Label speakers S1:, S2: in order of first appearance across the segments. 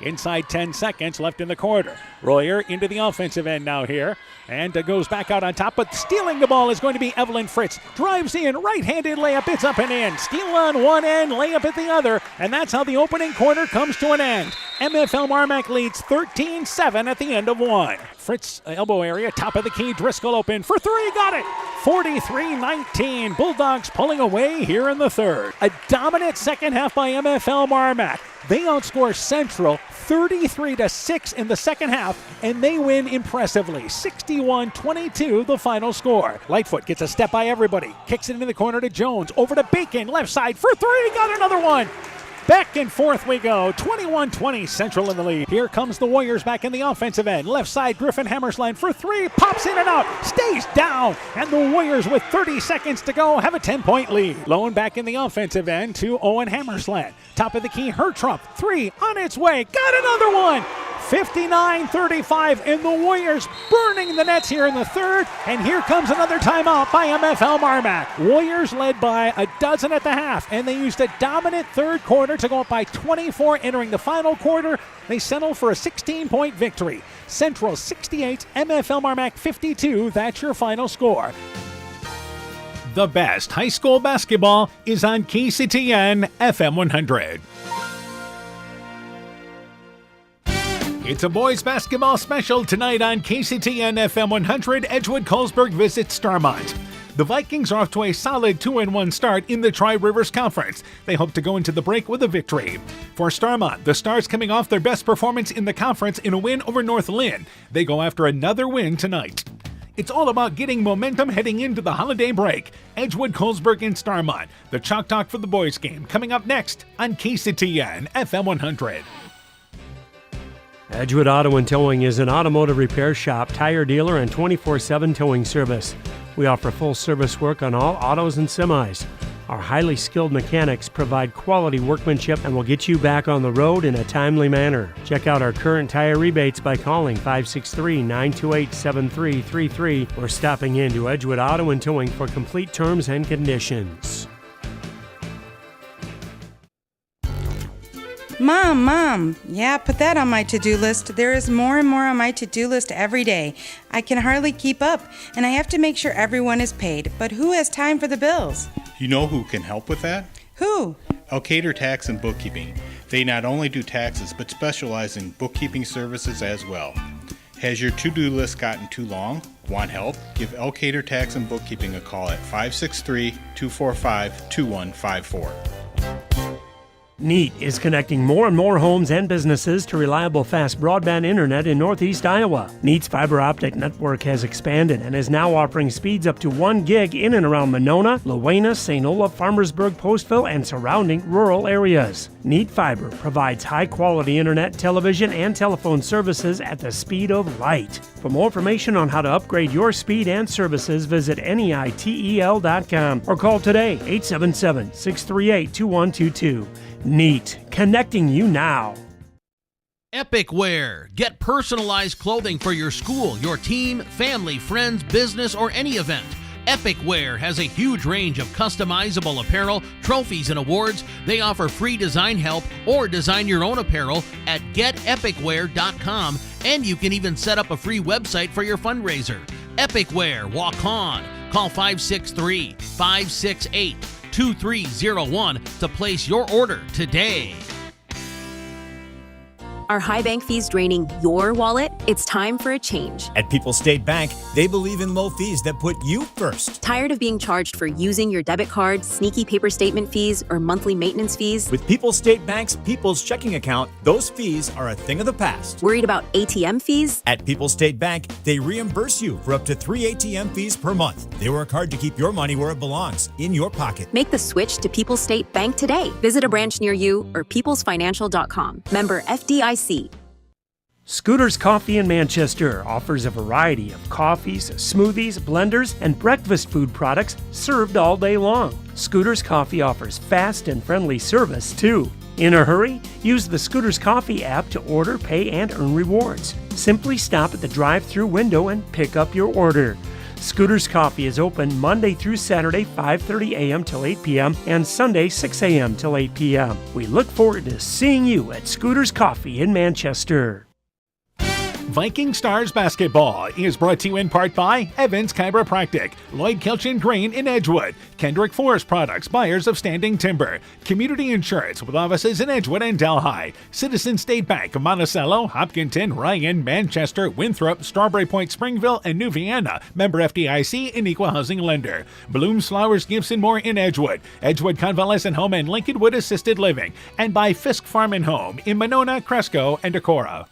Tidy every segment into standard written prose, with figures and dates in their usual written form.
S1: Inside 10 seconds left in the quarter. Royer into the offensive end now here. And goes back out on top, but stealing the ball is going to be Evelyn Fritz. Drives in, right-handed layup, it's up and in. Steal on one end, layup at the other, and that's how the opening quarter comes to an end. MFL Marmac leads 13-7 at the end of one. Fritz, elbow area, top of the key, Driscoll open for three, got it! 43-19, Bulldogs pulling away here in the third. A dominant second half by MFL Marmac. They outscore Central 33-6 in the second half, and they win impressively. 61-22 the final score. Lightfoot gets a step by everybody, kicks it into the corner to Jones, over to Bacon, left side for three, got another one. Back and forth we go, 21-20 Central in the lead. Here comes the Warriors back in the offensive end. Left side, Griffin Hammersland for three, pops in and out, stays down, and the Warriors with 30 seconds to go have a 10-point lead. Lone back in the offensive end to Owen Hammersland. Top of the key, Hertrump, three on its way, got another one! 59-35, and the Warriors burning the nets here in the third, and here comes another timeout by MFL Marmac. Warriors led by a dozen at the half, and they used a dominant third quarter to go up by 24 entering the final quarter. They settle for a 16-point victory. Central 68, MFL Marmac 52, that's your final score. The best high school basketball is on KCTN FM 100. It's a boys basketball special tonight on KCTN FM 100. Edgewood-Colesburg visits Starmont. The Vikings are off to a solid 2-1 start in the Tri-Rivers Conference. They hope to go into the break with a victory. For Starmont, the Stars coming off their best performance in the conference in a win over North Lynn. They go after another win tonight. It's all about getting momentum heading into the holiday break. Edgewood-Colesburg and Starmont. The Chalk Talk for the boys game coming up next on KCTN FM 100.
S2: Edgewood Auto and Towing is an automotive repair shop, tire dealer, and 24/7 towing service. We offer full service work on all autos and semis. Our highly skilled mechanics provide quality workmanship and will get you back on the road in a timely manner. Check out our current tire rebates by calling 563-928-7333 or stopping into Edgewood Auto and Towing for complete terms and conditions.
S3: Mom, yeah, put that on my to-do list. There is more and more on my to-do list every day. I can hardly keep up, and I have to make sure everyone is paid. But who has time for the bills?
S4: You know who can help with that?
S3: Who?
S4: Elkader Tax and Bookkeeping. They not only do taxes, but specialize in bookkeeping services as well. Has your to-do list gotten too long? Want help? Give Elkader Tax and Bookkeeping a call at 563-245-2154.
S2: NEAT is connecting more and more homes and businesses to reliable, fast broadband internet in Northeast Iowa. NEAT's fiber optic network has expanded and is now offering speeds up to 1 gig in and around Monona, Luena, St. Olaf, Farmersburg, Postville, and surrounding rural areas. NEAT Fiber provides high-quality internet, television, and telephone services at the speed of light. For more information on how to upgrade your speed and services, visit NEITEL.com or call today, 877-638-2122. NEAT, connecting you now.
S5: Epic Wear. Get personalized clothing for your school, your team, family, friends, business, or any event. Epic Wear has a huge range of customizable apparel, trophies, and awards. They offer free design help or design your own apparel at getepicwear.com, and you can even set up a free website for your fundraiser. Epic Wear, walk on. Call 563-568-2301 to place your order today.
S6: Are high bank fees draining your wallet? It's time for a change.
S7: At People's State Bank, they believe in low fees that put you first.
S6: Tired of being charged for using your debit card, sneaky paper statement fees, or monthly maintenance fees?
S7: With People's State Bank's People's Checking Account, those fees are a thing of the past.
S6: Worried about ATM fees?
S7: At People's State Bank, they reimburse you for up to 3 ATM fees per month. They work hard to keep your money where it belongs, in your pocket.
S6: Make the switch to People's State Bank today. Visit a branch near you or peoplesfinancial.com. Member FDIC.
S2: Scooter's Coffee in Manchester offers a variety of coffees, smoothies, blenders, and breakfast food products served all day long. Scooter's Coffee offers fast and friendly service, too. In a hurry? Use the Scooter's Coffee app to order, pay, and earn rewards. Simply stop at the drive-thru window and pick up your order. Scooter's Coffee is open Monday through Saturday, 5:30 a.m. till 8 p.m. and Sunday, 6 a.m. till 8 p.m. We look forward to seeing you at Scooter's Coffee in Manchester.
S1: Viking Stars Basketball is brought to you in part by Evans Chiropractic, Lloyd Kilchin Grain in Edgewood, Kendrick Forest Products, buyers of standing timber, Community Insurance with offices in Edgewood and Delhi, Citizen State Bank of Monticello, Hopkinton, Ryan, Manchester, Winthrop, Strawberry Point, Springville, and New Vienna, member FDIC and equal housing lender, Blooms Flowers Gifts and More in Edgewood, Edgewood Convalescent Home and Lincolnwood Assisted Living, and by Fisk Farm and Home in Monona, Cresco, and Decorah.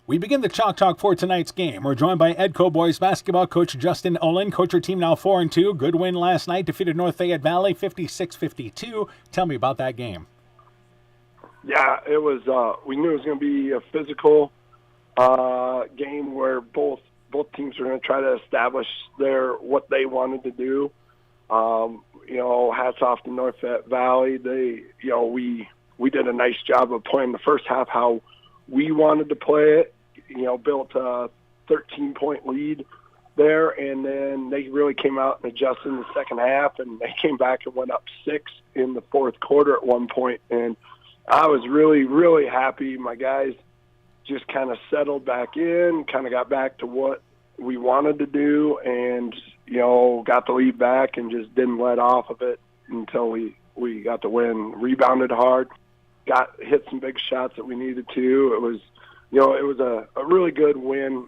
S1: We begin the Chalk Talk for tonight's game. We're joined by Edco boys basketball coach Justin Olin. Coach, your team now 4-2. Good win last night. Defeated North Fayette Valley 56-52. Tell me about that game.
S8: Yeah, it was. We knew it was going to be a physical game where both teams were going to try to establish what they wanted to do. Hats off to North Fayette Valley. We did a nice job of playing the first half how we wanted to play it, built a 13-point lead there, and then they really came out and adjusted in the second half, and they came back and went up 6 in the fourth quarter at one point, and I was really, really happy. My guys just kind of settled back in, kind of got back to what we wanted to do, and, got the lead back and just didn't let off of it until we got the win. Rebounded hard. Hit some big shots that we needed to. It was a really good win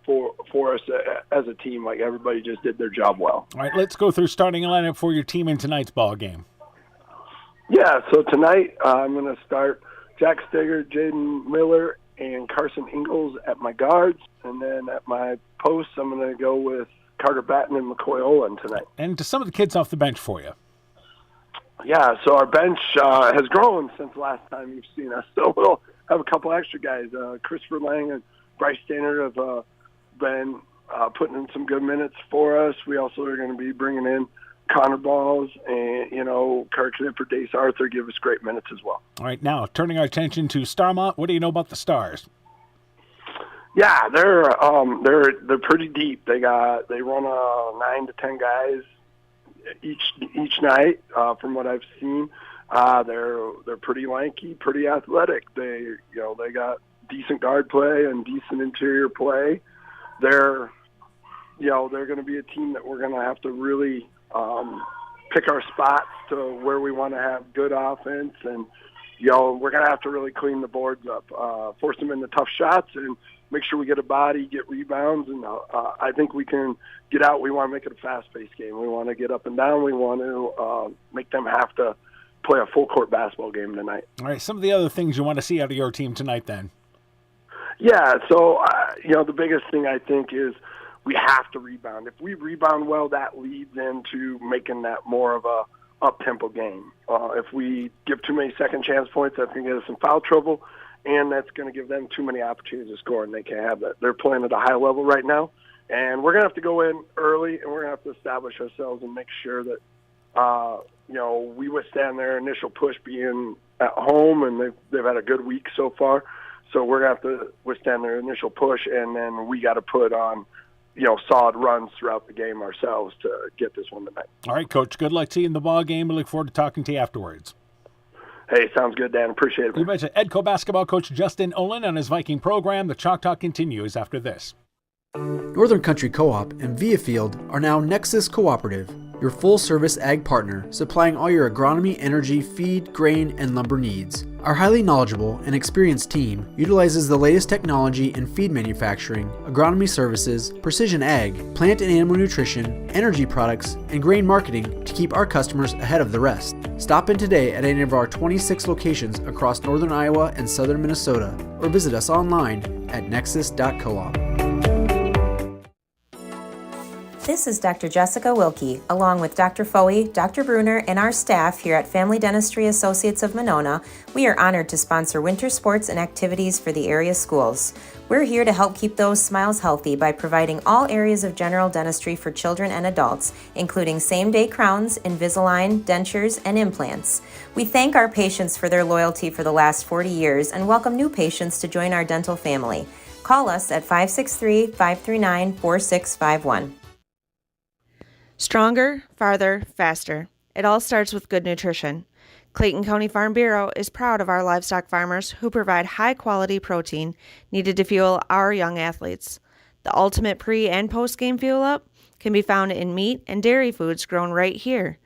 S8: for us as a team. Like, everybody just did their job well.
S1: All right, let's go through starting lineup for your team in tonight's ball game.
S8: Yeah, so tonight I'm going to start Jack Steger, Jaden Miller, and Carson Ingalls at my guards, and then at my posts I'm going to go with Carter Batten and McCoy Olin tonight.
S1: And to some of the kids off the bench for you.
S8: Yeah, so our bench has grown since last time you've seen us. So we'll have a couple extra guys. Christopher Lang and Bryce Stannard have been putting in some good minutes for us. We also are going to be bringing in Connor Balls and, Kirk Knipper, Dace Arthur give us great minutes as well.
S1: All right, now turning our attention to Starmont. What do you know about the Stars?
S8: Yeah, they're pretty deep. They run 9 to 10 guys each night, from what I've seen. They're pretty lanky, pretty athletic. They got decent guard play and decent interior play. They're going to be a team that we're going to have to really pick our spots to where we want to have good offense, and we're going to have to really clean the boards up, force them into tough shots, and make sure we get a body, get rebounds, and I think we can get out. We want to make it a fast-paced game. We want to get up and down. We want to make them have to play a full-court basketball game tonight.
S1: All right, some of the other things you want to see out of your team tonight then?
S8: Yeah, so, the biggest thing I think is we have to rebound. If we rebound well, that leads into making that more of a up-tempo game. If we give too many second-chance points, that's going to get us in foul trouble, and that's going to give them too many opportunities to score, and they can't have that. They're playing at a high level right now, and we're going to have to go in early, and we're going to have to establish ourselves and make sure that, we withstand their initial push being at home, and they've had a good week so far. So we're going to have to withstand their initial push, and then we got to put on, solid runs throughout the game ourselves to get this one tonight.
S1: All right, Coach, good luck to you in the ball game. We look forward to talking to you afterwards.
S8: Hey, sounds good, Dan. Appreciate it.
S1: We mentioned Edco basketball coach Justin Olin on his Viking program. The Chalk Talk continues after this.
S9: Northern Country Co-op and Viafield are now Nexus Cooperative, your full-service ag partner supplying all your agronomy, energy, feed, grain, and lumber needs. Our highly knowledgeable and experienced team utilizes the latest technology in feed manufacturing, agronomy services, precision ag, plant and animal nutrition, energy products, and grain marketing to keep our customers ahead of the rest. Stop in today at any of our 26 locations across northern Iowa and southern Minnesota, or visit us online at nexus.coop.
S10: This is Dr. Jessica Wilkie, along with Dr. Foey, Dr. Bruner, and our staff here at Family Dentistry Associates of Monona. We are honored to sponsor winter sports and activities for the area schools. We're here to help keep those smiles healthy by providing all areas of general dentistry for children and adults, including same-day crowns, Invisalign, dentures, and implants. We thank our patients for their loyalty for the last 40 years and welcome new patients to join our dental family. Call us at 563-539-4651.
S11: Stronger, farther, faster. It all starts with good nutrition. Clayton County Farm Bureau is proud of our livestock farmers who provide high-quality protein needed to fuel our young athletes. The ultimate pre- and post-game fuel-up can be found in meat and dairy foods grown right here.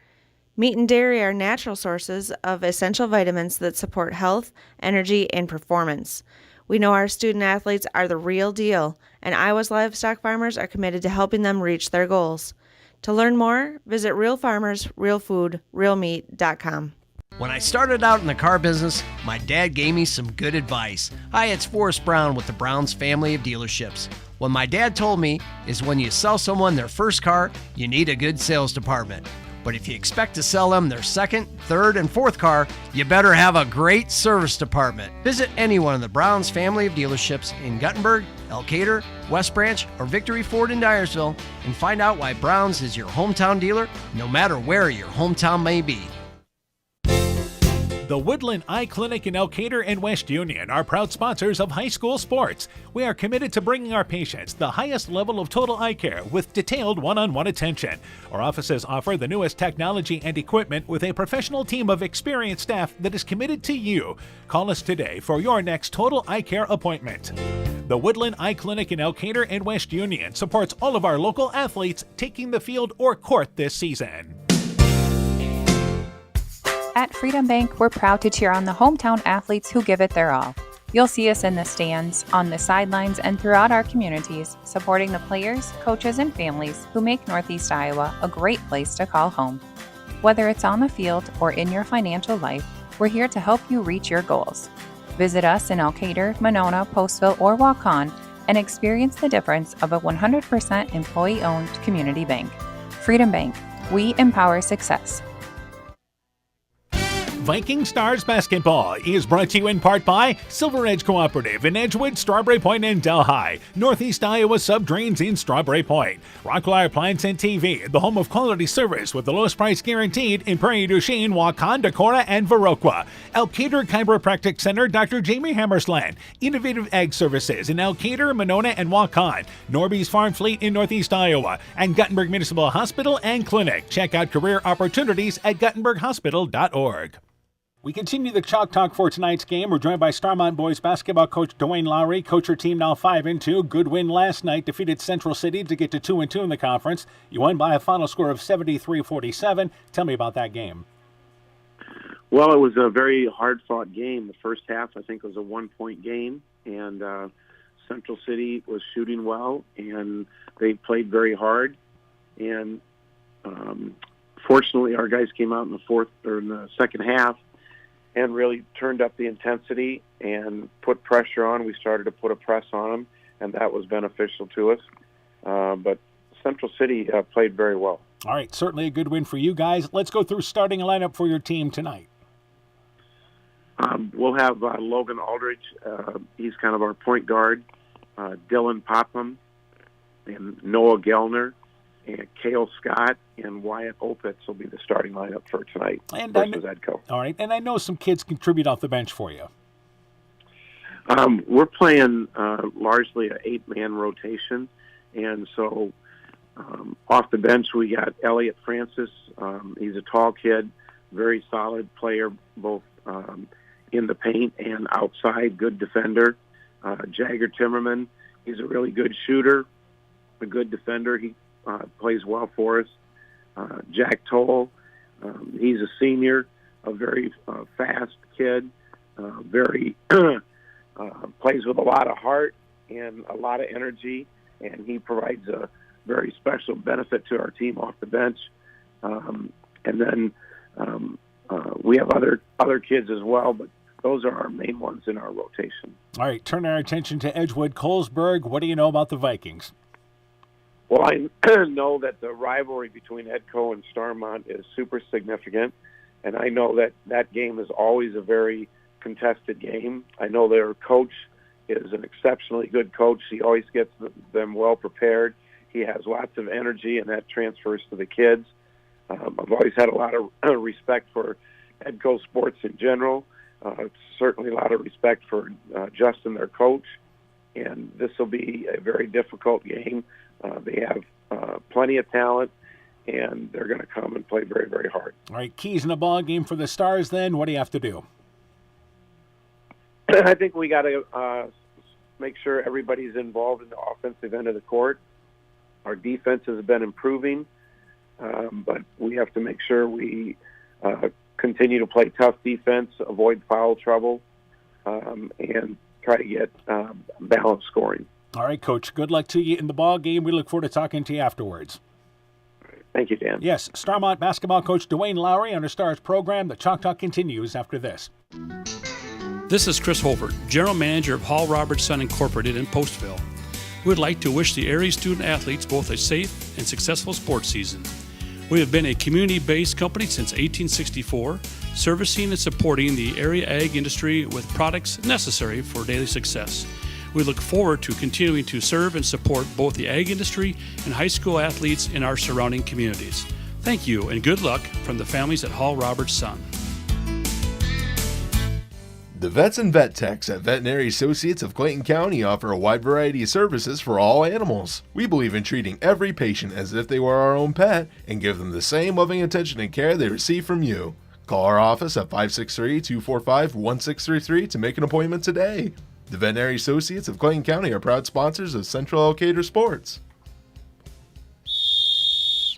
S11: Meat and dairy are natural sources of essential vitamins that support health, energy, and performance. We know our student athletes are the real deal, and Iowa's livestock farmers are committed to helping them reach their goals. To learn more, visit realfarmersrealfoodrealmeat.com.
S12: When I started out in the car business, my dad gave me some good advice. Hi, it's Forrest Brown with the Browns family of dealerships. What my dad told me is when you sell someone their first car, you need a good sales department. But if you expect to sell them their second, third, and fourth car, you better have a great service department. Visit any one of the Browns family of dealerships in Guttenberg, Elkader, West Branch, or Victory Ford in Dyersville and find out why Browns is your hometown dealer, no matter where your hometown may be.
S1: The Woodland Eye Clinic in Elkader and West Union are proud sponsors of high school sports. We are committed to bringing our patients the highest level of total eye care with detailed one-on-one attention. Our offices offer the newest technology and equipment with a professional team of experienced staff that is committed to you. Call us today for your next total eye care appointment. The Woodland Eye Clinic in Elkader and West Union supports all of our local athletes taking the field or court this season.
S13: At Freedom Bank, we're proud to cheer on the hometown athletes who give it their all. You'll see us in the stands, on the sidelines, and throughout our communities, supporting the players, coaches, and families who make Northeast Iowa a great place to call home. Whether it's on the field or in your financial life, we're here to help you reach your goals. Visit us in Elkader, Monona, Postville, or Waukon and experience the difference of a 100% employee-owned community bank. Freedom Bank, we empower success.
S1: Viking Stars Basketball is brought to you in part by Silver Edge Cooperative in Edgewood, Strawberry Point, and Delhi. Northeast Iowa Sub-Drains in Strawberry Point. Rocklar Appliance and TV, the home of quality service with the lowest price guaranteed in Prairie du Chien, Waukon, Decorah, and Viroqua. Elkader Chiropractic Center, Dr. Jamie Hammersland. Innovative Ag Services in Elkader, Monona, and Waukon. Norby's Farm Fleet in Northeast Iowa. And Guttenberg Municipal Hospital and Clinic. Check out career opportunities at guttenberghospital.org. We continue the Chalk Talk for tonight's game. We're joined by Starmont boys basketball coach Dwayne Lowry. Coach, your team now 5-2. Good win last night. Defeated Central City to get to 2-2 in the conference. You won by a final score of 73-47. Tell me about that game.
S14: Well, it was a very hard-fought game. The first half, I think, was a one-point game, and Central City was shooting well, and they played very hard. And fortunately, our guys came out in the second half and really turned up the intensity and put pressure on. We started to put a press on them, and that was beneficial to us. But Central City played very well.
S1: All right, certainly a good win for you guys. Let's go through starting a lineup for your team tonight.
S14: We'll have Logan Aldridge. He's kind of our point guard. Dylan Popham and Noah Gellner and Cale Scott and Wyatt Opitz will be the starting lineup for tonight versus Edco.
S1: All right, and I know some kids contribute off the bench for you.
S14: We're playing largely an 8-man rotation, and so off the bench we got Elliot Francis. He's a tall kid, very solid player, both in the paint and outside, good defender. Jagger Timmerman, he's a really good shooter, a good defender. He plays well for us. Jack Toll, he's a senior, a very fast kid, very plays with a lot of heart and a lot of energy, and he provides a very special benefit to our team off the bench. And then we have other kids as well, but those are our main ones in our rotation.
S1: All right, turn our attention to Edgewood Colesburg. What do you know about the Vikings?
S14: Well, I know that the rivalry between Edco and Starmont is super significant, and I know that game is always a very contested game. I know their coach is an exceptionally good coach. He always gets them well prepared. He has lots of energy, and that transfers to the kids. I've always had a lot of respect for Edco sports in general. Certainly a lot of respect for Justin, their coach, and this will be a very difficult game. They have plenty of talent, and they're going to come and play very, very hard.
S1: All right, keys in the ball game for the Stars then. What do you have to do?
S14: I think we got to make sure everybody's involved in the offensive end of the court. Our defense has been improving, but we have to make sure we continue to play tough defense, avoid foul trouble, and try to get balanced scoring.
S1: All right, Coach. Good luck to you in the ball game. We look forward to talking to you afterwards.
S14: Thank you, Dan.
S1: Yes, Starmont basketball coach Dwayne Lowry on our Stars program. The Chalk Talk continues after this.
S15: This is Chris Holbert, General Manager of Hall Roberts Son Incorporated in Postville. We would like to wish the area student-athletes both a safe and successful sports season. We have been a community-based company since 1864, servicing and supporting the area ag industry with products necessary for daily success. We look forward to continuing to serve and support both the ag industry and high school athletes in our surrounding communities. Thank you and good luck from the families at Hall Roberts Son.
S16: The vets and vet techs at Veterinary Associates of Clayton County offer a wide variety of services for all animals. We believe in treating every patient as if they were our own pet and give them the same loving attention and care they receive from you. Call our office at 563-245-1633 to make an appointment today. The Veterinary Associates of Clayton County are proud sponsors of Central Elkader Sports.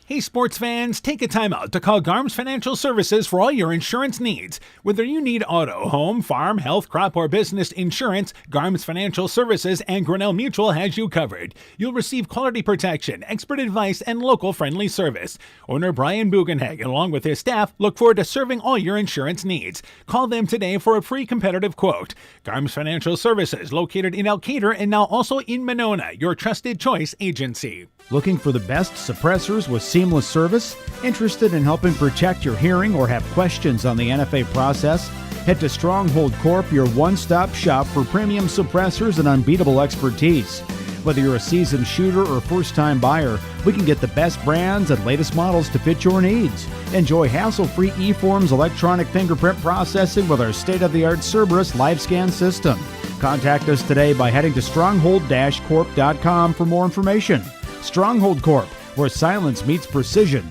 S1: Hey sports fans, take a time out to call Garms Financial Services for all your insurance needs. Whether you need auto, home, farm, health, crop, or business insurance, Garms Financial Services and Grinnell Mutual has you covered. You'll receive quality protection, expert advice, and local friendly service. Owner Brian Bugenhagen, along with his staff, look forward to serving all your insurance needs. Call them today for a free competitive quote. Garms Financial Services, located in Elkader and now also in Monona, your trusted choice agency.
S17: Looking for the best suppressors with seamless service? Interested in helping protect your hearing or have questions on the NFA process? Head to Stronghold Corp, your one-stop shop for premium suppressors and unbeatable expertise. Whether you're a seasoned shooter or first-time buyer, we can get the best brands and latest models to fit your needs. Enjoy hassle-free eForms electronic fingerprint processing with our state-of-the-art Cerberus live scan system. Contact us today by heading to stronghold-corp.com for more information. Stronghold Corp, where silence meets precision.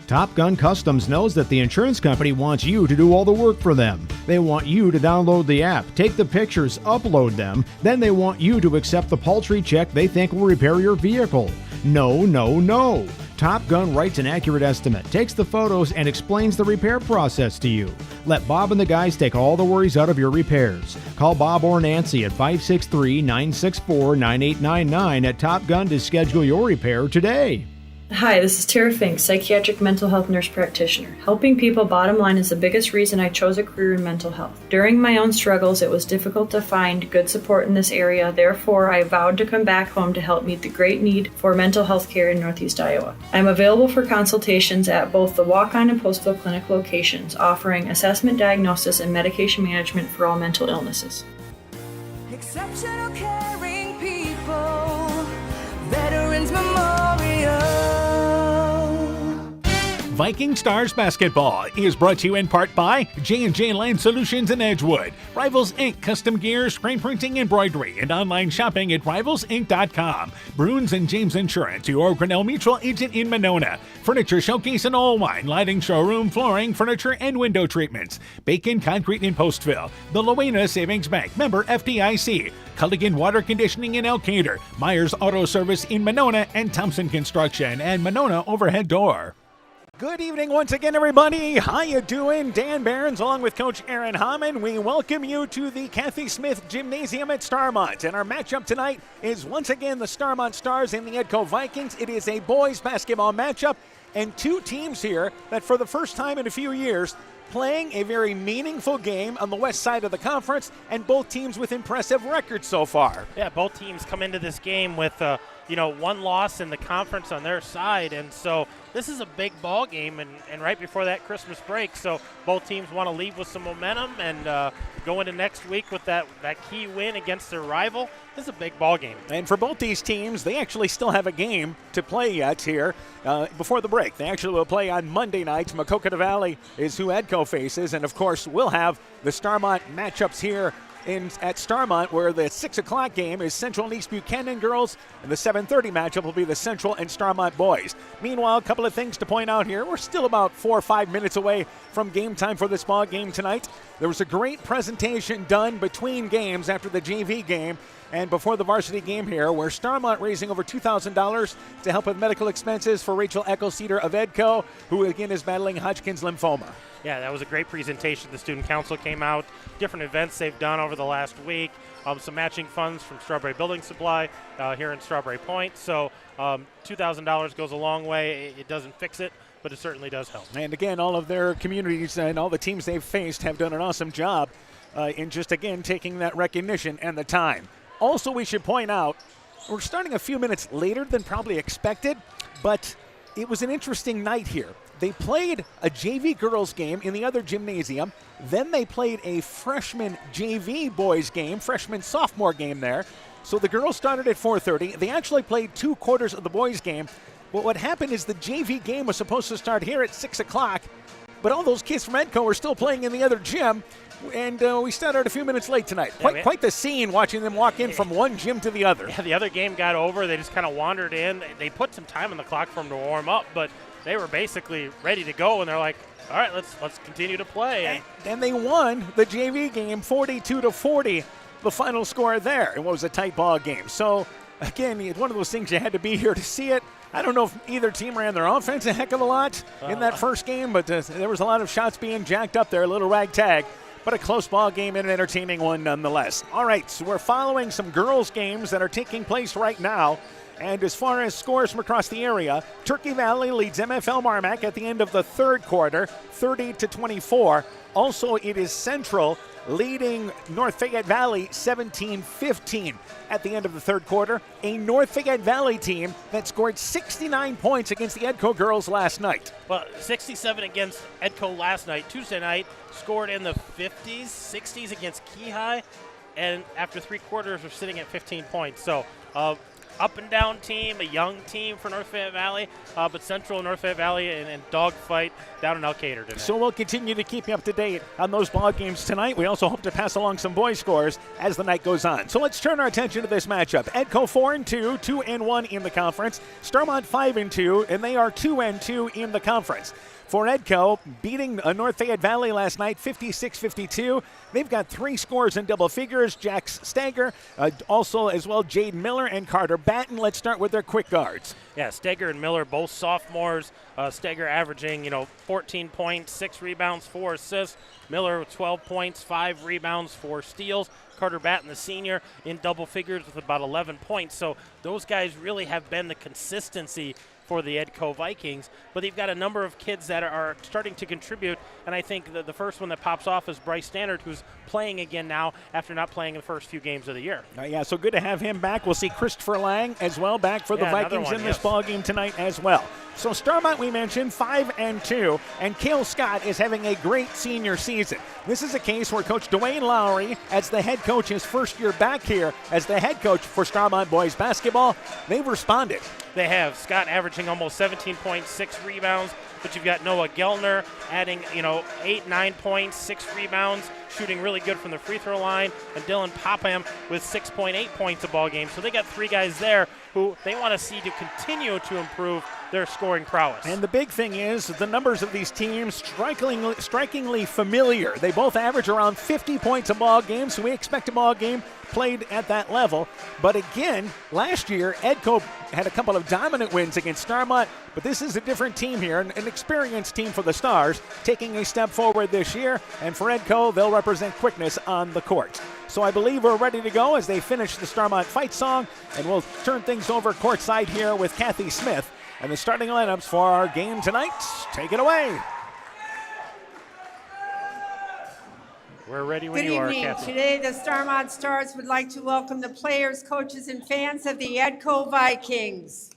S17: Top Gun Customs knows that the insurance company wants you to do all the work for them. They want you to download the app, take the pictures, upload them, then they want you to accept the paltry check they think will repair your vehicle. No, no, no. Top Gun writes an accurate estimate, takes the photos, and explains the repair process to you. Let Bob and the guys take all the worries out of your repairs. Call Bob or Nancy at 563-964-9899 at Top Gun to schedule your repair today.
S18: Hi, this is Tara Fink, psychiatric mental health nurse practitioner. Helping people, bottom line, is the biggest reason I chose a career in mental health. During my own struggles, it was difficult to find good support in this area. Therefore, I vowed to come back home to help meet the great need for mental health care in Northeast Iowa. I'm available for consultations at both the Walk-On and Postville Clinic locations, offering assessment, diagnosis, and medication management for all mental illnesses.
S19: Exceptional caring people, Veterans Memorial.
S1: Viking Stars Basketball is brought to you in part by J&J Land Solutions in Edgewood, Rivals Inc. Custom Gear, Screen Printing, Embroidery, and online shopping at rivalsinc.com. Bruins and James Insurance, your Grinnell Mutual agent in Monona. Furniture Showcase and Old Wine, lighting showroom, flooring, furniture, and window treatments. Bacon Concrete in Postville. The Loena Savings Bank, member FDIC. Culligan Water Conditioning in Elkader. Myers Auto Service in Monona, and Thompson Construction and Monona Overhead Door. Good evening once again, everybody. How you doing? Dan Behrens along with Coach Aaron Hamann. We welcome you to the Kathy Smith Gymnasium at Starmont. And our matchup tonight is once again the Starmont Stars and the Edco Vikings. It is a boys basketball matchup, and two teams here that for the first time in a few years playing a very meaningful game on the west side of the conference, and both teams with impressive records so far.
S20: Yeah, both teams come into this game with one loss in the conference on their side, and so this is a big ball game and right before that Christmas break, so both teams want to leave with some momentum and go into next week with that key win against their rival. This is a big ball game.
S1: And for both these teams, they actually still have a game to play yet here before the break. They actually will play on Monday night. Maquoketa Valley is who Edco faces, and of course we'll have the Starmont matchups here at Starmont, where the 6 o'clock game is Central and East Buchanan girls, and the 7:30 matchup will be the Central and Starmont boys. Meanwhile, a couple of things to point out here. We're still about 4 or 5 minutes away from game time for this ball game tonight. There was a great presentation done between games after the JV game and before the varsity game here, where Starmont raising over $2,000 to help with medical expenses for Rachel Eccleseder of Edco, who again is battling Hodgkin's lymphoma.
S20: Yeah, that was a great presentation. The Student Council came out, different events they've done over the last week, some matching funds from Strawberry Building Supply here in Strawberry Point. So $2,000 goes a long way. It doesn't fix it, but it certainly does help.
S1: And again, all of their communities and all the teams they've faced have done an awesome job in just, again, taking that recognition and the time. Also, we should point out, we're starting a few minutes later than probably expected, but it was an interesting night here. They played a JV girls game in the other gymnasium. Then they played a freshman JV boys game, freshman-sophomore game there. So the girls started at 4:30. They actually played 2 quarters of the boys game. But what happened is the JV game was supposed to start here at 6 o'clock, but all those kids from Edco were still playing in the other gym, and we started a few minutes late tonight. Quite the scene watching them walk in from one gym to the other.
S20: Yeah, the other game got over. They just kind of wandered in. They put some time on the clock for them to warm up, but they were basically ready to go, and they're like, all right, let's continue to play.
S1: And they won the JV game 42-40, the final score there. It was a tight ball game. So, again, it's one of those things you had to be here to see it. I don't know if either team ran their offense a heck of a lot in that first game, but there was a lot of shots being jacked up there, a little ragtag. But a close ball game and an entertaining one nonetheless. All right, so we're following some girls' games that are taking place right now. And as far as scores from across the area, Turkey Valley leads MFL Marmac at the end of the third quarter, 30-24. Also, it is Central leading North Fayette Valley 17-15 at the end of the third quarter. A North Fayette Valley team that scored 69 points against the Edco girls last night.
S20: Well, 67 against Edco last night. Tuesday night scored in the 50s, 60s against Key High, and after 3 quarters we're sitting at 15 points. So up and down team, a young team for North Fayette Valley, but Central and North Fayette Valley and dogfight down in Elkader tonight.
S1: So we'll continue to keep you up to date on those ball games tonight. We also hope to pass along some boys scores as the night goes on. So let's turn our attention to this matchup. Edco 4-2, 2-1 in the conference. Starmont 5-2, and they are 2-2 in the conference. For Edco, beating North Fayette Valley last night, 56-52. They've got 3 scores in double figures. Jax Steger, also as well Jade Miller and Carter Batten. Let's start with their quick guards.
S20: Yeah, Steger and Miller, both sophomores. Steger averaging, 14 points, 6 rebounds, 4 assists. Miller with 12 points, 5 rebounds, 4 steals. Carter Batten, the senior, in double figures with about 11 points. So those guys really have been the consistency for the Edco Vikings, but they've got a number of kids that are starting to contribute, and I think the first one that pops off is Bryce Stannard, who's playing again now after not playing the first few games of the year.
S1: Yeah, so good to have him back. We'll see Christopher Lang as well back for the Vikings in this ball game tonight as well. So Starmont, we mentioned, 5-2, and Cale Scott is having a great senior season. This is a case where Coach Dwayne Lowry, as the head coach, his first year back here as the head coach for Starmont boys basketball, they've responded.
S20: They have. Scott averaging almost 17 points, 6 rebounds, but you've got Noah Gellner adding, 8, 9 points, 6 rebounds, shooting really good from the free throw line, and Dylan Popham with 6.8 points a ball game. So they got 3 guys there who they want to see to continue to improve their scoring prowess.
S1: And the big thing is the numbers of these teams strikingly familiar. They both average around 50 points a ball game, so we expect a ball game played at that level. But again, last year, Edco had a couple of dominant wins against Starmont, but this is a different team here, an experienced team for the Stars, taking a step forward this year. And for Edco, they'll represent quickness on the court. So I believe we're ready to go as they finish the Starmont fight song, and we'll turn things over courtside here with Kathy Smith and the starting lineups for our game tonight. Take it away.
S20: We're ready when you are, Kathy.
S21: Good evening. Today, the Starmont Stars would like to welcome the players, coaches, and fans of the Edco Vikings.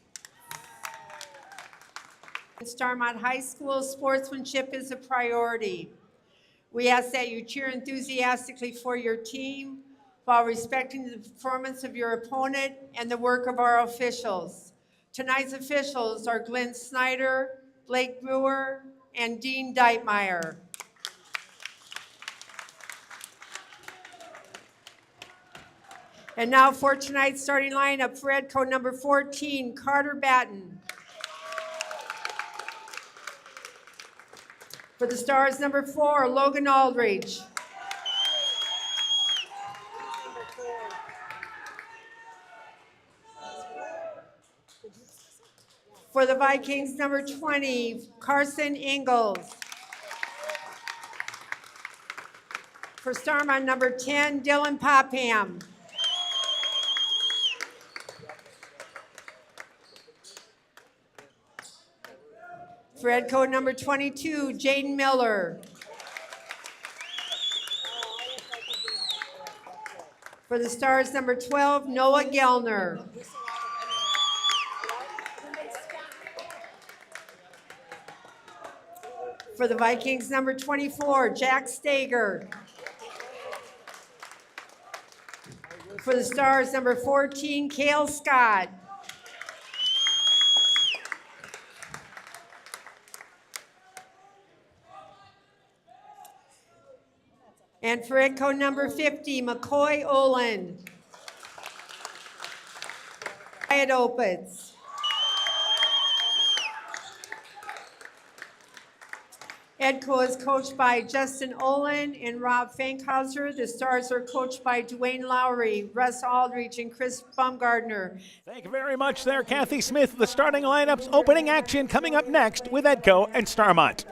S21: In Starmont High School, sportsmanship is a priority. We ask that you cheer enthusiastically for your team while respecting the performance of your opponent and the work of our officials. Tonight's officials are Glenn Snyder, Blake Brewer, and Dean Deitmeyer. And now for tonight's starting lineup for Edco number 14, Carter Batten. For the Stars, number 4, Logan Aldridge. For the Vikings, number 20, Carson Ingalls. For Starmont, number 10, Dylan Popham. For Edco number 22, Jaden Miller. For the Stars, number 12, Noah Gellner. For the Vikings, number 24, Jack Stager. For the Stars, number 14, Cale Scott. And for Edco number 50, McCoy Olin. Wyatt Opitz. Edco is coached by Justin Olin and Rob Fankhauser. The Stars are coached by Dwayne Lowry, Russ Aldridge, and Chris Baumgardner.
S1: Thank you very much there, Kathy Smith. The starting lineups, opening action coming up next with Edco and Starmont.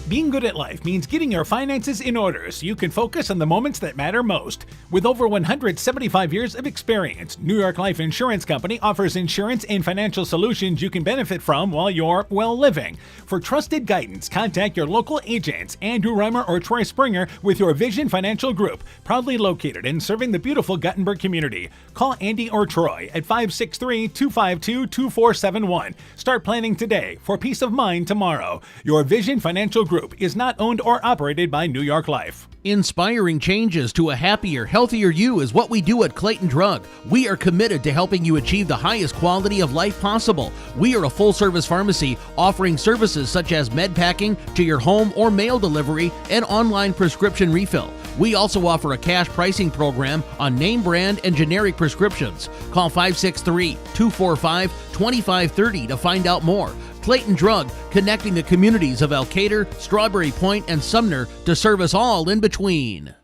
S1: Being good at life means getting your finances in order so you can focus on the moments that matter most. With over 175 years of experience, New York Life Insurance Company offers insurance and financial solutions you can benefit from while you're, well, living. For trusted guidance, contact your local agents, Andrew Reimer or Troy Springer with your Vision Financial Group, proudly located and serving the beautiful Guttenberg community. Call Andy or Troy at 563-252-2471. Start planning today for peace of mind tomorrow. Your Vision Financial Group is not owned or operated by New York Life.
S5: Inspiring changes to a happier, healthier you is what we do at Clayton Drug. We are committed to helping you achieve the highest quality of life possible. We are a full-service pharmacy offering services such as med packing to your home or mail delivery and online prescription refill. We also offer a cash pricing program on name brand and generic prescriptions. Call 563-245-2530 to find out more. Clayton Drug, connecting the communities of Elkader, Strawberry Point, and Sumner to serve us all in between.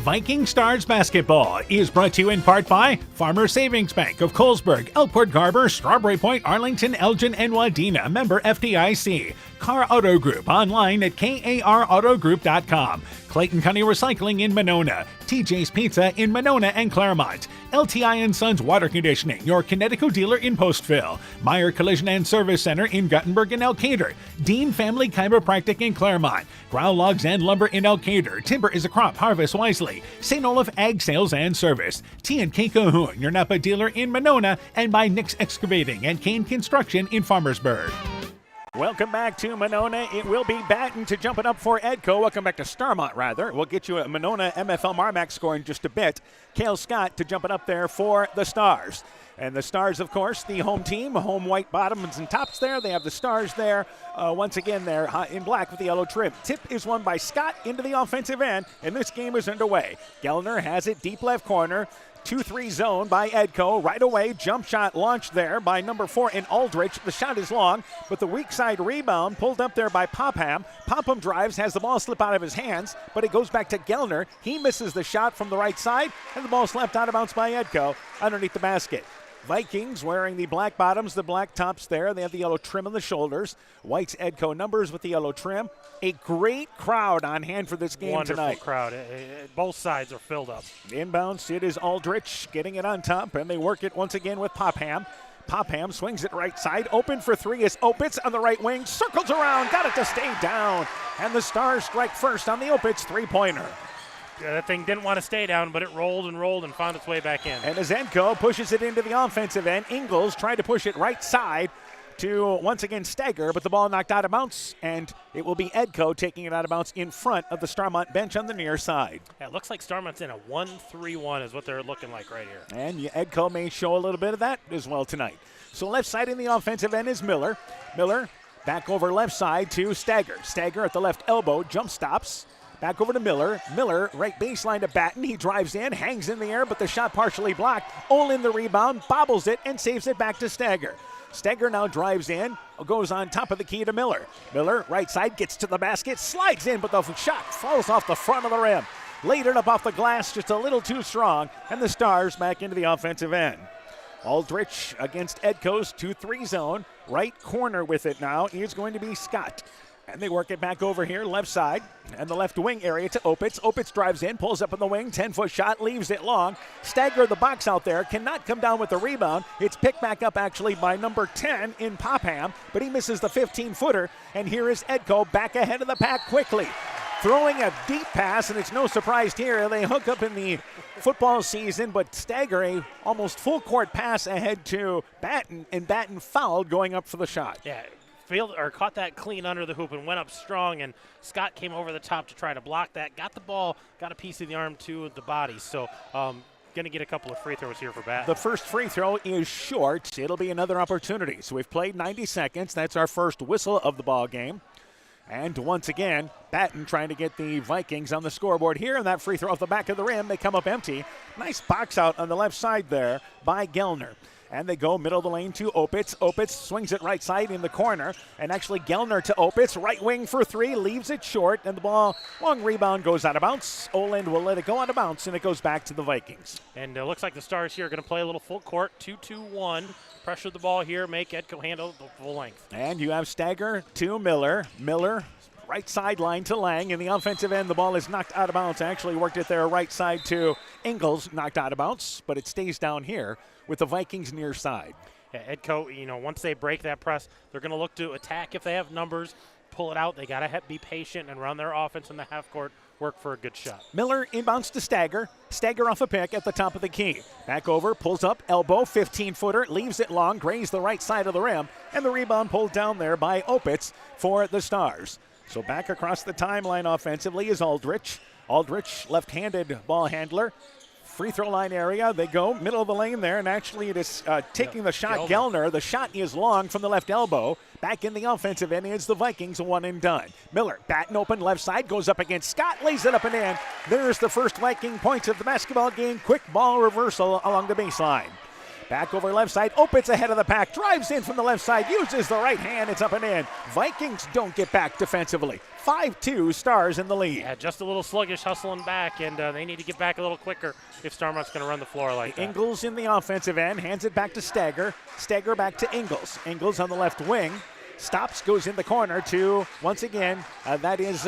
S1: Viking Stars Basketball is brought to you in part by Farmer Savings Bank of Colesburg, Elkport Garber, Strawberry Point, Arlington, Elgin, and Wadena, member FDIC. Car Auto Group, online at karautogroup.com. Clayton County Recycling in Monona, TJ's Pizza in Monona and Claremont, LTI & Sons Water Conditioning, your Connecticut dealer in Postville, Meyer Collision and Service Center in Guttenberg and Elkader, Dean Family Chiropractic in Claremont, Growl Logs and Lumber in Elkader, Timber is a Crop, Harvest Wisely, St. Olaf Ag Sales and Service, T&K Cahoon, your Napa dealer in Monona, and by Nick's Excavating and Kane Construction in Farmersburg. Welcome back to Monona. It will be Batten to jump it up for Edco. Welcome back to Starmont, rather. We'll get you a Monona MFL Marmac score in just a bit. Cale Scott to jump it up there for the Stars. And the Stars, of course, the home team, home white bottoms and tops there. They have the Stars there. Once again, they're in black with the yellow trim. Tip is won by Scott into the offensive end, and this game is underway. Gellner has it deep left corner. 2-3 zone by Edco. Right away, jump shot launched there by number 4 in Aldrich. The shot is long, but the weak side rebound pulled up there by Popham. Popham drives, has the ball slip out of his hands, but it goes back to Gellner. He misses the shot from the right side, and the ball slapped out of bounds by Edco underneath the basket. Vikings wearing the black bottoms, the black tops there. They have the yellow trim on the shoulders. White's Edco numbers with the yellow trim. A great crowd on hand for this game
S20: Wonderful
S1: tonight.
S20: Crowd. Both sides are filled up.
S1: Inbounds, it is Aldrich getting it on top, and they work it once again with Popham. Popham swings it right side. Open for three is Opitz on the right wing. Circles around, got it to stay down. And the Stars strike first on the Opitz three-pointer.
S20: Yeah, that thing didn't want to stay down, but it rolled and rolled and found its way back in.
S1: And as Edco pushes it into the offensive end, Ingalls tried to push it right side to once again Stagger, but the ball knocked out of bounds, and it will be Edco taking it out of bounds in front of the Starmont bench on the near side.
S20: Yeah, it looks like Starmont's in a 1-3-1 is what they're looking like right here.
S1: And Edco may show a little bit of that as well tonight. So left side in the offensive end is Miller. Miller back over left side to Stagger. Stagger at the left elbow, jump stops. Back over to Miller. Miller, right baseline to Batten. He drives in, hangs in the air, but the shot partially blocked. Olin the rebound, bobbles it, and saves it back to Stager. Stager now drives in, goes on top of the key to Miller. Miller, right side, gets to the basket, slides in, but the shot falls off the front of the rim. Laid it up off the glass, just a little too strong, and the Stars back into the offensive end. Aldrich against Edco's 2-3 zone. Right corner with it now is going to be Scott. And they work it back over here, left side, and the left wing area to Opitz. Opitz drives in, pulls up on the wing, 10-foot shot, leaves it long. Stagger the box out there, cannot come down with the rebound. It's picked back up actually by number 10 in Popham, but he misses the 15-footer. And here is Edco back ahead of the pack quickly. Throwing a deep pass, and it's no surprise here. They hook up in the football season, but Stagger a almost full court pass ahead to Batten, and Batten fouled going up for the shot.
S20: Yeah. Caught that clean under the hoop and went up strong, and Scott came over the top to try to block that. Got the ball, got a piece of the arm too with the body. So going to get a couple of free throws here for Batten.
S1: The first free throw is short. It'll be another opportunity. So we've played 90 seconds. That's our first whistle of the ball game. And once again, Batten trying to get the Vikings on the scoreboard here, and that free throw off the back of the rim. They come up empty. Nice box out on the left side there by Gellner. And they go middle of the lane to Opitz. Opitz swings it right side in the corner. And actually Gellner to Opitz. Right wing for three. Leaves it short. And the ball, long rebound, goes out of bounds. Oland will let it go out of bounds. And it goes back to the Vikings.
S20: And it looks like the Stars here are going to play a little full court. 2-2-1. Pressure the ball here. Make Edco handle the full length.
S1: And you have Stagger to Miller. Miller. Right sideline to Lang. In the offensive end, the ball is knocked out of bounds. Actually worked it there right side to Ingles. Knocked out of bounds. But it stays down here with the Vikings near side.
S20: Yeah, Edco, once they break that press, they're going to look to attack if they have numbers, pull it out. They got to be patient and run their offense in the half court, work for a good shot.
S1: Miller inbounds to Stagger. Stagger off a pick at the top of the key. Back over, pulls up, elbow, 15-footer, leaves it long, grazed the right side of the rim, and the rebound pulled down there by Opitz for the Stars. So back across the timeline offensively is Aldrich. Aldrich, left-handed ball handler. Free throw line area. They go middle of the lane there, and actually it is taking the shot. Gellner. The shot is long from the left elbow. Back in the offensive end is the Vikings, one and done. Miller, Batten open left side, goes up against Scott, lays it up and in. There's the first Viking points of the basketball game. Quick ball reversal along the baseline. Back over left side, Opitz ahead of the pack, drives in from the left side, uses the right hand, it's up and in. Vikings don't get back defensively. 5-2, Stars in the lead.
S20: Yeah, just a little sluggish hustling back, and they need to get back a little quicker if Starmont's going to run the floor like that.
S1: Ingles in the offensive end, hands it back to Stagger. Stagger back to Ingles. Ingles on the left wing. Stops, goes in the corner to, once again, that is,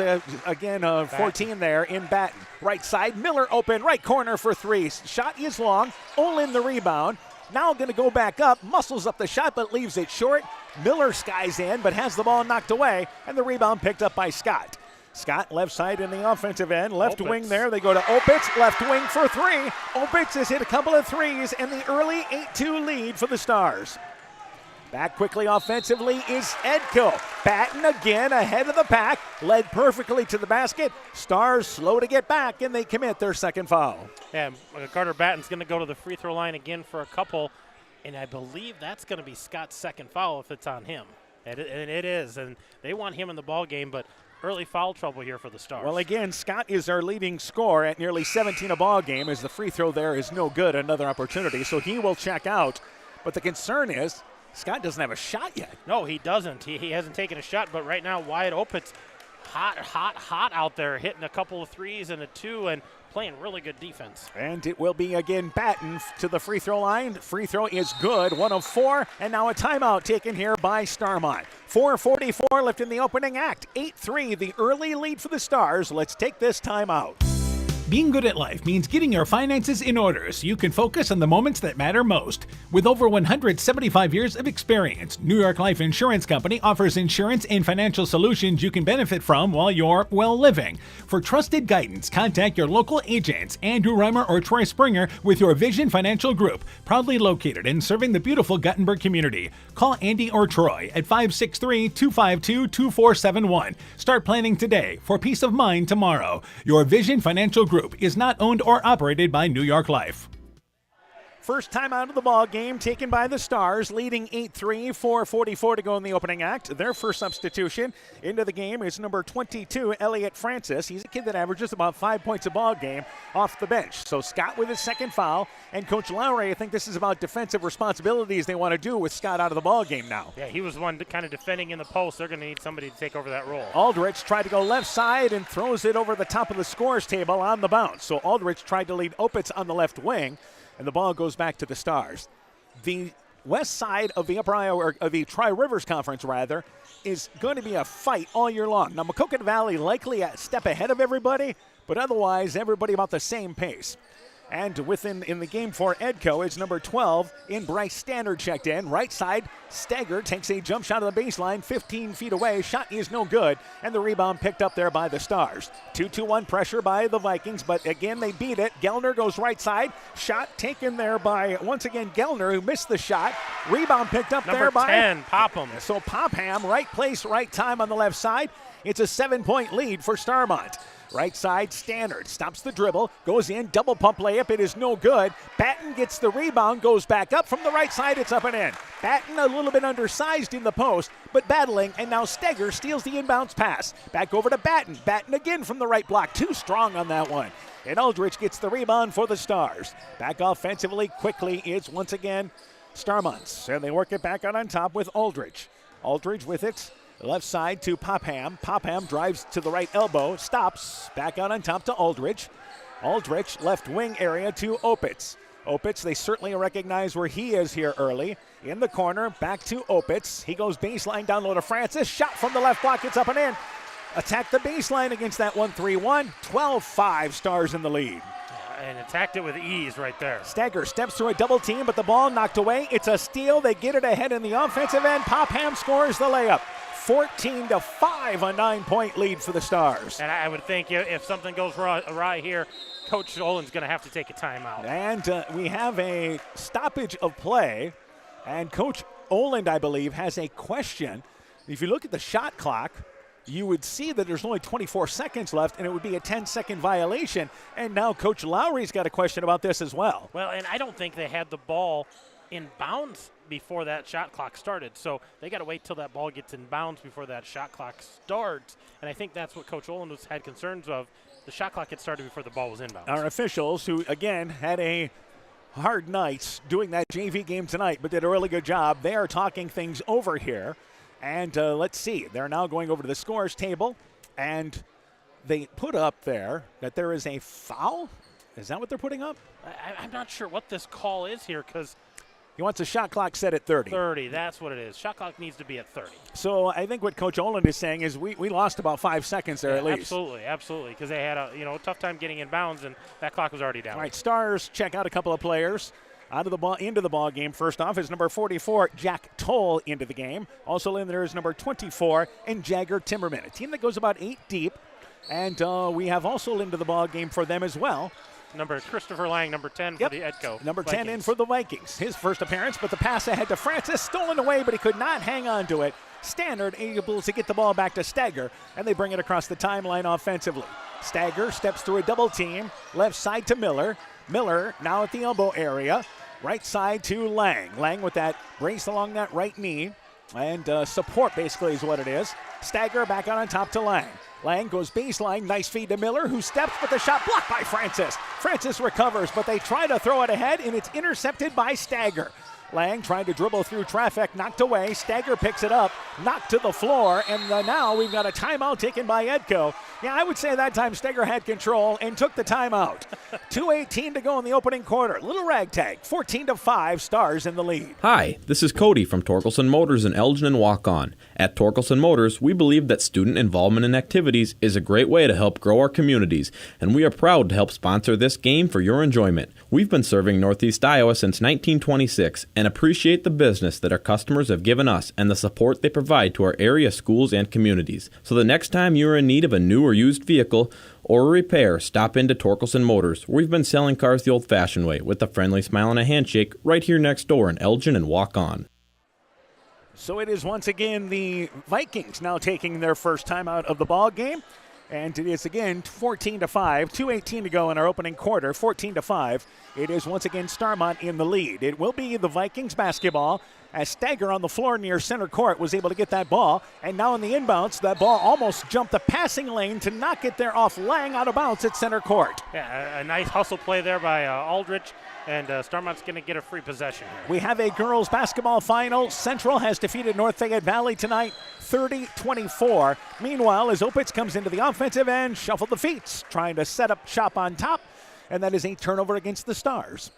S1: 14 there in Batten. Right side, Miller open, right corner for three. Shot is long, Olin the rebound. Now going to go back up, muscles up the shot, but leaves it short. Miller skies in, but has the ball knocked away, and the rebound picked up by Scott. Scott left side in the offensive end, left wing there. They go to Opitz, left wing for three. Opitz has hit a couple of threes, and the early 8-2 lead for the Stars. Back quickly offensively is Edco. Batten again ahead of the pack, led perfectly to the basket. Stars slow to get back, and they commit their second foul.
S20: Yeah, Carter Batten's going to go to the free throw line again for a couple, and I believe that's going to be Scott's second foul if it's on him. And it is, and they want him in the ball game, but early foul trouble here for the Stars.
S1: Well, again, Scott is our leading scorer at nearly 17 a ball game, as the free throw there is no good. Another opportunity, so he will check out. But the concern is Scott doesn't have a shot yet.
S20: No, he doesn't. He hasn't taken a shot, but right now Wyatt Opitz hot out there, hitting a couple of threes and a two and playing really good defense.
S1: And it will be again Batten to the free throw line. Free throw is good, 1 of 4, and now a timeout taken here by Starmont. 4:44 left in the opening act. 8-3, the early lead for the Stars. Let's take this timeout.
S3: Being good at life means getting your finances in order so you can focus on the moments that matter most. With over 175 years of experience, New York Life Insurance Company offers insurance and financial solutions you can benefit from while you're, living. For trusted guidance, contact your local agents, Andrew Reimer or Troy Springer with your Vision Financial Group, proudly located and serving the beautiful Guttenberg community. Call Andy or Troy at 563-252-2471. Start planning today for peace of mind tomorrow. Your Vision Financial Group is not owned or operated by New York Life.
S1: First time out of the ball game taken by the Stars, leading 8-3, 4:44 to go in the opening act. Their first substitution into the game is number 22, Elliot Francis. He's a kid that averages about 5 points a ball game off the bench. So Scott with his second foul, and Coach Lowry, I think this is about defensive responsibilities they want to do with Scott out of the ball game now.
S20: Yeah, he was the one kind of defending in the post. They're going to need somebody to take over that role.
S1: Aldrich tried to go left side and throws it over the top of the scores table on the bounce. So Aldrich tried to lead Opitz on the left wing, and the ball goes back to the Stars. The west side of the Upper Iowa, or of the Tri-Rivers Conference, rather, is going to be a fight all year long. Now, Maquoketa Valley likely a step ahead of everybody, but otherwise everybody about the same pace. And in the game for Edco, it's number 12 in Bryce Standard checked in. Right side, Stagger takes a jump shot of the baseline, 15 feet away. Shot is no good, and the rebound picked up there by the Stars. 2-2-1 pressure by the Vikings, but again they beat it. Gellner goes right side. Shot taken there by, once again, Gellner, who missed the shot. Rebound picked up there by...
S20: Number 10, Popham.
S1: So Popham, right place, right time on the left side. It's a 7-point lead for Starmont. Right side, Standard stops the dribble, goes in, double pump layup, it is no good. Batten gets the rebound, goes back up from the right side, it's up and in. Batten a little bit undersized in the post, but battling, and now Steger steals the inbounds pass. Back over to Batten. Batten again from the right block, too strong on that one. And Aldrich gets the rebound for the Stars. Back offensively quickly is once again Starmonts, and they work it back out on top with Aldrich. Aldrich with it. Left side to Popham. Popham drives to the right elbow, stops, back out on top to Aldrich. Aldrich, left wing area to Opitz. Opitz, they certainly recognize where he is here early. In the corner, back to Opitz. He goes baseline down low to Francis. Shot from the left block, it's up and in. Attack the baseline against that 1-3-1. 12-5, Stars in the lead.
S20: And attacked it with ease right there.
S1: Stagger steps through a double team, but the ball knocked away. It's a steal. They get it ahead in the offensive end. Popham scores the layup. 14-5, a 9-point lead for the Stars.
S20: And I would think if something goes awry here, Coach Olin's going to have to take a timeout.
S1: And we have a stoppage of play, and Coach Oland, I believe, has a question. If you look at the shot clock, you would see that there's only 24 seconds left, and it would be a 10-second violation. And now Coach Lowry's got a question about this as well.
S20: Well, and I don't think they had the ball in bounds before that shot clock started. So they got to wait till that ball gets in bounds before that shot clock starts. And I think that's what Coach Oland had concerns of. The shot clock had started before the ball was in bounds.
S1: Our officials, who, again, had a hard night doing that JV game tonight, but did a really good job. They are talking things over here. And let's see. They're now going over to the scores table. And they put up there that there is a foul. Is that what they're putting up?
S20: I'm not sure what this call is here because
S1: he wants the shot clock set at 30.
S20: 30, that's what it is. Shot clock needs to be at 30.
S1: So I think what Coach Oland is saying is we lost about 5 seconds there at least.
S20: Absolutely, because they had a tough time getting in bounds, and that clock was already down.
S1: All right, Stars check out a couple of players out of the ball into the ball game. First off is number 44, Jack Toll, into the game. Also in there is number 24, and Jagger Timmerman, a team that goes about 8 deep. And we have also into the ball game for them as well.
S20: Christopher Lang, number 10 for the Edco.
S1: Number 10
S20: Vikings.
S1: in for the Vikings. His first appearance, but the pass ahead to Francis, stolen away, but he could not hang on to it. Standard able to get the ball back to Stagger, and they bring it across the timeline offensively. Stagger steps through a double team, left side to Miller. Miller now at the elbow area, right side to Lang. Lang with that brace along that right knee, and support basically is what it is. Stagger back on top to Lang. Lang goes baseline, nice feed to Miller, who steps, but the shot blocked by Francis. Francis recovers, but they try to throw it ahead, and it's intercepted by Stagger. Lang trying to dribble through traffic, knocked away. Stagger picks it up, knocked to the floor, and now we've got a timeout taken by Edco. Yeah, I would say that time Stagger had control and took the timeout. 2:18 to go in the opening quarter. Little ragtag, 14-5, Stars in the lead.
S4: Hi, this is Cody from Torkelson Motors in Elgin and Walk-On. At Torkelson Motors, we believe that student involvement in activities is a great way to help grow our communities, and we are proud to help sponsor this game for your enjoyment. We've been serving Northeast Iowa since 1926 and appreciate the business that our customers have given us and the support they provide to our area schools and communities. So the next time you're in need of a new or used vehicle or a repair, stop into Torkelson Motors. We've been selling cars the old-fashioned way with a friendly smile and a handshake right here next door in Elgin and Walk-On.
S1: So it is once again the Vikings now taking their first time out of the ball game. And it is again 14-5, 2:18 to go in our opening quarter, 14-5. It is once again Starmont in the lead. It will be the Vikings basketball as Stagger on the floor near center court was able to get that ball. And now in the inbounds, that ball almost jumped the passing lane to knock it there off Lang out of bounds at center court.
S20: Yeah, a nice hustle play there by Aldrich. And Starmont's going to get a free possession here.
S1: We have a girls basketball final. Central has defeated North Fayette Valley tonight, 30-24. Meanwhile, as Opitz comes into the offensive end, shuffle the feet, trying to set up shop on top. And that is a turnover against the Stars.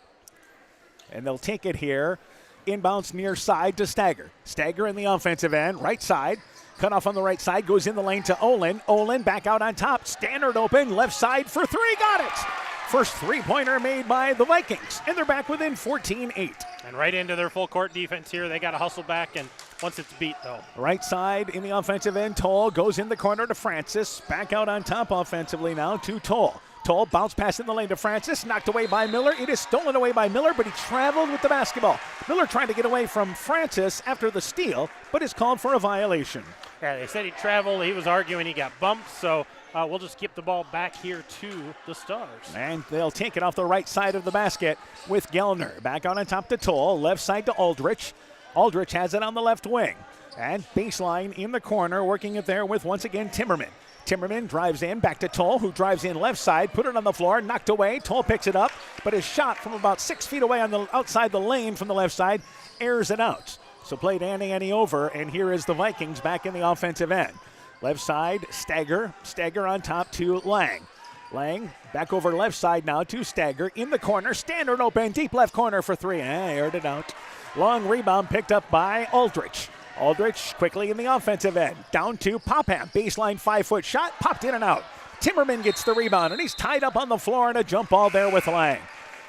S1: And they'll take it here. Inbounds near side to Stagger. Stagger in the offensive end, right side. Cut off on the right side, goes in the lane to Olin. Olin back out on top. Stannard open, left side for three, got it! First three-pointer made by the Vikings, and they're back within 14-8.
S20: And right into their full court defense here. They got to hustle back, and once it's beat, though.
S1: Right side in the offensive end, Toll goes in the corner to Francis. Back out on top offensively now to Toll. Toll bounce pass in the lane to Francis, knocked away by Miller. It is stolen away by Miller, but he traveled with the basketball. Miller trying to get away from Francis after the steal, but is called for a violation.
S20: Yeah, they said he traveled. He was arguing he got bumped, so we'll just keep the ball back here to the Stars.
S1: And they'll take it off the right side of the basket with Gellner. Back out on top to Toll, left side to Aldrich. Aldrich has it on the left wing. And baseline in the corner, working it there with, once again, Timmerman. Timmerman drives in, back to Toll, who drives in left side, put it on the floor, knocked away. Toll picks it up, but his shot from about 6 feet away on the outside the lane from the left side airs it out. So played Annie over, and here is the Vikings back in the offensive end. Left side, Stagger. Stagger on top to Lang. Lang back over left side now to Stagger. In the corner, Stannard open, deep left corner for three. Aired it out. Long rebound picked up by Aldrich. Aldrich quickly in the offensive end. Down to Popham. Baseline 5-foot shot, popped in and out. Timmerman gets the rebound, and he's tied up on the floor, and a jump ball there with Lang.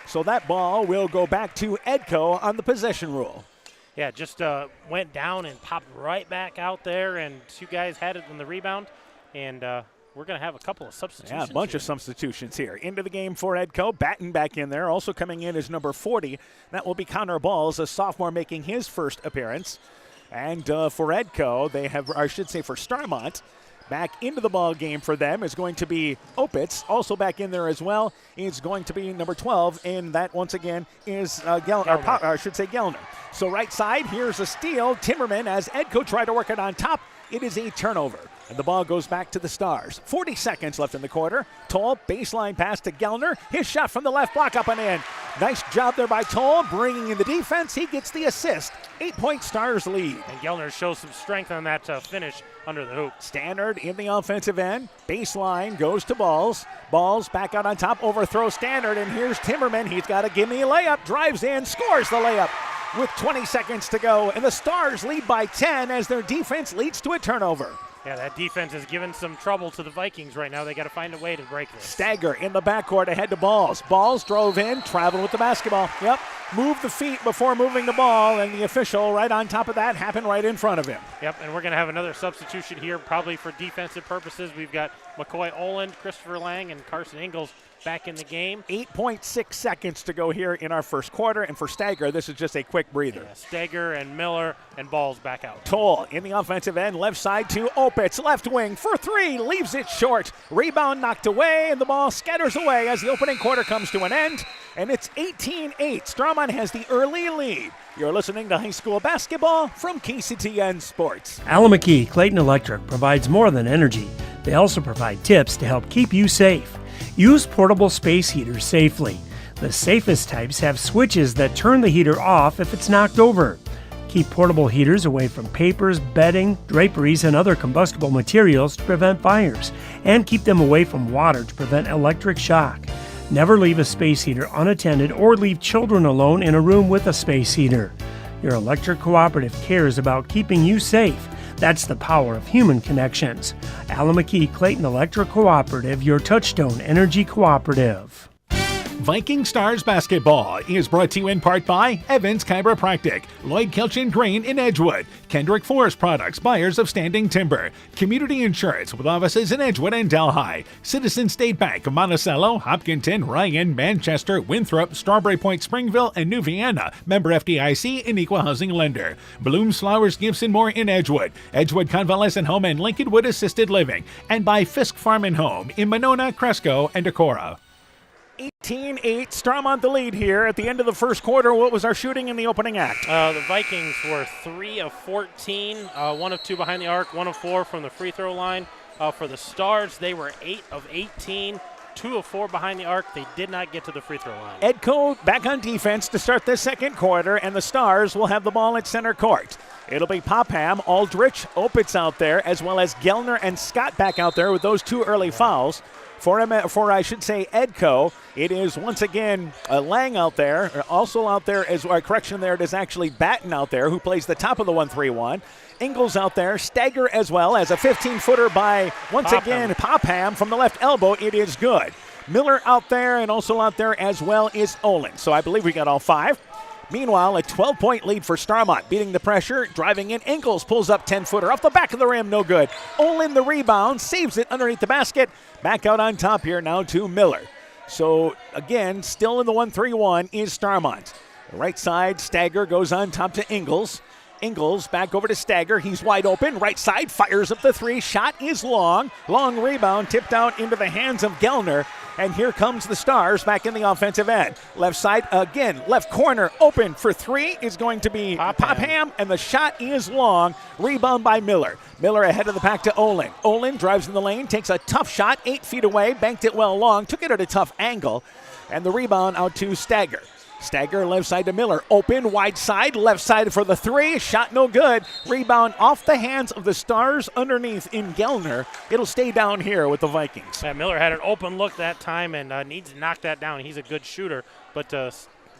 S1: So that ball will go back to Edco on the possession rule.
S20: Yeah, just went down and popped right back out there, and two guys had it in the rebound. And we're going to have a couple of substitutions.
S1: Yeah, a bunch of substitutions here. Into the game for Edco. Batten back in there. Also coming in is number 40. That will be Connor Balls, a sophomore making his first appearance. And for Edco, they have, or I should say for Starmont, back into the ball game for them is going to be Opitz. Also back in there as well is going to be number 12, and that once again is Gellner. So right side, here's a steal. Timmerman as Edco tried to work it on top. It is a turnover, and the ball goes back to the Stars. 40 seconds left in the quarter. Toll, baseline pass to Gellner. His shot from the left block up and in. Nice job there by Toll, bringing in the defense. He gets the assist. 8-point Stars lead.
S20: And Gellner shows some strength on that finish under the hoop.
S1: Stannard in the offensive end. Baseline goes to Balls. Balls back out on top, overthrows Stannard, and here's Timmerman. He's got a gimme layup, drives in, scores the layup with 20 seconds to go, and the Stars lead by 10 as their defense leads to a turnover.
S20: Yeah, that defense is giving some trouble to the Vikings right now. They got to find a way to break this.
S1: Stagger in the backcourt ahead to Balls. Balls drove in, traveled with the basketball. Yep, moved the feet before moving the ball, and the official right on top of that happened right in front of him.
S20: Yep, and we're going to have another substitution here, probably for defensive purposes. We've got McCoy Oland, Christopher Lang, and Carson Ingalls back in the game.
S1: 8.6 seconds to go here in our first quarter, and for Stagger, this is just a quick breather.
S20: Yeah, Stagger and Miller and Balls back out.
S1: Toll in the offensive end, left side to Opitz, left wing for three, leaves it short. Rebound knocked away, and the ball scatters away as the opening quarter comes to an end, and it's 18-8. Starmont has the early lead. You're listening to high school basketball from KCTN Sports.
S2: Alameda Clayton Electric provides more than energy. They also provide tips to help keep you safe. Use portable space heaters safely. The safest types have switches that turn the heater off if it's knocked over. Keep portable heaters away from papers, bedding, draperies, and other combustible materials to prevent fires, and keep them away from water to prevent electric shock. Never leave a space heater unattended or leave children alone in a room with a space heater. Your electric cooperative cares about keeping you safe. That's the power of human connections. Alameda Clayton Electric Cooperative, your touchstone energy cooperative.
S3: Viking Stars Basketball is brought to you in part by Evans Chiropractic, Lloyd Kelchin Grain in Edgewood, Kendrick Forest Products, buyers of standing timber, Community Insurance with offices in Edgewood and Delhi, Citizen State Bank of Monticello, Hopkinton, Ryan, Manchester, Winthrop, Strawberry Point, Springville, and New Vienna, member FDIC and equal housing lender. Blooms Flowers Gifts and more in Edgewood, Edgewood Convalescent Home and Lincolnwood Assisted Living, and by Fisk Farm and Home in Monona, Cresco, and Decorah.
S1: 18-8, Starmont the lead here at the end of the first quarter. What was our shooting in the opening act?
S20: The Vikings were 3 of 14, 1 of 2 behind the arc, 1 of 4 from the free throw line. For the Stars, they were 8 of 18, 2 of 4 behind the arc. They did not get to the free throw line.
S1: Edco back on defense to start this second quarter, and the Stars will have the ball at center court. It'll be Popham, Aldrich, Opitz out there, as well as Gellner and Scott back out there with those 2 early fouls. For Edco, it is once again Lang out there. Also out there, it is actually Batten out there who plays the top of the 1-3-1. Ingles out there, Stagger as well as a 15-footer by, once again, Popham from the left elbow. It is good. Miller out there, and also out there as well is Olin. So I believe we got all 5. Meanwhile, a 12-point lead for Starmont, beating the pressure, driving in. Ingles pulls up 10-footer off the back of the rim, no good. Olin the rebound, saves it underneath the basket. Back out on top here now to Miller. So again, still in the 1-3-1 is Starmont. The right side, Stagger goes on top to Ingles. Ingles back over to Stagger. He's wide open. Right side fires up the 3. Shot is long. Long rebound tipped out into the hands of Gellner. And here comes the Stars back in the offensive end. Left side again. Left corner open for 3 is going to be Popham. And the shot is long. Rebound by Miller. Miller ahead of the pack to Olin. Olin drives in the lane. Takes a tough shot. 8 feet away. Banked it well long. Took it at a tough angle. And the rebound out to Stagger. Stagger left side to Miller. Open, wide side, left side for the 3. Shot no good. Rebound off the hands of the Stars underneath in Gellner. It'll stay down here with the Vikings.
S20: Yeah, Miller had an open look that time and needs to knock that down. He's a good shooter, but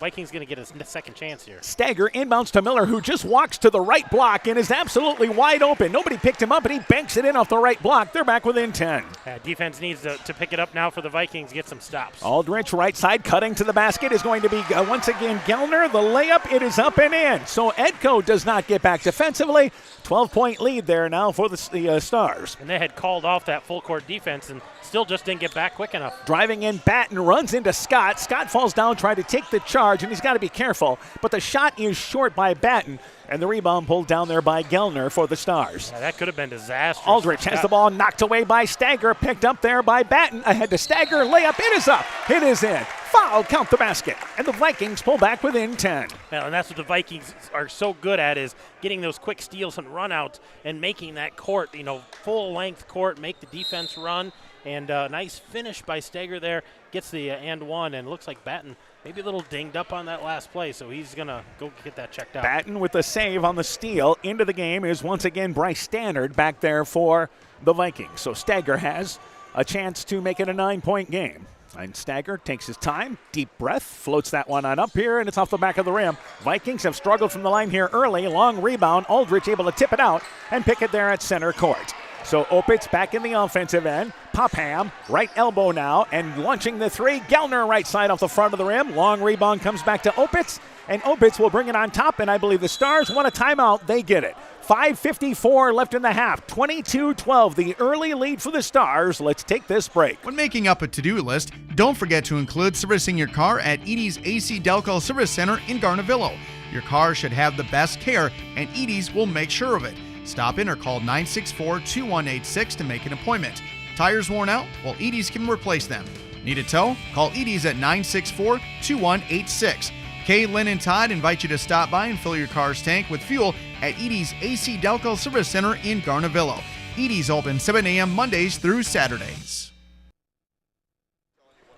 S20: Vikings going to get a second chance here.
S1: Stagger inbounds to Miller, who just walks to the right block and is absolutely wide open. Nobody picked him up, and he banks it in off the right block. They're back within 10.
S20: Defense needs to pick it up now for the Vikings, get some stops.
S1: Aldrich, right side, cutting to the basket is going to be, once again, Gellner. The layup, it is up and in. So Edco does not get back defensively. 12-point lead there now for the Stars.
S20: And they had called off that full-court defense and still just didn't get back quick enough.
S1: Driving in, Batten runs into Scott. Scott falls down trying to take the charge, and he's got to be careful. But the shot is short by Batten, and the rebound pulled down there by Gellner for the Stars.
S20: Yeah, that could have been disastrous.
S1: Aldrich has the ball knocked away by Stagger, picked up there by Batten. Ahead to Stagger, layup, it is up, it is in. Foul, count the basket, and the Vikings pull back within 10.
S20: Well, and that's what the Vikings are so good at, is getting those quick steals and runouts and making that court, full-length court, make the defense run. And nice finish by Stagger there. Gets the and one, and looks like Batten maybe a little dinged up on that last play, so he's going to go get that checked out.
S1: Batten with the save on the steal. Into the game is once again Bryce Stannard back there for the Vikings. So Stagger has a chance to make it a 9-point game. And Stagger takes his time, deep breath, floats that one on up here, and it's off the back of the rim. Vikings have struggled from the line here early. Long rebound. Aldrich able to tip it out and pick it there at center court. So Opitz back in the offensive end. Popham, right elbow now, and launching the 3. Gellner right side off the front of the rim. Long rebound comes back to Opitz, and Opitz will bring it on top, and I believe the Stars want a timeout. They get it. 5:54 left in the half. 22-12, the early lead for the Stars. Let's take this break.
S7: When making up a to-do list, don't forget to include servicing your car at Edie's AC Delco Service Center in Garnavillo. Your car should have the best care, and Edie's will make sure of it. Stop in or call 964-2186 to make an appointment. Tires worn out? Well, Edie's can replace them. Need a tow? Call Edie's at 964-2186. Kay, Lynn, and Todd invite you to stop by and fill your car's tank with fuel at Edie's AC Delco Service Center in Garnavillo. Edie's open 7 a.m. Mondays through Saturdays.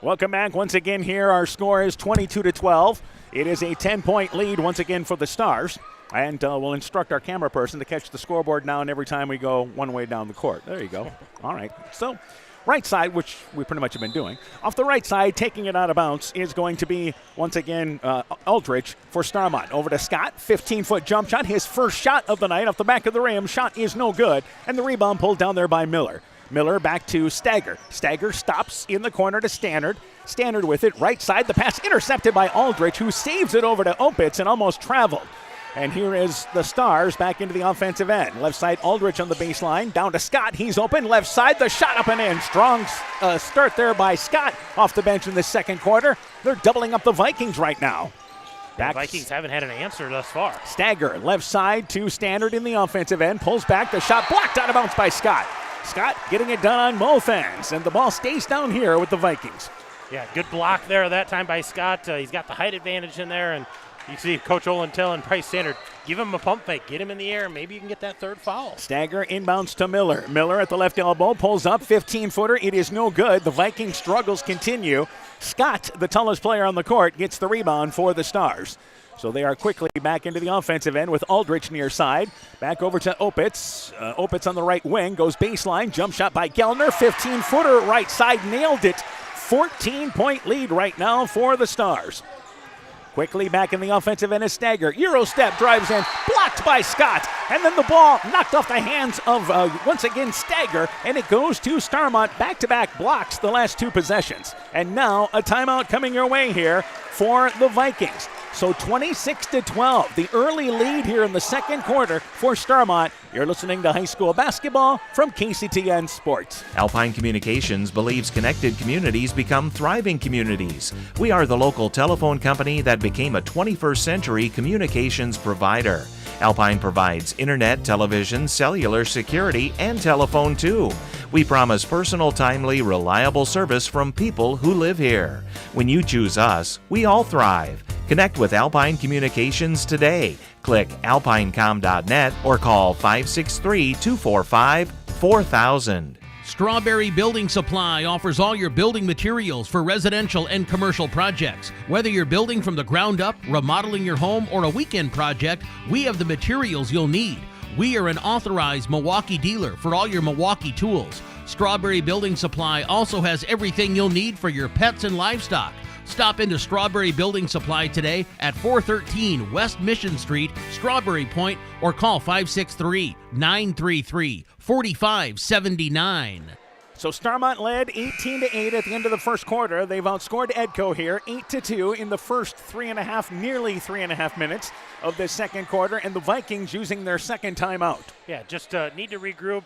S1: Welcome back once again here. Our score is 22-12. It is a 10-point lead once again for the Stars. And we'll instruct our camera person to catch the scoreboard now and every time we go one way down the court. There you go. All right. So right side, which we pretty much have been doing. Off the right side, taking it out of bounds, is going to be, once again, Aldrich for Starmont. Over to Scott, 15-foot jump shot. His first shot of the night off the back of the rim. Shot is no good. And the rebound pulled down there by Miller. Miller back to Stagger. Stagger stops in the corner to Stannard. Stannard with it, right side. The pass intercepted by Aldrich, who saves it over to Opitz and almost traveled. And here is the Stars back into the offensive end. Left side, Aldrich on the baseline. Down to Scott. He's open. Left side, the shot up and in. Strong start there by Scott off the bench in the second quarter. They're doubling up the Vikings right now.
S20: The Vikings haven't had an answer thus far.
S1: Stagger, left side to Stannard in the offensive end. Pulls back. The shot blocked out of bounds by Scott. Scott getting it done on both ends. And the ball stays down here with the Vikings.
S20: Yeah, good block there that time by Scott. He's got the height advantage in there, and you see Coach Olin telling Price Stannard, give him a pump fake, get him in the air, maybe you can get that third foul.
S1: Stagger inbounds to Miller. Miller at the left elbow, pulls up, 15-footer. It is no good. The Viking struggles continue. Scott, the tallest player on the court, gets the rebound for the Stars. So they are quickly back into the offensive end with Aldrich near side. Back over to Opitz. Opitz on the right wing, goes baseline. Jump shot by Gellner, 15-footer, right side, nailed it. 14-point lead right now for the Stars. Quickly back in the offensive end is Stagger. Euro step, drives in, blocked by Scott. And then the ball knocked off the hands of, once again, Stagger. And it goes to Starmont. Back-to-back blocks the last two possessions. And now a timeout coming your way here for the Vikings. So 26-12, the early lead here in the second quarter for Starmont. You're listening to high school basketball from KCTN Sports.
S6: Alpine Communications believes connected communities become thriving communities. We are the local telephone company that became a 21st century communications provider. Alpine provides internet, television, cellular security, and telephone too. We promise personal, timely, reliable service from people who live here. When you choose us, we all thrive. Connect with Alpine Communications today. Click alpinecom.net or call 563-245-4000.
S5: Strawberry Building Supply offers all your building materials for residential and commercial projects. Whether you're building from the ground up, remodeling your home, or a weekend project, we have the materials you'll need. We are an authorized Milwaukee dealer for all your Milwaukee tools. Strawberry Building Supply also has everything you'll need for your pets and livestock. Stop into Strawberry Building Supply today at 413 West Mission Street, Strawberry Point, or call 563-933-4579.
S1: So Starmont led 18-8 at the end of the first quarter. They've outscored Edco here 8-2 in the first 3.5, nearly 3.5 minutes of the second quarter, and the Vikings using their second timeout.
S20: Yeah, just need to regroup,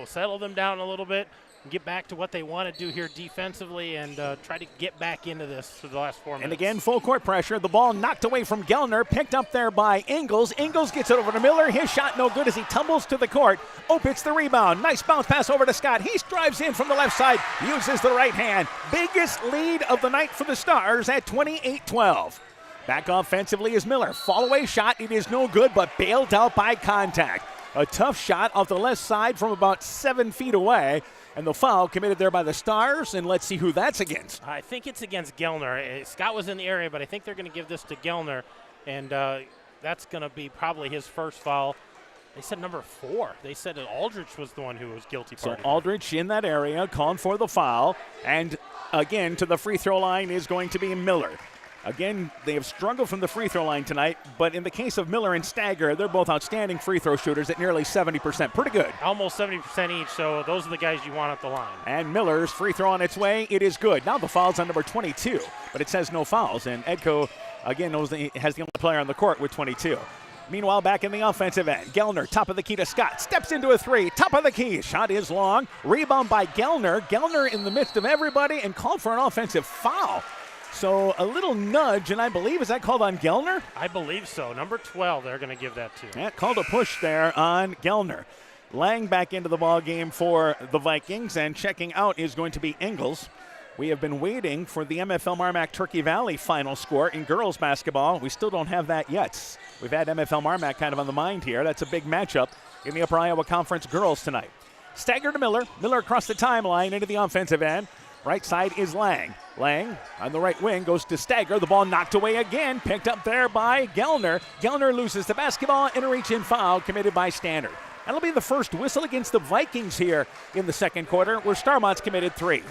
S20: settle them down a little bit, get back to what they want to do here defensively, and try to get back into this for the last 4 minutes.
S1: And again, full court pressure. The ball knocked away from Gellner, picked up there by Ingles. Ingles gets it over to Miller. His shot no good as he tumbles to the court. Opitz the rebound. Nice bounce pass over to Scott. He drives in from the left side, uses the right hand. Biggest lead of the night for the Stars at 28-12. Back offensively is Miller. Fall away shot. It is no good, but bailed out by contact. A tough shot off the left side from about 7 feet away. And the foul committed there by the Stars, and let's see who that's against.
S20: I think it's against Gellner. Scott was in the area, but I think they're going to give this to Gellner, and that's going to be probably his first foul. They said number 4. They said that Aldrich was the one who was guilty.
S1: So Aldrich in that area, calling for the foul, and again to the free throw line is going to be Miller. Again, they have struggled from the free throw line tonight, but in the case of Miller and Stagger, they're both outstanding free throw shooters at nearly 70%. Pretty good.
S20: Almost 70% each, so those are the guys you want at the line.
S1: And Miller's free throw on its way. It is good. Now the foul's on number 22, but it says no fouls, and Edco, again, has the only player on the court with 22. Meanwhile, back in the offensive end, Gellner, top of the key to Scott, steps into a three, top of the key, shot is long, rebound by Gellner. Gellner in the midst of everybody and called for an offensive foul. So a little nudge, and I believe, is that called on Gellner?
S20: I believe so. Number 12, they're going to give that to.
S1: Yeah, called a push there on Gellner. Lang back into the ball game for the Vikings, and checking out is going to be Ingles. We have been waiting for the MFL Marmac Turkey Valley final score in girls basketball. We still don't have that yet. We've had MFL Marmac kind of on the mind here. That's a big matchup in the Upper Iowa Conference girls tonight. Stagger to Miller. Miller across the timeline into the offensive end. Right side is Lang. Lang on the right wing goes to Stagger. The ball knocked away again. Picked up there by Gellner. Gellner loses the basketball and a reach-in foul committed by Stannard. That'll be the first whistle against the Vikings here in the second quarter, where Starmont's committed 3.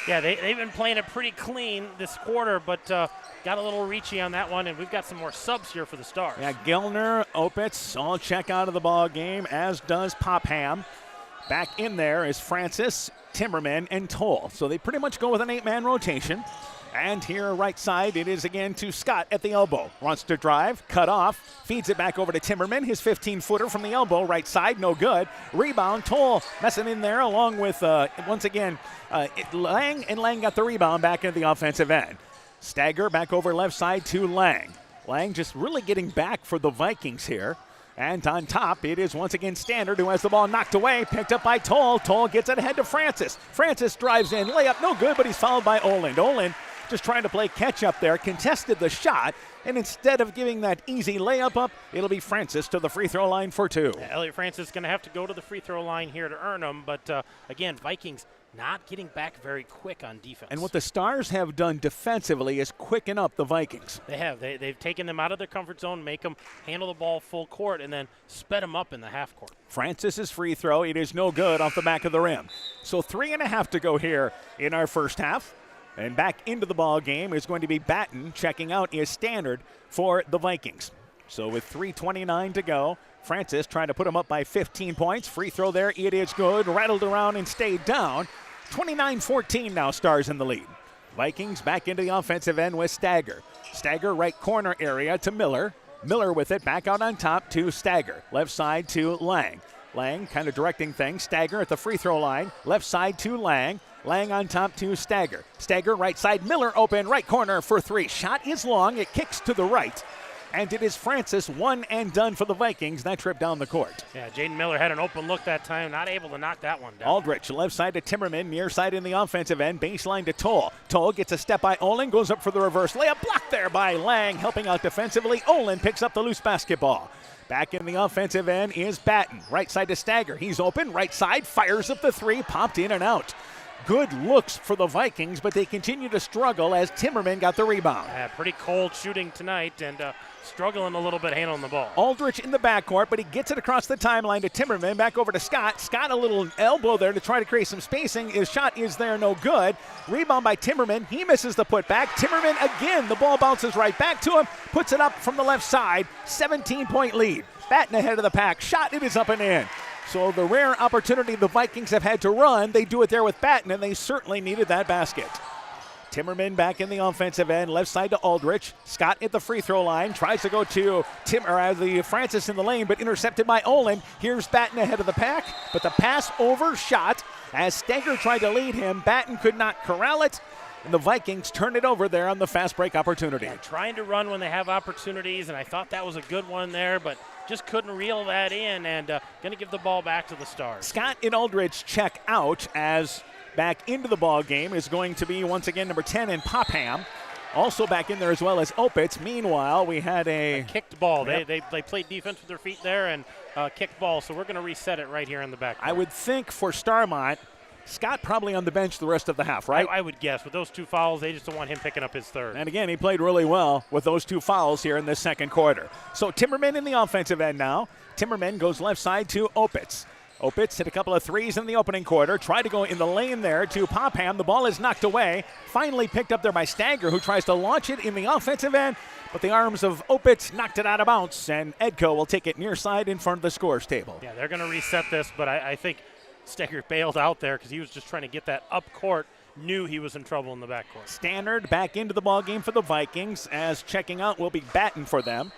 S20: Yeah, they've been playing it pretty clean this quarter, but got a little reachy on that one, and we've got some more subs here for the Stars.
S1: Yeah, Gellner, Opitz all check out of the ball game, as does Popham. Back in there is Francis, Timmerman, and Toll. So they pretty much go with an 8-man rotation. And here, right side, it is again to Scott at the elbow. Wants to drive, cut off, feeds it back over to Timmerman. His 15-footer from the elbow, right side, no good. Rebound, Toll messing in there along with, once again, Lang. And Lang got the rebound back into the offensive end. Stagger back over left side to Lang. Lang just really getting back for the Vikings here. And on top, it is once again Standard who has the ball knocked away, picked up by Toll. Toll gets it ahead to Francis. Francis drives in, layup no good, but he's fouled by Oland. Oland just trying to play catch-up there, contested the shot, and instead of giving that easy layup up, it'll be Francis to the free throw line for 2.
S20: Yeah, Elliot Francis is going to have to go to the free throw line here to earn them, but again, Vikings not getting back very quick on defense.
S1: And what the Stars have done defensively is quicken up the Vikings.
S20: They have. They've taken them out of their comfort zone, make them handle the ball full court, and then sped them up in the half court.
S1: Francis's free throw, it is no good off the back of the rim. So 3.5 to go here in our first half. And back into the ball game is going to be Batten. Checking out is Standard for the Vikings. So with 3:29 to go, Francis trying to put him up by 15 points. Free throw there, it is good. Rattled around and stayed down. 29-14 now, Stars in the lead. Vikings back into the offensive end with Stagger. Stagger right corner area to Miller. Miller with it back out on top to Stagger. Left side to Lang. Lang kind of directing things. Stagger at the free throw line. Left side to Lang. Lang on top to Stagger. Stagger right side. Miller open right corner for 3. Shot is long. It kicks to the right. And it is Francis, one and done for the Vikings. That trip down the court.
S20: Yeah, Jaden Miller had an open look that time. Not able to knock that one down.
S1: Aldrich, left side to Timmerman. Near side in the offensive end. Baseline to Toll. Toll gets a step by Olin. Goes up for the reverse layup. Blocked there by Lang. Helping out defensively. Olin picks up the loose basketball. Back in the offensive end is Batten. Right side to Stagger. He's open. Right side. Fires up the 3. Popped in and out. Good looks for the Vikings, but they continue to struggle as Timmerman got the rebound.
S20: Yeah, pretty cold shooting tonight and struggling a little bit handling the ball.
S1: Aldrich in the backcourt, but he gets it across the timeline to Timmerman. Back over to Scott. Scott a little elbow there to try to create some spacing. His shot is there, no good. Rebound by Timmerman. He misses the putback. Timmerman again. The ball bounces right back to him. Puts it up from the left side. 17-point lead. Batten ahead of the pack. Shot, it is up and in. So the rare opportunity the Vikings have had to run, they do it there with Batten, and they certainly needed that basket. Timmerman back in the offensive end, left side to Aldrich. Scott at the free throw line, tries to go to Francis in the lane, but intercepted by Olin. Here's Batten ahead of the pack, but the pass overshot as Stagger tried to lead him. Batten could not corral it, and the Vikings turn it over there on the fast break opportunity.
S20: Yeah, trying to run when they have opportunities, and I thought that was a good one there, but just couldn't reel that in, and going to give the ball back to the Stars.
S1: Scott and Aldrich check out as back into the ball game is going to be once again number 10 in Popham. Also back in there as well as Opitz. Meanwhile, we had a
S20: kicked ball.
S1: Yep.
S20: They played defense with their feet there and kicked ball, so we're going to reset it right here in the back.
S1: I would think for Starmont, Scott probably on the bench the rest of the half, right?
S20: I would guess. With those 2 fouls, they just don't want him picking up his 3rd.
S1: And again, he played really well with those 2 fouls here in the second quarter. So Timmerman in the offensive end now. Timmerman goes left side to Opitz. Opitz hit a couple of threes in the opening quarter. Tried to go in the lane there to Popham. The ball is knocked away. Finally picked up there by Stagger, who tries to launch it in the offensive end. But the arms of Opitz knocked it out of bounds, and Edco will take it near side in front of the scores table.
S20: Yeah, they're going to reset this, but I think Stagger bailed out there because he was just trying to get that up court. Knew he was in trouble in the backcourt.
S1: Standard back into the ball game for the Vikings, as checking out will be Batten for them.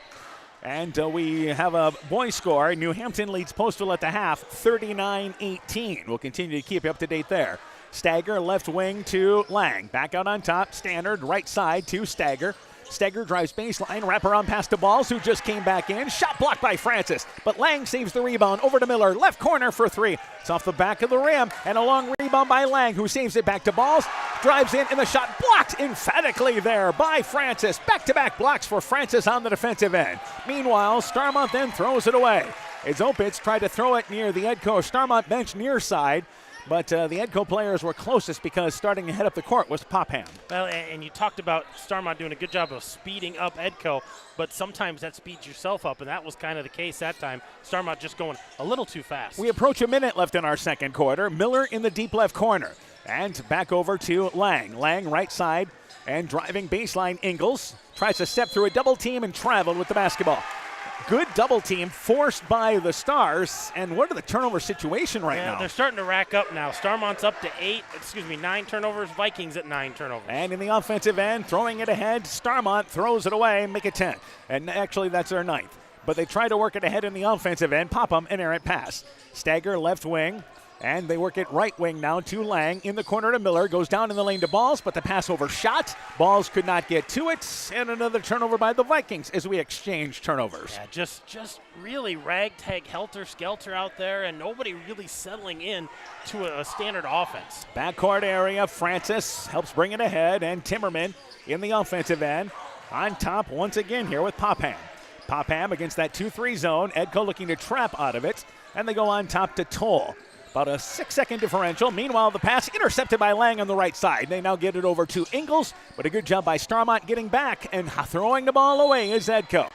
S1: And we have a boys score. New Hampton leads Postal at the half, 39-18. We'll continue to keep you up to date there. Stagger left wing to Lang. Back out on top. Standard right side to Stagger. Stagger drives baseline, wraparound pass to Balls, who just came back in. Shot blocked by Francis, but Lang saves the rebound. Over to Miller, left corner for 3. It's off the back of the rim, and a long rebound by Lang, who saves it back to Balls. Drives in, and the shot blocked emphatically there by Francis. Back-to-back blocks for Francis on the defensive end. Meanwhile, Starmont then throws it away. As Opitz tried to throw it near the Edco Starmont bench near side. But the Edco players were closest because starting to head up the court was Popham.
S20: Well, and you talked about Starmont doing a good job of speeding up Edco, but sometimes that speeds yourself up, and that was kind of the case that time. Starmont just going a little too fast.
S1: We approach a minute left in our second quarter. Miller in the deep left corner. And back over to Lang. Lang right side and driving baseline. Ingles tries to step through a double team and traveled with the basketball. good double team forced by the Stars. And what are the turnover situation right now?
S20: They're starting to rack up now. Starmont's up to 9 turnovers. Vikings at 9 turnovers.
S1: And in the offensive end, throwing it ahead, Starmont throws it away, make it 10. And actually, that's their 9th. But they try to work it ahead in the offensive end, pop them, an errant pass. Stagger left wing. And they work it right wing now to Lang. In the corner to Miller. Goes down in the lane to Balls, but the pass overshot. Balls could not get to it. And another turnover by the Vikings as we exchange turnovers.
S20: Yeah, just really ragtag helter-skelter out there, and nobody really settling in to a standard offense.
S1: Backcourt area. Francis helps bring it ahead. And Timmerman in the offensive end. On top once again here with Popham. Popham against that 2-3 zone. Edco looking to trap out of it. And they go on top to Toll. About a 6-second differential. Meanwhile, the pass intercepted by Lang on the right side. They now get it over to Ingles, but a good job by Starmont getting back and throwing the ball away is Edco.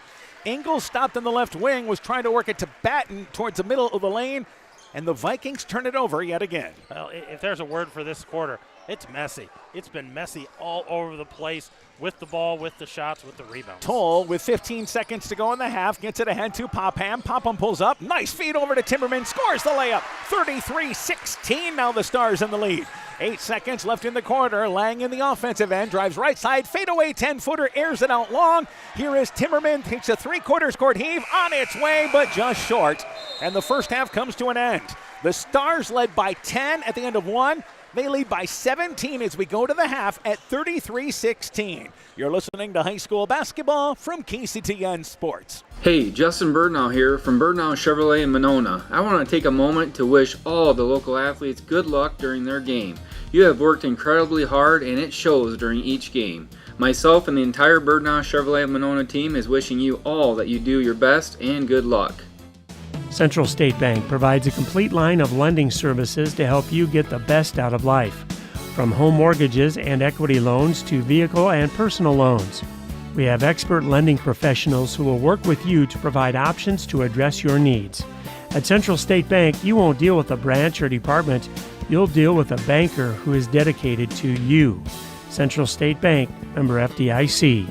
S1: Ingles stopped in the left wing, was trying to work it to Batten towards the middle of the lane, and the Vikings turn it over yet again.
S20: Well, if there's a word for this quarter, it's messy. It's been messy all over the place with the ball, with the shots, with the rebounds.
S1: Toll with 15 seconds to go in the half, gets it ahead to Popham. Popham pulls up, nice feed over to Timmerman, scores the layup. 33-16, now the Stars in the lead. 8 seconds left in the quarter. Lang in the offensive end, drives right side, fadeaway 10-footer, airs it out long. Here is Timmerman, takes a three-quarters court heave, on its way, but just short. And the first half comes to an end. The Stars led by 10 at the end of one. They lead by 17 as we go to the half at 33-16. You're listening to high school basketball from KCTN Sports.
S8: Hey, Justin Birdnow here from Birdnow Chevrolet in Monona. I want to take a moment to wish all the local athletes good luck during their game. You have worked incredibly hard and it shows during each game. Myself and the entire Birdnow Chevrolet Monona team is wishing you all that you do your best and good luck.
S2: Central State Bank provides a complete line of lending services to help you get the best out of life. From home mortgages and equity loans to vehicle and personal loans. We have expert lending professionals who will work with you to provide options to address your needs. At Central State Bank, you won't deal with a branch or department. You'll deal with a banker who is dedicated to you. Central State Bank, member FDIC.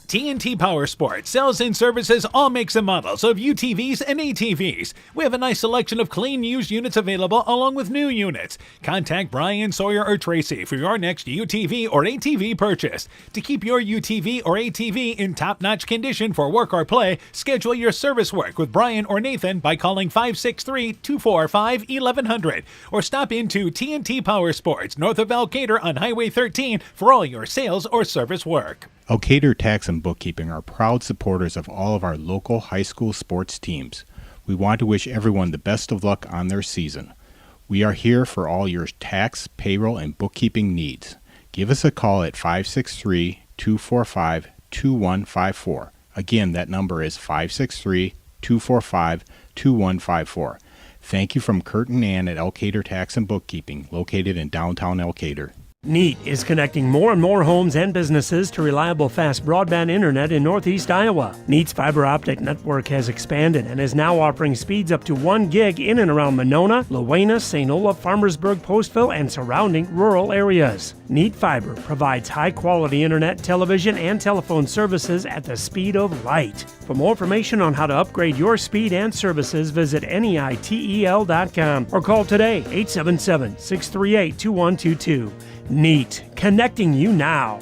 S3: TNT Power Sports sells and services all makes and models of UTVs and ATVs. We have a nice selection of clean used units available along with new units. Contact Brian, Sawyer, or Tracy for your next UTV or ATV purchase. To keep your UTV or ATV in top-notch condition for work or play, schedule your service work with Brian or Nathan by calling 563-245-1100 or stop into TNT Power Sports north of Elkader on Highway 13 for all your sales or service work.
S22: Elkader Tax and Bookkeeping are proud supporters of all of our local high school sports teams. We want to wish everyone the best of luck on their season. We are here for all your tax, payroll, and bookkeeping needs. Give us a call at 563-245-2154. Again, that number is 563-245-2154. Thank you from Kurt and Ann at Elkader Tax and Bookkeeping, located in downtown Elkader.
S2: NEAT is connecting more and more homes and businesses to reliable fast broadband internet in northeast Iowa. NEAT's fiber optic network has expanded and is now offering speeds up to 1 gig in and around Monona, Lowena, St. Olaf, Farmersburg, Postville, and surrounding rural areas. NEAT Fiber provides high-quality internet, television, and telephone services at the speed of light. For more information on how to upgrade your speed and services, visit NEITEL.com or call today 877-638-2122. NEAT, connecting you now.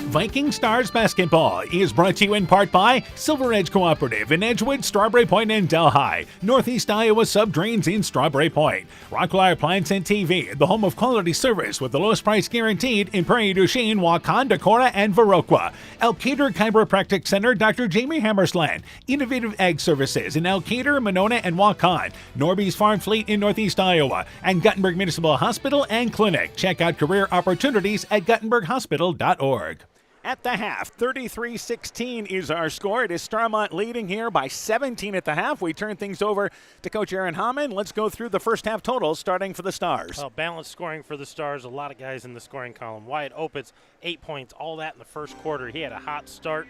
S3: Viking Stars basketball is brought to you in part by Silver Edge Cooperative in Edgewood, Strawberry Point, and Delhi. Northeast Iowa Sub-Drains in Strawberry Point. Rockwire Appliance and TV, the home of quality service with the lowest price guaranteed in Prairie du Chien, Waukon, Decorah, and Viroqua. Elkader Chiropractic Center, Dr. Jamie Hammersland. Innovative Ag Services in Elkader, Monona, and Waukon. Norby's Farm Fleet in Northeast Iowa. And Guttenberg Municipal Hospital and Clinic. Check out career opportunities at guttenberghospital.org.
S1: At the half, 33-16 is our score. It is Starmont leading here by 17 at the half. We turn things over to Coach Aaron Hammond. Let's go through the first half totals, starting for the Stars.
S20: Well, balanced scoring for the Stars. A lot of guys in the scoring column. Wyatt Opitz, 8 points, all that in the first quarter. He had a hot start.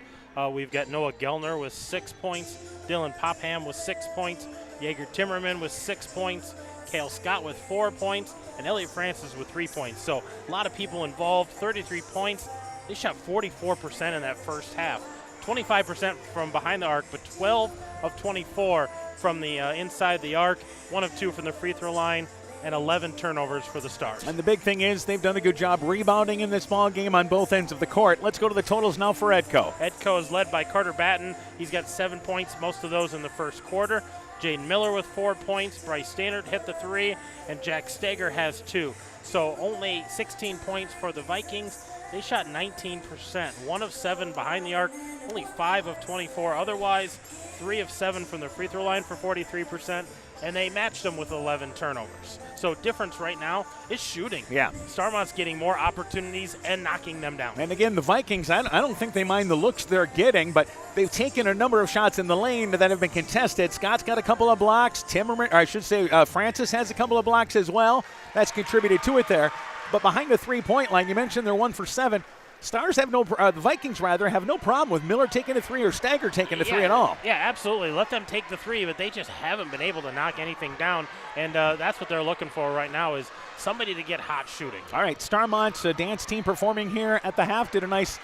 S20: We've got Noah Gellner with 6 points. Dylan Popham with 6 points. Jaeger Timmerman with 6 points. Cale Scott with 4 points. And Elliot Francis with 3 points. So a lot of people involved, 33 points. They shot 44% in that first half. 25% from behind the arc, but 12 of 24 from the inside the arc, 1 of 2 from the free throw line, and 11 turnovers for the Stars.
S1: And the big thing is they've done a good job rebounding in this ball game on both ends of the court. Let's go to the totals now for Edco.
S20: Edco is led by Carter Batten. He's got 7 points, most of those in the first quarter. Jaden Miller with 4 points. Bryce Stannard hit the 3, and Jack Steger has 2. So only 16 points for the Vikings. They shot 19%, 1 of 7 behind the arc, only 5 of 24 otherwise, 3 of 7 from the free throw line for 43%, and they matched them with 11 turnovers. So difference right now is shooting.
S1: Yeah.
S20: Starmont's getting more opportunities and knocking them down.
S1: And again, the Vikings, I don't think they mind the looks they're getting, but they've taken a number of shots in the lane that have been contested. Scott's got a couple of blocks. Francis has a couple of blocks as well. That's contributed to it there. But behind the three-point line, you mentioned they're 1 for 7. Stars have the Vikings have no problem with Miller taking a 3 or Stagger taking a 3 at all.
S20: Yeah, absolutely. Let them take the 3, but they just haven't been able to knock anything down, and that's what they're looking for right now is somebody to get hot shooting.
S1: All right, Starmont's dance team performing here at the half did a nice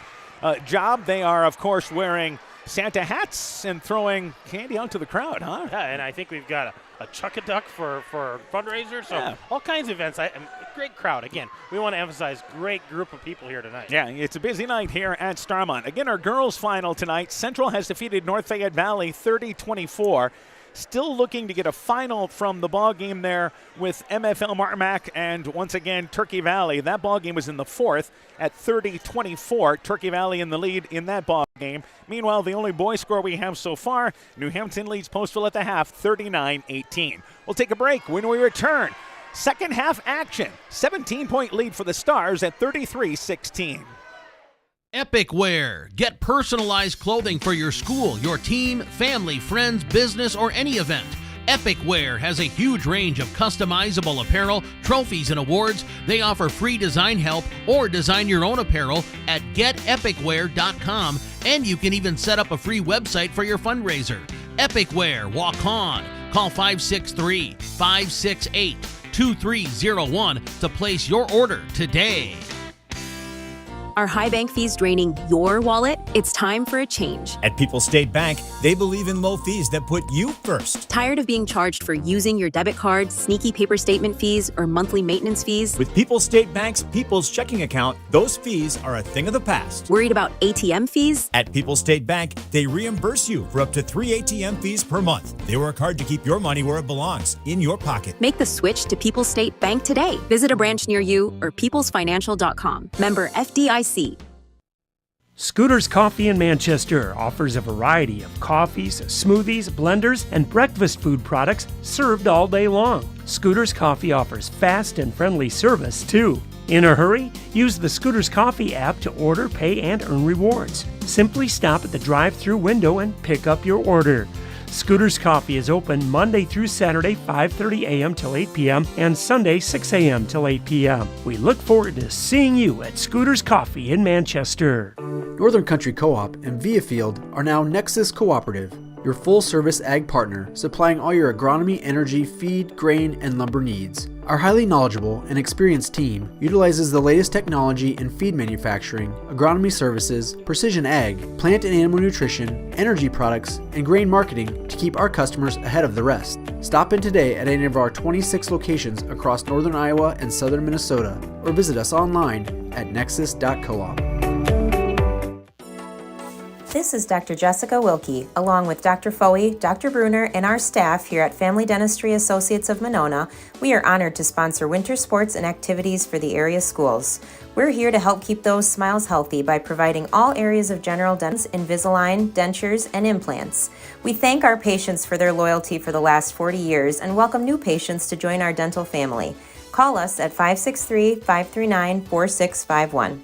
S1: job. They are, of course, wearing Santa hats and throwing candy out to the crowd, huh?
S20: Yeah, and I think we've got a Chuck-a-Duck for fundraisers, so all kinds of events. Great crowd. Again, we want to emphasize great group of people here tonight.
S1: Yeah, it's a busy night here at Starmont. Again, our girls' final tonight. Central has defeated North Fayette Valley 30-24. Still looking to get a final from the ball game there with MFL Marmac and once again Turkey Valley. That ball game was in the 4th at 30-24. Turkey Valley in the lead in that ball game. Meanwhile, the only boy score we have so far, New Hampton leads Postville at the half 39-18. We'll take a break. When we return, second half action. 17-point lead for the Stars at 33-16.
S5: Epic Wear. Get personalized clothing for your school, your team, family, friends, business, or any event. Epic Wear has a huge range of customizable apparel, trophies, and awards. They offer free design help or design your own apparel at getepicwear.com, and you can even set up a free website for your fundraiser. Epic Wear, walk on. Call 563-568-2301 to place your order today.
S9: Are high bank fees draining your wallet? It's time for a change.
S10: At People's State Bank, they believe in low fees that put you first.
S9: Tired of being charged for using your debit card, sneaky paper statement fees, or monthly maintenance fees?
S10: With People's State Bank's People's Checking Account, those fees are a thing of the past.
S9: Worried about ATM fees?
S10: At People's State Bank, they reimburse you for up to 3 ATM fees per month. They work hard to keep your money where it belongs, in your pocket.
S9: Make the switch to People's State Bank today. Visit a branch near you or peoplesfinancial.com. Member FDIC.
S2: Scooters Coffee in Manchester offers a variety of coffees, smoothies, blenders, and breakfast food products served all day long. Scooters Coffee offers fast and friendly service, too. In a hurry? Use the Scooters Coffee app to order, pay, and earn rewards. Simply stop at the drive-thru window and pick up your order. Scooters Coffee is open Monday through Saturday, 5:30 a.m. till 8 p.m. and Sunday, 6 a.m. till 8 p.m. We look forward to seeing you at Scooters Coffee in Manchester.
S23: Northern Country Co-op and Viafield are now Nexus Cooperative, your full-service ag partner supplying all your agronomy, energy, feed, grain, and lumber needs. Our highly knowledgeable and experienced team utilizes the latest technology in feed manufacturing, agronomy services, precision ag, plant and animal nutrition, energy products, and grain marketing to keep our customers ahead of the rest. Stop in today at any of our 26 locations across northern Iowa and southern Minnesota, or visit us online at nexus.coop.
S11: This is Dr. Jessica Wilkie, along with Dr. Foey, Dr. Bruner, and our staff here at Family Dentistry Associates of Monona. We are honored to sponsor winter sports and activities for the area schools. We're here to help keep those smiles healthy by providing all areas of general dentistry, Invisalign, dentures, and implants. We thank our patients for their loyalty for the last 40 years and welcome new patients to join our dental family. Call us at 563-539-4651.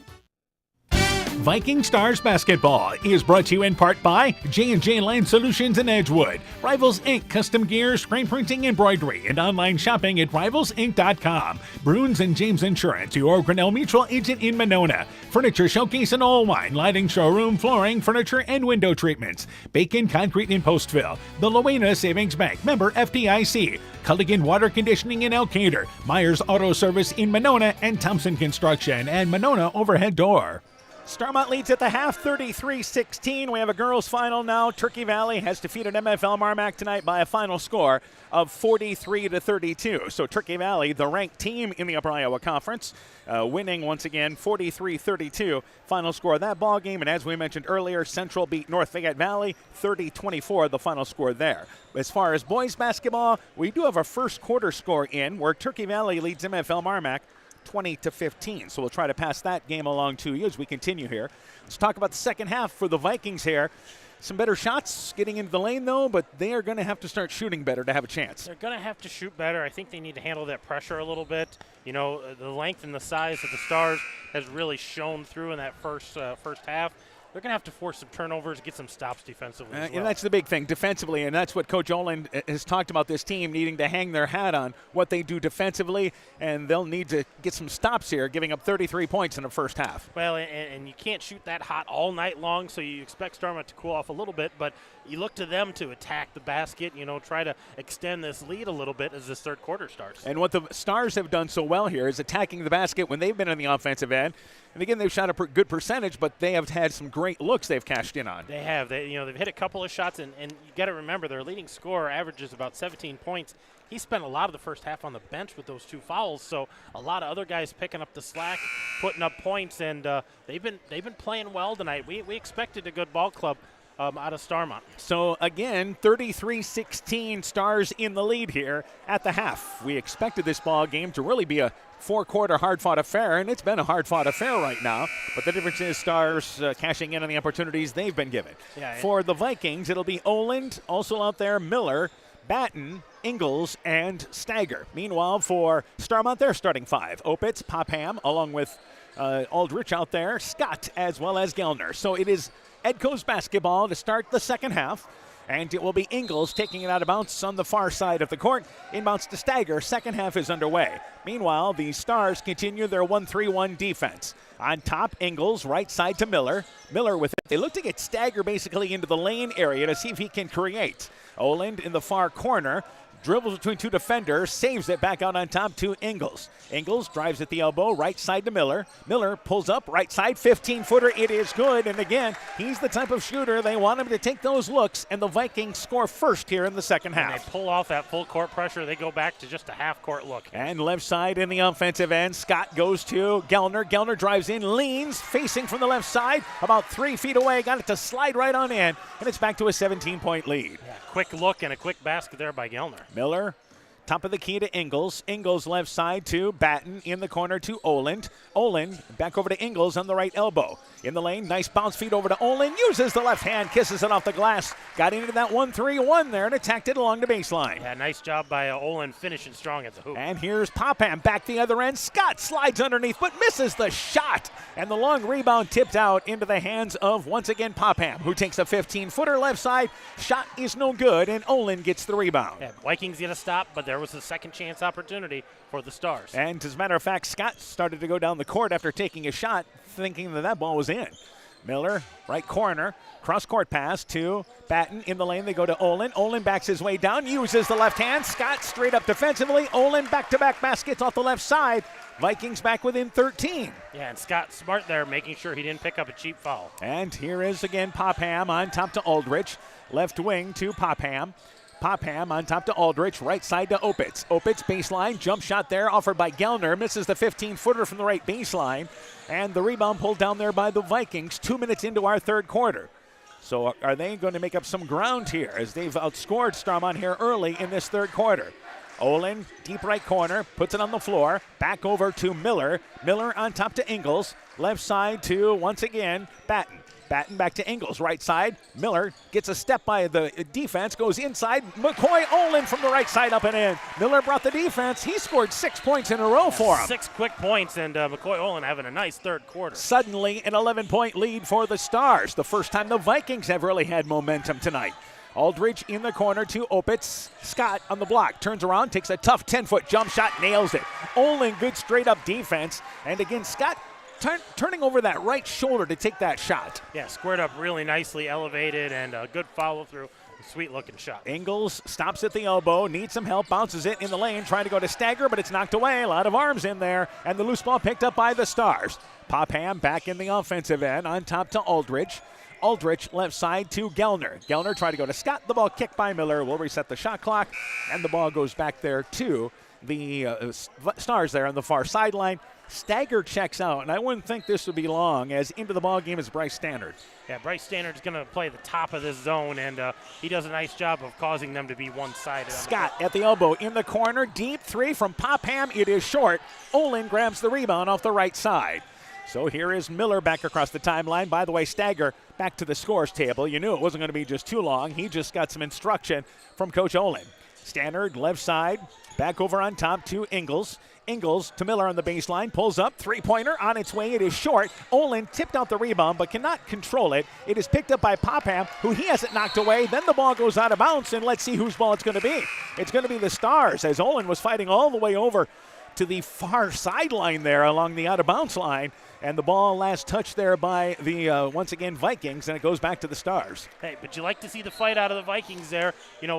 S3: Viking Stars Basketball is brought to you in part by J&J Land Solutions in Edgewood, Rivals Inc. Custom Gear, Screen Printing, Embroidery, and online shopping at rivalsinc.com. Bruins and James Insurance, your Grinnell Mutual agent in Monona. Furniture Showcase and All Wine, lighting showroom, flooring, furniture, and window treatments. Bacon Concrete in Postville. The Loena Savings Bank, member FDIC. Culligan Water Conditioning in Elkader. Myers Auto Service in Monona, and Thompson Construction and Monona Overhead Door.
S1: Starmont leads at the half, 33-16. We have a girls' final now. Turkey Valley has defeated MFL Marmac tonight by a final score of 43-32. So Turkey Valley, the ranked team in the Upper Iowa Conference, winning once again 43-32. Final score of that ball game. And as we mentioned earlier, Central beat North Fayette Valley 30-24, the final score there. As far as boys basketball, we do have a first quarter score in where Turkey Valley leads MFL Marmac 20-15. So we'll try to pass that game along to you as we continue here. Let's talk about the second half for the Vikings here. Some better shots getting into the lane, though, but they are going to have to start shooting better to have a chance.
S20: They're going to have to shoot better. I think they need to handle that pressure a little bit. You know, the length and the size of the Stars has really shown through in that first half. They're going to have to force some turnovers, get some stops defensively as well.
S1: And that's the big thing, defensively, and that's what Coach Olin has talked about, this team needing to hang their hat on what they do defensively, and they'll need to get some stops here, giving up 33 points in the first half.
S20: Well, and you can't shoot that hot all night long, so you expect Starmont to cool off a little bit, but you look to them to attack the basket, you know, try to extend this lead a little bit as this third quarter starts.
S1: And what the Stars have done so well here is attacking the basket when they've been on the offensive end. And again, they've shot a good percentage, but they have had some great looks they've cashed in on.
S20: They have. They've hit a couple of shots, and you got to remember their leading scorer averages about 17 points. He spent a lot of the first half on the bench with those 2 fouls, so a lot of other guys picking up the slack, putting up points, and they've been playing well tonight. We expected a good ball club out of Starmont.
S1: So again, 33-16, Stars in the lead here at the half. We expected this ball game to really be a 4-quarter hard-fought affair, and it's been a hard-fought affair right now. But the difference is Stars cashing in on the opportunities they've been given. For the Vikings, it'll be Oland, also out there, Miller, Batten, Ingalls, and Stagger. Meanwhile, for Starmont, their starting 5. Opitz, Popham, along with Aldrich out there, Scott, as well as Gellner. So it is Edco's basketball to start the second half. And it will be Ingalls taking it out of bounds on the far side of the court. Inbounds to Stagger. Second half is underway. Meanwhile, the Stars continue their 1-3-1 defense. On top, Ingalls, right side to Miller. Miller with it. They look to get Stagger basically into the lane area to see if he can create. Oland in the far corner. Dribbles between 2 defenders, saves it back out on top to Ingalls. Ingalls drives at the elbow, right side to Miller. Miller pulls up, right side, 15-footer. It is good, and again, he's the type of shooter they want him to take those looks, and the Vikings score first here in the second half.
S20: When they pull off that full court pressure, they go back to just a half-court look.
S1: And left side in the offensive end, Scott goes to Gellner. Gellner drives in, leans, facing from the left side, about 3 feet away, got it to slide right on in, and it's back to a 17-point lead.
S20: Yeah, quick look and a quick basket there by Gellner.
S1: Miller, top of the key to Ingalls. Ingalls left side to Batten, in the corner to Oland. Oland back over to Ingalls on the right elbow. In the lane, nice bounce feed over to Oland. Uses the left hand, kisses it off the glass. Got into that 1-3-1 there and attacked it along the baseline.
S20: Yeah, nice job by Oland finishing strong at the hoop.
S1: And here's Popham back the other end. Scott slides underneath but misses the shot. And the long rebound tipped out into the hands of, once again, Popham, who takes a 15-footer left side. Shot is no good, and Oland gets the rebound.
S20: Yeah, Vikings get a stop, but there was a second chance opportunity for the Stars.
S1: And as a matter of fact, Scott started to go down the court after taking a shot, thinking that ball was in. Miller, right corner, cross-court pass to Batten. In the lane, they go to Olin. Olin backs his way down, uses the left hand. Scott straight up defensively. Olin back-to-back baskets off the left side. Vikings back within 13.
S20: Yeah, and Scott smart there, making sure he didn't pick up a cheap foul.
S1: And here is again Popham on top to Aldrich. Left wing to Popham. Popham on top to Aldrich, right side to Opitz. Opitz baseline, jump shot there offered by Gellner, misses the 15-footer from the right baseline, and the rebound pulled down there by the Vikings 2 minutes into our third quarter. So are they going to make up some ground here as they've outscored Starmont here early in this third quarter? Olin, deep right corner, puts it on the floor, back over to Miller. Miller on top to Ingalls, left side to, once again, Batten. Batten back to Ingalls, right side. Miller gets a step by the defense, goes inside. McCoy Olin from the right side up and in. Miller brought the defense. He scored 6 points in a row for him.
S20: 6 quick points, and McCoy Olin having a nice third quarter.
S1: Suddenly an 11-point lead for the Stars. The first time the Vikings have really had momentum tonight. Aldridge in the corner to Opitz. Scott on the block. Turns around, takes a tough 10-foot jump shot, nails it. Olin, good straight-up defense. And again, Scott turning over that right shoulder to take that shot.
S20: Yeah, squared up really nicely, elevated, and a good follow-through Sweet looking shot.
S1: Ingles stops at the elbow, needs some help, bounces it in the lane, trying to go to Stagger, but it's knocked away. A lot of arms in there, and the loose ball picked up by the Stars. Popham back in the offensive end, on top to Aldrich. Aldrich left side to Gellner. Gellner tried to go to Scott. The ball kicked by Miller. Will reset the shot clock, and the ball goes back there to the Stars there on the far sideline. Stagger checks out, and I wouldn't think this would be long, as into the ball game is Bryce Stannard.
S20: Yeah, Bryce Stannard's going to play the top of this zone, and he does a nice job of causing them to be one-sided.
S1: Scott at the elbow in the corner, deep three from Popham. It is short. Olin grabs the rebound off the right side. So here is Miller back across the timeline. By the way, Stagger back to the scores table. You knew it wasn't going to be just too long. He just got some instruction from Coach Olin. Stannard left side, back over on top to Ingles. Ingles to Miller on the baseline, pulls up, three-pointer on its way. It is short. Olin tipped out the rebound but cannot control it. It is picked up by Popham, who he hasn't knocked away. Then the ball goes out of bounds, and let's see whose ball it's going to be. It's going to be the Stars, as Olin was fighting all the way over to the far sideline there along the out-of-bounds line. And the ball last touched there by the, once again, Vikings, and it goes back to the Stars.
S20: Hey, but you like to see the fight out of the Vikings there,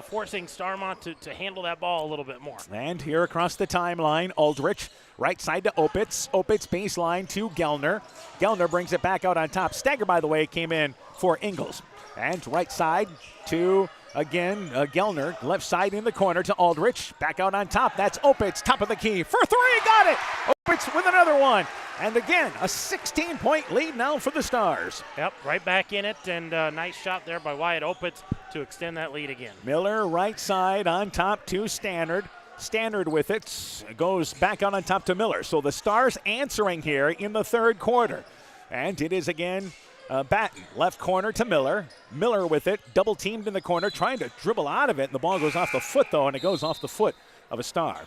S20: forcing Starmont to handle that ball a little bit more.
S1: And here across the timeline, Aldrich, right side to Opitz. Opitz baseline to Gellner. Gellner brings it back out on top. Stagger, by the way, came in for Ingles. And right side to, again, Gellner. Left side in the corner to Aldrich. Back out on top. That's Opitz, top of the key. For three, got it! Opitz with another one. And again, a 16-point lead now for the Stars.
S20: Yep, right back in it, and nice shot there by Wyatt Opitz to extend that lead again.
S1: Miller right side on top to Stannard. Stannard with it, goes back out on top to Miller. So the Stars answering here in the third quarter. And it is again Batten, left corner to Miller. Miller with it, double teamed in the corner, trying to dribble out of it, and the ball goes off the foot though, and it goes off the foot of a Star.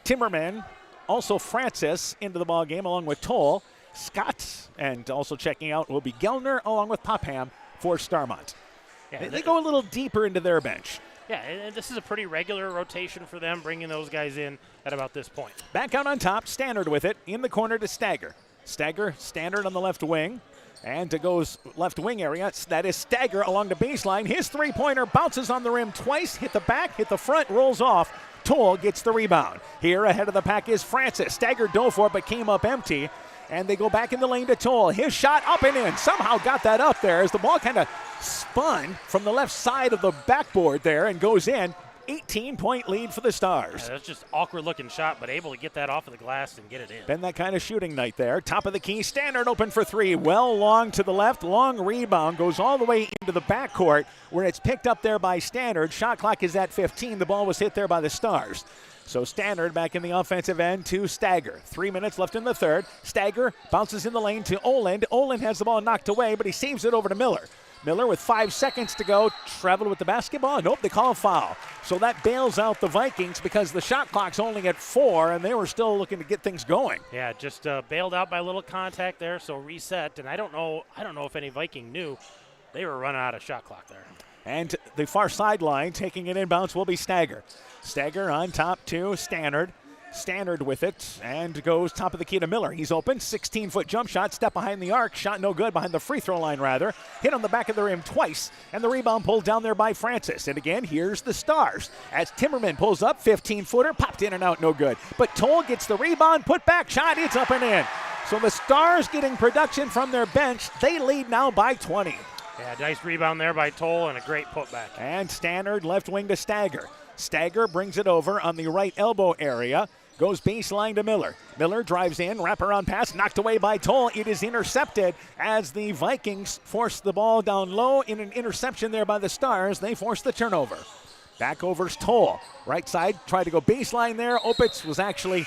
S1: Timmerman, also Francis into the ball game along with Toll. Scott, and also checking out will be Gellner along with Popham for Starmont. Yeah, they go a little deeper into their bench.
S20: Yeah, and this is a pretty regular rotation for them, bringing those guys in at about this point.
S1: Back out on top, Stannard with it, in the corner to Stagger. Stagger, Stannard on the left wing, and to goes left wing area. That is Stagger along the baseline. His three-pointer bounces on the rim twice, hit the back, hit the front, rolls off. Toll gets the rebound. Here ahead of the pack is Francis. Stagger dove for it, but came up empty. And they go back in the lane to Toll. His shot up and in. Somehow got that up there as the ball kind of spun from the left side of the backboard there and goes in. 18-point lead for the Stars.
S20: Yeah, that's just awkward looking shot, but able to get that off of the glass and get it in.
S1: Been that kind of shooting night there. Top of the key, Stannard open for three. Well long to the left, long rebound, goes all the way into the backcourt where it's picked up there by Stannard. Shot clock is at 15. The ball was hit there by the Stars. So Stannard back in the offensive end to Stagger. 3 minutes left in the third. Stagger bounces in the lane to Oland. Oland has the ball knocked away, but he saves it over to Miller. Miller with 5 seconds to go, traveled with the basketball. Nope, they call a foul. So that bails out the Vikings because the shot clock's only at 4, and they were still looking to get things going.
S20: Yeah, just bailed out by a little contact there, so reset. And I don't know if any Viking knew they were running out of shot clock there.
S1: And the far sideline, taking it inbounds, will be Stagger. Stagger on top to Stannard. Stannard with it and goes top of the key to Miller. He's open, 16-foot jump shot, step behind the arc, shot no good, behind the free throw line rather. Hit on the back of the rim twice, and the rebound pulled down there by Francis. And again, here's the Stars. As Timmerman pulls up, 15-footer, popped in and out, no good. But Toll gets the rebound, put back shot, it's up and in. So the Stars getting production from their bench. They lead now by 20.
S20: Yeah, nice rebound there by Toll and a great putback.
S1: And Stannard left wing to Stagger. Stagger brings it over on the right elbow area. Goes baseline to Miller. Miller drives in, wraparound pass, knocked away by Toll. It is intercepted as the Vikings force the ball down low in an interception there by the Stars. They force the turnover. Back over's Toll. Right side, tried to go baseline there. Opitz was actually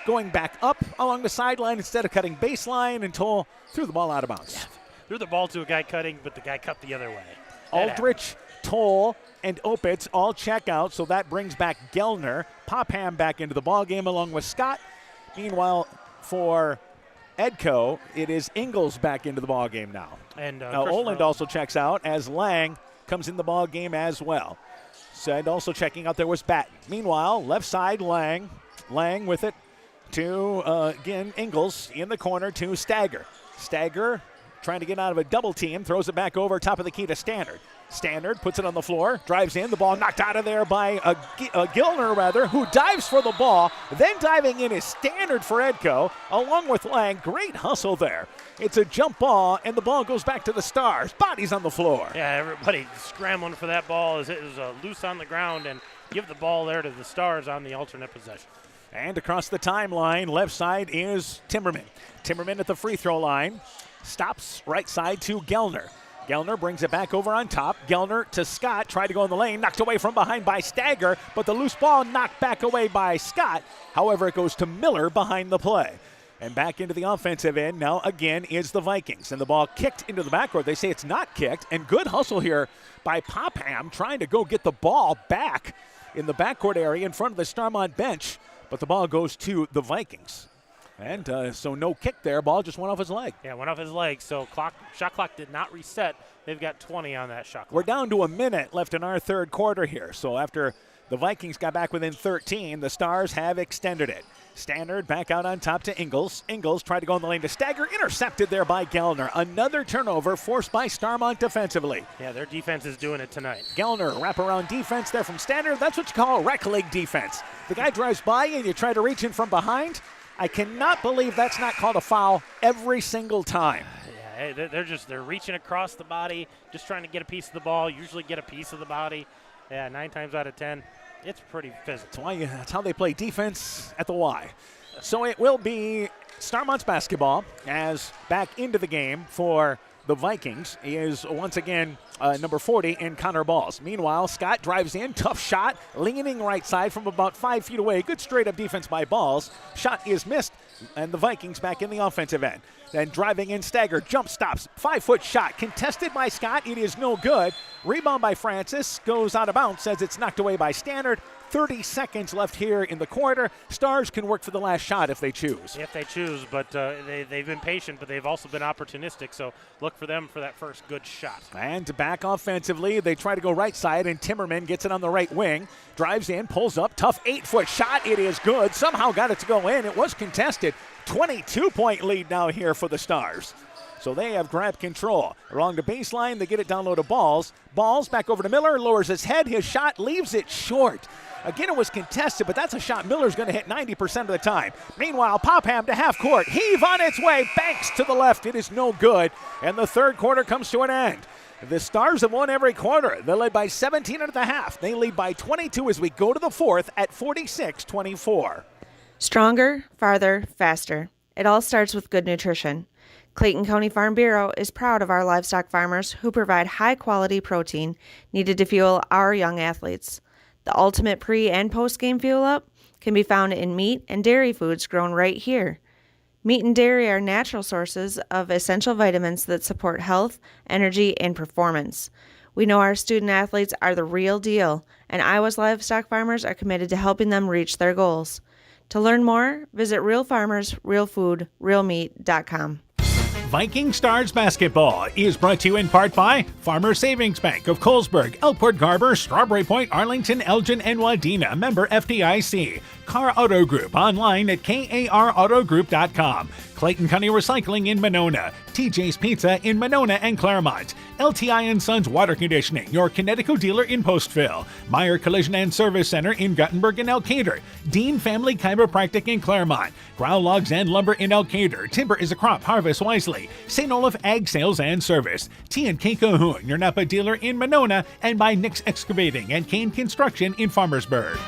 S1: going back up along the sideline instead of cutting baseline, and Toll threw the ball out of bounds.
S20: Yeah. Threw the ball to a guy cutting, but the guy cut the other way.
S1: Aldrich, Toll, and Opitz all check out, so that brings back Gellner. Popham back into the ballgame along with Scott. Meanwhile, for Edco, it is Ingles back into the ballgame now.
S20: And
S1: Oland also checks out as Lang comes in the ballgame as well. And also checking out there was Batten. Meanwhile, left side, Lang. Lang with it to, again, Ingles in the corner to Stagger. Stagger trying to get out of a double team, throws it back over top of the key to Stannard. Standard puts it on the floor, drives in, the ball knocked out of there by Gilner, who dives for the ball. Then diving in is Standard for Edco, along with Lang. Great hustle there. It's a jump ball, and the ball goes back to the Stars. Bodies on the floor.
S20: Yeah, everybody scrambling for that ball as it was loose on the ground, and give the ball there to the Stars on the alternate possession.
S1: And across the timeline, left side is Timmerman. Timmerman at the free throw line. Stops right side to Gellner. Gellner brings it back over on top. Gellner to Scott, tried to go in the lane, knocked away from behind by Stagger, but the loose ball knocked back away by Scott. However, it goes to Miller behind the play. And back into the offensive end now again is the Vikings. And the ball kicked into the backcourt. They say it's not kicked. And good hustle here by Popham trying to go get the ball back in the backcourt area in front of the Starmont bench. But the ball goes to the Vikings. And so no kick there. Ball just went off his leg.
S20: Yeah, went off his leg. So shot clock did not reset. They've got 20 on that shot clock.
S1: We're down to a minute left in our third quarter here. So after the Vikings got back within 13, the Stars have extended it. Standard back out on top to Ingles. Ingles tried to go in the lane to Stagger. Intercepted there by Gellner. Another turnover forced by Starmont defensively.
S20: Yeah, their defense is doing it tonight.
S1: Gellner, wraparound defense there from Standard. That's what you call rec league defense. The guy drives by and you try to reach in from behind. I cannot believe that's not called a foul every single time.
S20: Yeah, they're reaching across the body, just trying to get a piece of the ball, usually get a piece of the body. Yeah, 9 times out of 10, it's pretty physical.
S1: That's how they play defense at the Y. So it will be Starmont's basketball as back into the game for the Vikings is once again number 40 in Connor Balls. Meanwhile, Scott drives in, tough shot, leaning right side from about 5 feet away. Good straight-up defense by Balls. Shot is missed, and the Vikings back in the offensive end. Then driving in, Stagger, jump stops, 5-foot shot, contested by Scott. It is no good. Rebound by Francis, goes out of bounds, says it's knocked away by Standard. 30 seconds left here in the quarter. Stars can work for the last shot if they choose.
S20: If they choose, but they've been patient, but they've also been opportunistic, so look for them for that first good shot.
S1: And back offensively, they try to go right side, and Timmerman gets it on the right wing. Drives in, pulls up, tough 8-foot shot. It is good. Somehow got it to go in. It was contested. 22-point lead now here for the Stars. So they have grabbed control. Along the baseline, they get it down low to Balls. Balls back over to Miller, lowers his head. His shot leaves it short. Again, it was contested, but that's a shot Miller's going to hit 90% of the time. Meanwhile, Popham to half court. Heave on its way. Banks to the left. It is no good. And the third quarter comes to an end. The Stars have won every quarter. They led by 17 at the half. They lead by 22 as we go to the fourth at 46-24.
S11: Stronger, farther, faster. It all starts with good nutrition. Clayton County Farm Bureau is proud of our livestock farmers who provide high-quality protein needed to fuel our young athletes. The ultimate pre- and post-game fuel-up can be found in meat and dairy foods grown right here. Meat and dairy are natural sources of essential vitamins that support health, energy, and performance. We know our student athletes are the real deal, and Iowa's livestock farmers are committed to helping them reach their goals. To learn more, visit realfarmersrealfoodrealmeat.com.
S3: Viking Stars Basketball is brought to you in part by Farmer Savings Bank of Colesburg, Elkport Garber, Strawberry Point, Arlington, Elgin, and Wadena. Member FDIC. Car Auto Group online at karautogroup.com. Clayton County Recycling in Monona. TJ's Pizza in Monona and Claremont. LTI & Sons Water Conditioning, your Connecticut dealer in Postville. Meyer Collision and Service Center in Guttenberg and Elkader. Dean Family Chiropractic in Claremont. Growl Logs and Lumber in Elkader. Timber is a crop, harvest wisely. St. Olaf Ag Sales and Service. T&K Cahoon, your Napa dealer in Monona. And by Nick's Excavating and Kane Construction in Farmersburg.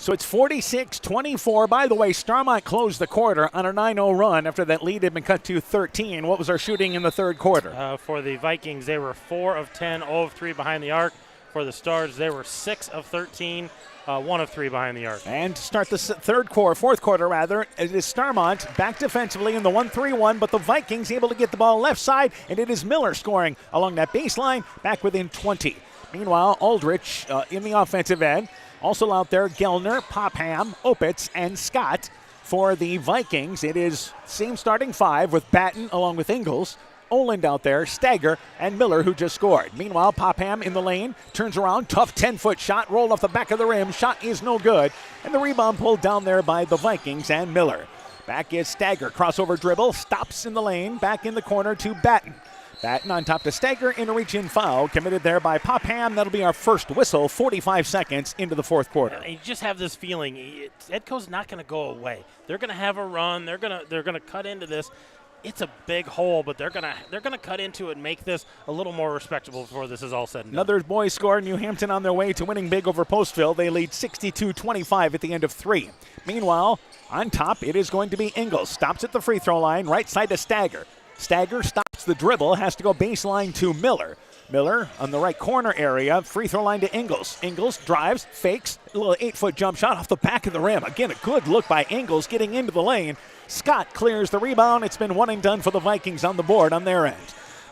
S1: So it's 46-24. By the way, Starmont closed the quarter on a 9-0 run after that lead had been cut to 13. What was our shooting in the third quarter?
S20: For the Vikings, they were 4 of 10, 0 of 3 behind the arc. For the Stars, they were 6 of 13, 1 of 3 behind the arc.
S1: And to start the fourth quarter, it is Starmont back defensively in the 1-3-1, but the Vikings able to get the ball left side, and it is Miller scoring along that baseline, back within 20. Meanwhile, Aldrich in the offensive end. Also out there, Gellner, Popham, Opitz, and Scott for the Vikings. It is same starting 5 with Batten along with Ingles. Oland out there, Stagger, and Miller who just scored. Meanwhile, Popham in the lane, turns around, tough 10-foot shot, rolled off the back of the rim. Shot is no good, and the rebound pulled down there by the Vikings and Miller. Back is Stagger, crossover dribble, stops in the lane, back in the corner to Batten. Batten on top to Stager in a reach-in foul, committed there by Popham. That'll be our first whistle, 45 seconds into the fourth quarter.
S20: You just have this feeling Edco's not going to go away. They're going to have a run. They're going to cut into this. It's a big hole, but they're gonna cut into it and make this a little more respectable before this is all said and done.
S1: Another boys score. New Hampton on their way to winning big over Postville. They lead 62-25 at the end of 3. Meanwhile, on top, it is going to be Ingles. Stops at the free throw line, right side to Stager. Stager stops the dribble, has to go baseline to Miller. Miller on the right corner area, free throw line to Ingles. Ingles drives, fakes, a little 8-foot jump shot off the back of the rim. Again, a good look by Ingles getting into the lane. Scott clears the rebound. It's been one and done for the Vikings on the board on their end.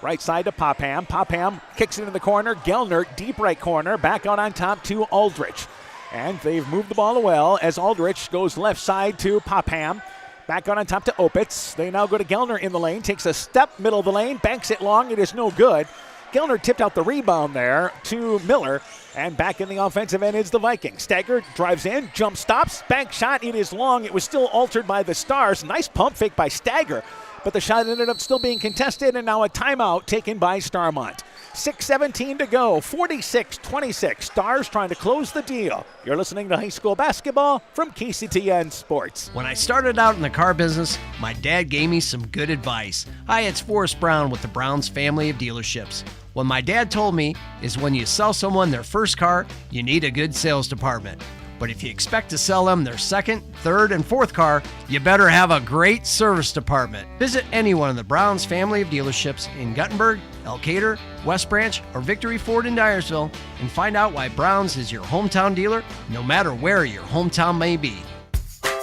S1: Right side to Popham. Popham kicks it in the corner. Gellner, deep right corner, back out on top to Aldrich. And they've moved the ball well as Aldrich goes left side to Popham. Back out on top to Opitz. They now go to Gellner in the lane. Takes a step, middle of the lane, banks it long. It is no good. Gellner tipped out the rebound there to Miller. And back in the offensive end is the Vikings. Stager drives in, jump stops, bank shot. It is long. It was still altered by the Stars. Nice pump fake by Stager. But the shot ended up still being contested, and now a timeout taken by Starmont. 6:17 to go, 46-26. Stars trying to close the deal. You're listening to high school basketball from KCTN Sports.
S12: When I started out in the car business, my dad gave me some good advice. Hi, it's Forrest Brown with the Browns family of dealerships. What my dad told me is when you sell someone their first car, you need a good sales department. But if you expect to sell them their second, third, and fourth car, you better have a great service department. Visit any one of the Browns family of dealerships in Guttenberg, Elkader, West Branch, or Victory Ford in Dyersville and find out why Browns is your hometown dealer, no matter where your hometown may be.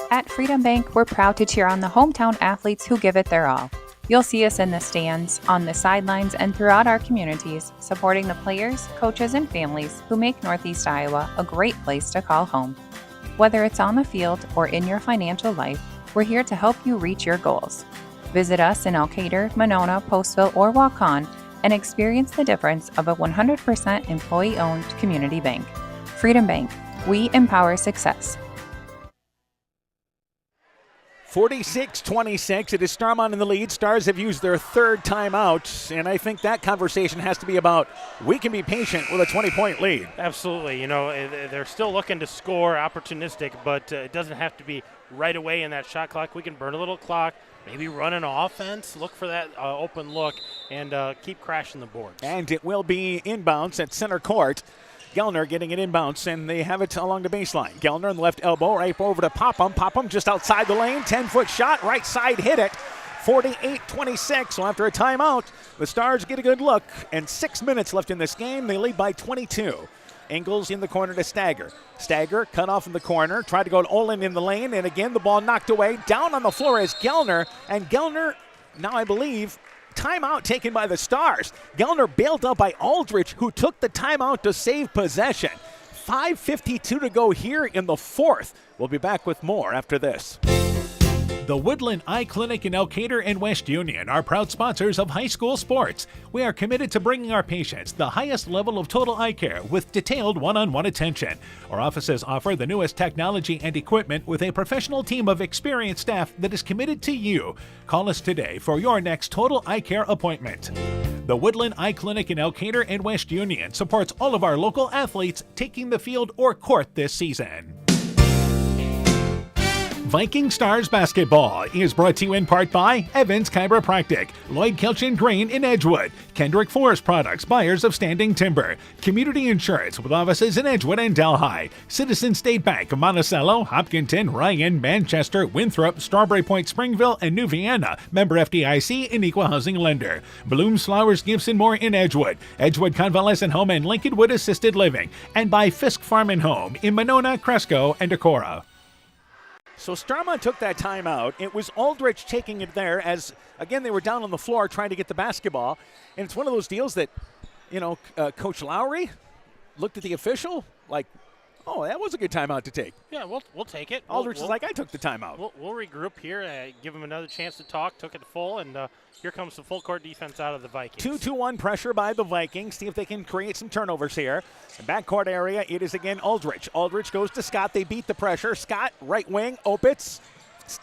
S13: At Freedom Bank, we're proud to cheer on the hometown athletes who give it their all. You'll see us in the stands, on the sidelines, and throughout our communities, supporting the players, coaches, and families who make Northeast Iowa a great place to call home. Whether it's on the field or in your financial life, we're here to help you reach your goals. Visit us in Elkader, Monona, Postville, or Waukon and experience the difference of a 100% employee-owned community bank. Freedom Bank, we empower success.
S1: 46-26. It is Starmont in the lead. Stars have used their third timeout, and I think that conversation has to be about we can be patient with a 20-point lead.
S20: Absolutely. You know, they're still looking to score, opportunistic, but it doesn't have to be right away in that shot clock. We can burn a little clock, maybe run an offense, look for that open look, and keep crashing the boards.
S1: And it will be inbounds at center court. Gellner getting it inbounds, and they have it along the baseline. Gellner on the left elbow, right over to Popham. Popham just outside the lane, 10-foot shot, right side hit it. 48-26, so after a timeout, the Stars get a good look, and 6 minutes left in this game. They lead by 22. Ingles in the corner to Stager. Stager cut off in the corner, tried to go to Olin in the lane, and again the ball knocked away. Down on the floor is Gellner, and Gellner, now I believe, timeout taken by the Stars. Gellner bailed out by Aldrich, who took the timeout to save possession. 5:52 to go here in the fourth. We'll be back with more after this.
S3: The Woodland Eye Clinic in Elkader and West Union are proud sponsors of high school sports. We are committed to bringing our patients the highest level of total eye care with detailed one-on-one attention. Our offices offer the newest technology and equipment with a professional team of experienced staff that is committed to you. Call us today for your next total eye care appointment. The Woodland Eye Clinic in Elkader and West Union supports all of our local athletes taking the field or court this season. Viking Stars Basketball is brought to you in part by Evans Chiropractic, Lloyd Kelchin Grain in Edgewood, Kendrick Forest Products, buyers of standing timber, Community Insurance with offices in Edgewood and Delhi, Citizen State Bank of Monticello, Hopkinton, Ryan, Manchester, Winthrop, Strawberry Point, Springville, and New Vienna, member FDIC and equal housing lender, Blooms Flowers Gifts and More in Edgewood, Edgewood Convalescent Home and Lincolnwood Assisted Living, and by Fisk Farm and Home in Monona, Cresco, and Decorah.
S1: So Starmont took that timeout. It was Aldrich taking it there as, again, they were down on the floor trying to get the basketball. And it's one of those deals that, you know, Coach Lowry looked at the official like, oh, that was a good timeout to take.
S20: Yeah, we'll take it.
S1: Aldrich is like, I took the timeout.
S20: We'll regroup here, give them another chance to talk, took it full, and here comes the full court defense out of the Vikings.
S1: 2-1 pressure by the Vikings. See if they can create some turnovers here. The backcourt area, it is again Aldrich. Aldrich goes to Scott. They beat the pressure. Scott, right wing, Opitz.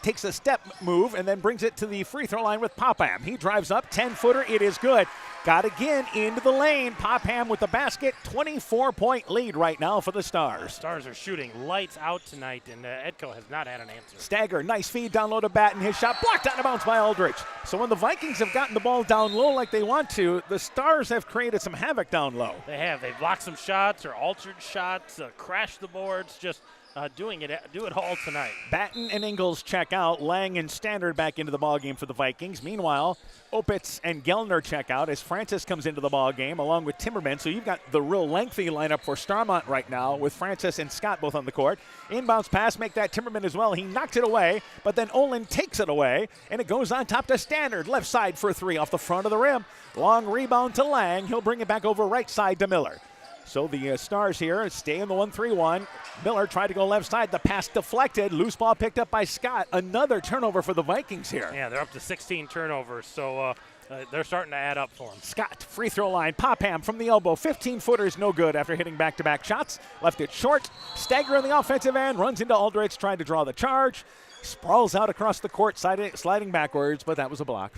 S1: takes a step move and then brings it to the free throw line with Popham. He drives up, 10-footer, it is good. Got again into the lane. Popham with the basket, 24-point lead right now for the Stars.
S20: Stars are shooting lights out tonight, and Edco has not had an answer.
S1: Stagger, nice feed down low to Batten. His shot blocked out of bounds by Aldrich. So when the Vikings have gotten the ball down low like they want to, the Stars have created some havoc down low.
S20: They have. They've blocked some shots or altered shots, crashed the boards, just do it all tonight.
S1: Batten and Ingles check out. Lang and Standard back into the ballgame for the Vikings. Meanwhile, Opitz and Gellner check out as Francis comes into the ballgame along with Timmerman. So you've got the real lengthy lineup for Starmont right now with Francis and Scott both on the court. Inbounds pass, make that Timmerman as well. He knocked it away, but then Olin takes it away, and it goes on top to Standard. Left side for three off the front of the rim. Long rebound to Lang. He'll bring it back over right side to Miller. So the Stars here stay in the 1-3-1. Miller tried to go left side. The pass deflected. Loose ball picked up by Scott. Another turnover for the Vikings here.
S20: Yeah, they're up to 16 turnovers, so they're starting to add up for them.
S1: Scott, free throw line. Popham from the elbow. 15-footer is no good after hitting back-to-back shots. Left it short. Stagger on the offensive end. Runs into Aldrich, trying to draw the charge. Sprawls out across the court, sliding backwards, but that was a block.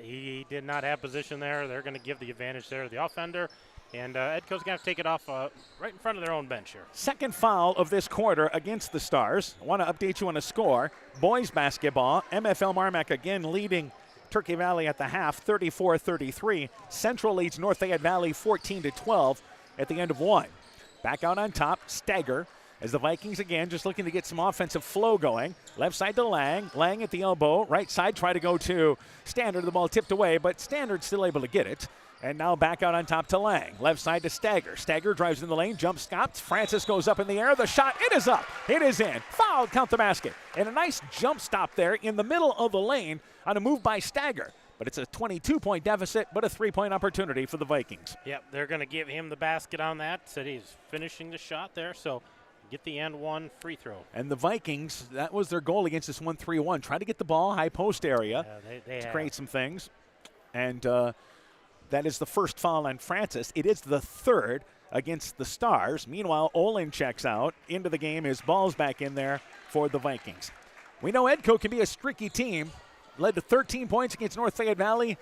S20: He did not have position there. They're going to give the advantage there to the offender. And Edco's going to have to take it off right in front of their own bench here.
S1: Second foul of this quarter against the Stars. I want to update you on a score. Boys basketball, MFL Marmac again leading Turkey Valley at the half, 34-33. Central leads North Fayette Valley 14-12 at the end of one. Back out on top, Stagger, as the Vikings again just looking to get some offensive flow going. Left side to Lang. Lang at the elbow. Right side, try to go to Standard. The ball tipped away, but Standard still able to get it. And now back out on top to Lang. Left side to Stagger. Stagger drives in the lane, jump stops. Francis goes up in the air. The shot, it is up. It is in. Fouled, count the basket. And a nice jump stop there in the middle of the lane on a move by Stagger. But it's a 22-point deficit, but a 3-point opportunity for the Vikings.
S20: Yep, they're going to give him the basket on that. Said he's finishing the shot there, so get the and one free throw.
S1: And the Vikings, that was their goal against this 1-3-1. Try to get the ball high post area to create some things. And that is the first foul on Francis. It is the third against the Stars. Meanwhile, Olin checks out. Into the game is Ball's back in there for the Vikings. We know Edco can be a streaky team. Led to 13 points against North Fayette Valley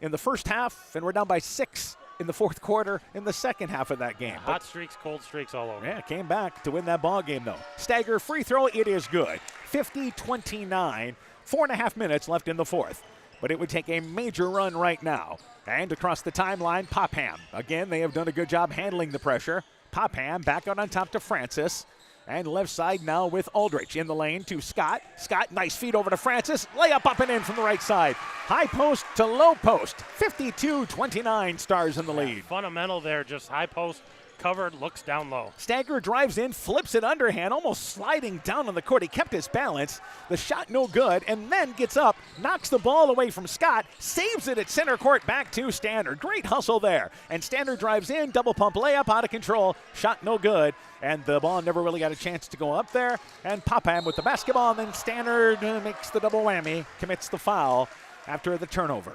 S1: in the first half, and we're down by 6 in the fourth quarter in the second half of that game.
S20: Hot streaks, cold streaks all over.
S1: Yeah, came back to win that ball game, though. Stagger free throw, it is good. 50-29, 4.5 minutes left in the fourth. But it would take a major run right now. And across the timeline, Popham. Again, they have done a good job handling the pressure. Popham back out on top to Francis. And left side now with Aldrich in the lane to Scott. Scott, nice feed over to Francis. Layup up and in from the right side. High post to low post. 52-29, Stars in the lead.
S20: Fundamental there, just high post, covered, looks down low.
S1: Stagger drives in, flips it underhand, almost sliding down on the court. He kept his balance. The shot no good, and then gets up, knocks the ball away from Scott, saves it at center court back to Standard. Great hustle there. And Standard drives in, double pump layup, out of control. Shot no good, and the ball never really got a chance to go up there. And Popham with the basketball, and then Standard makes the double whammy, commits the foul after the turnover.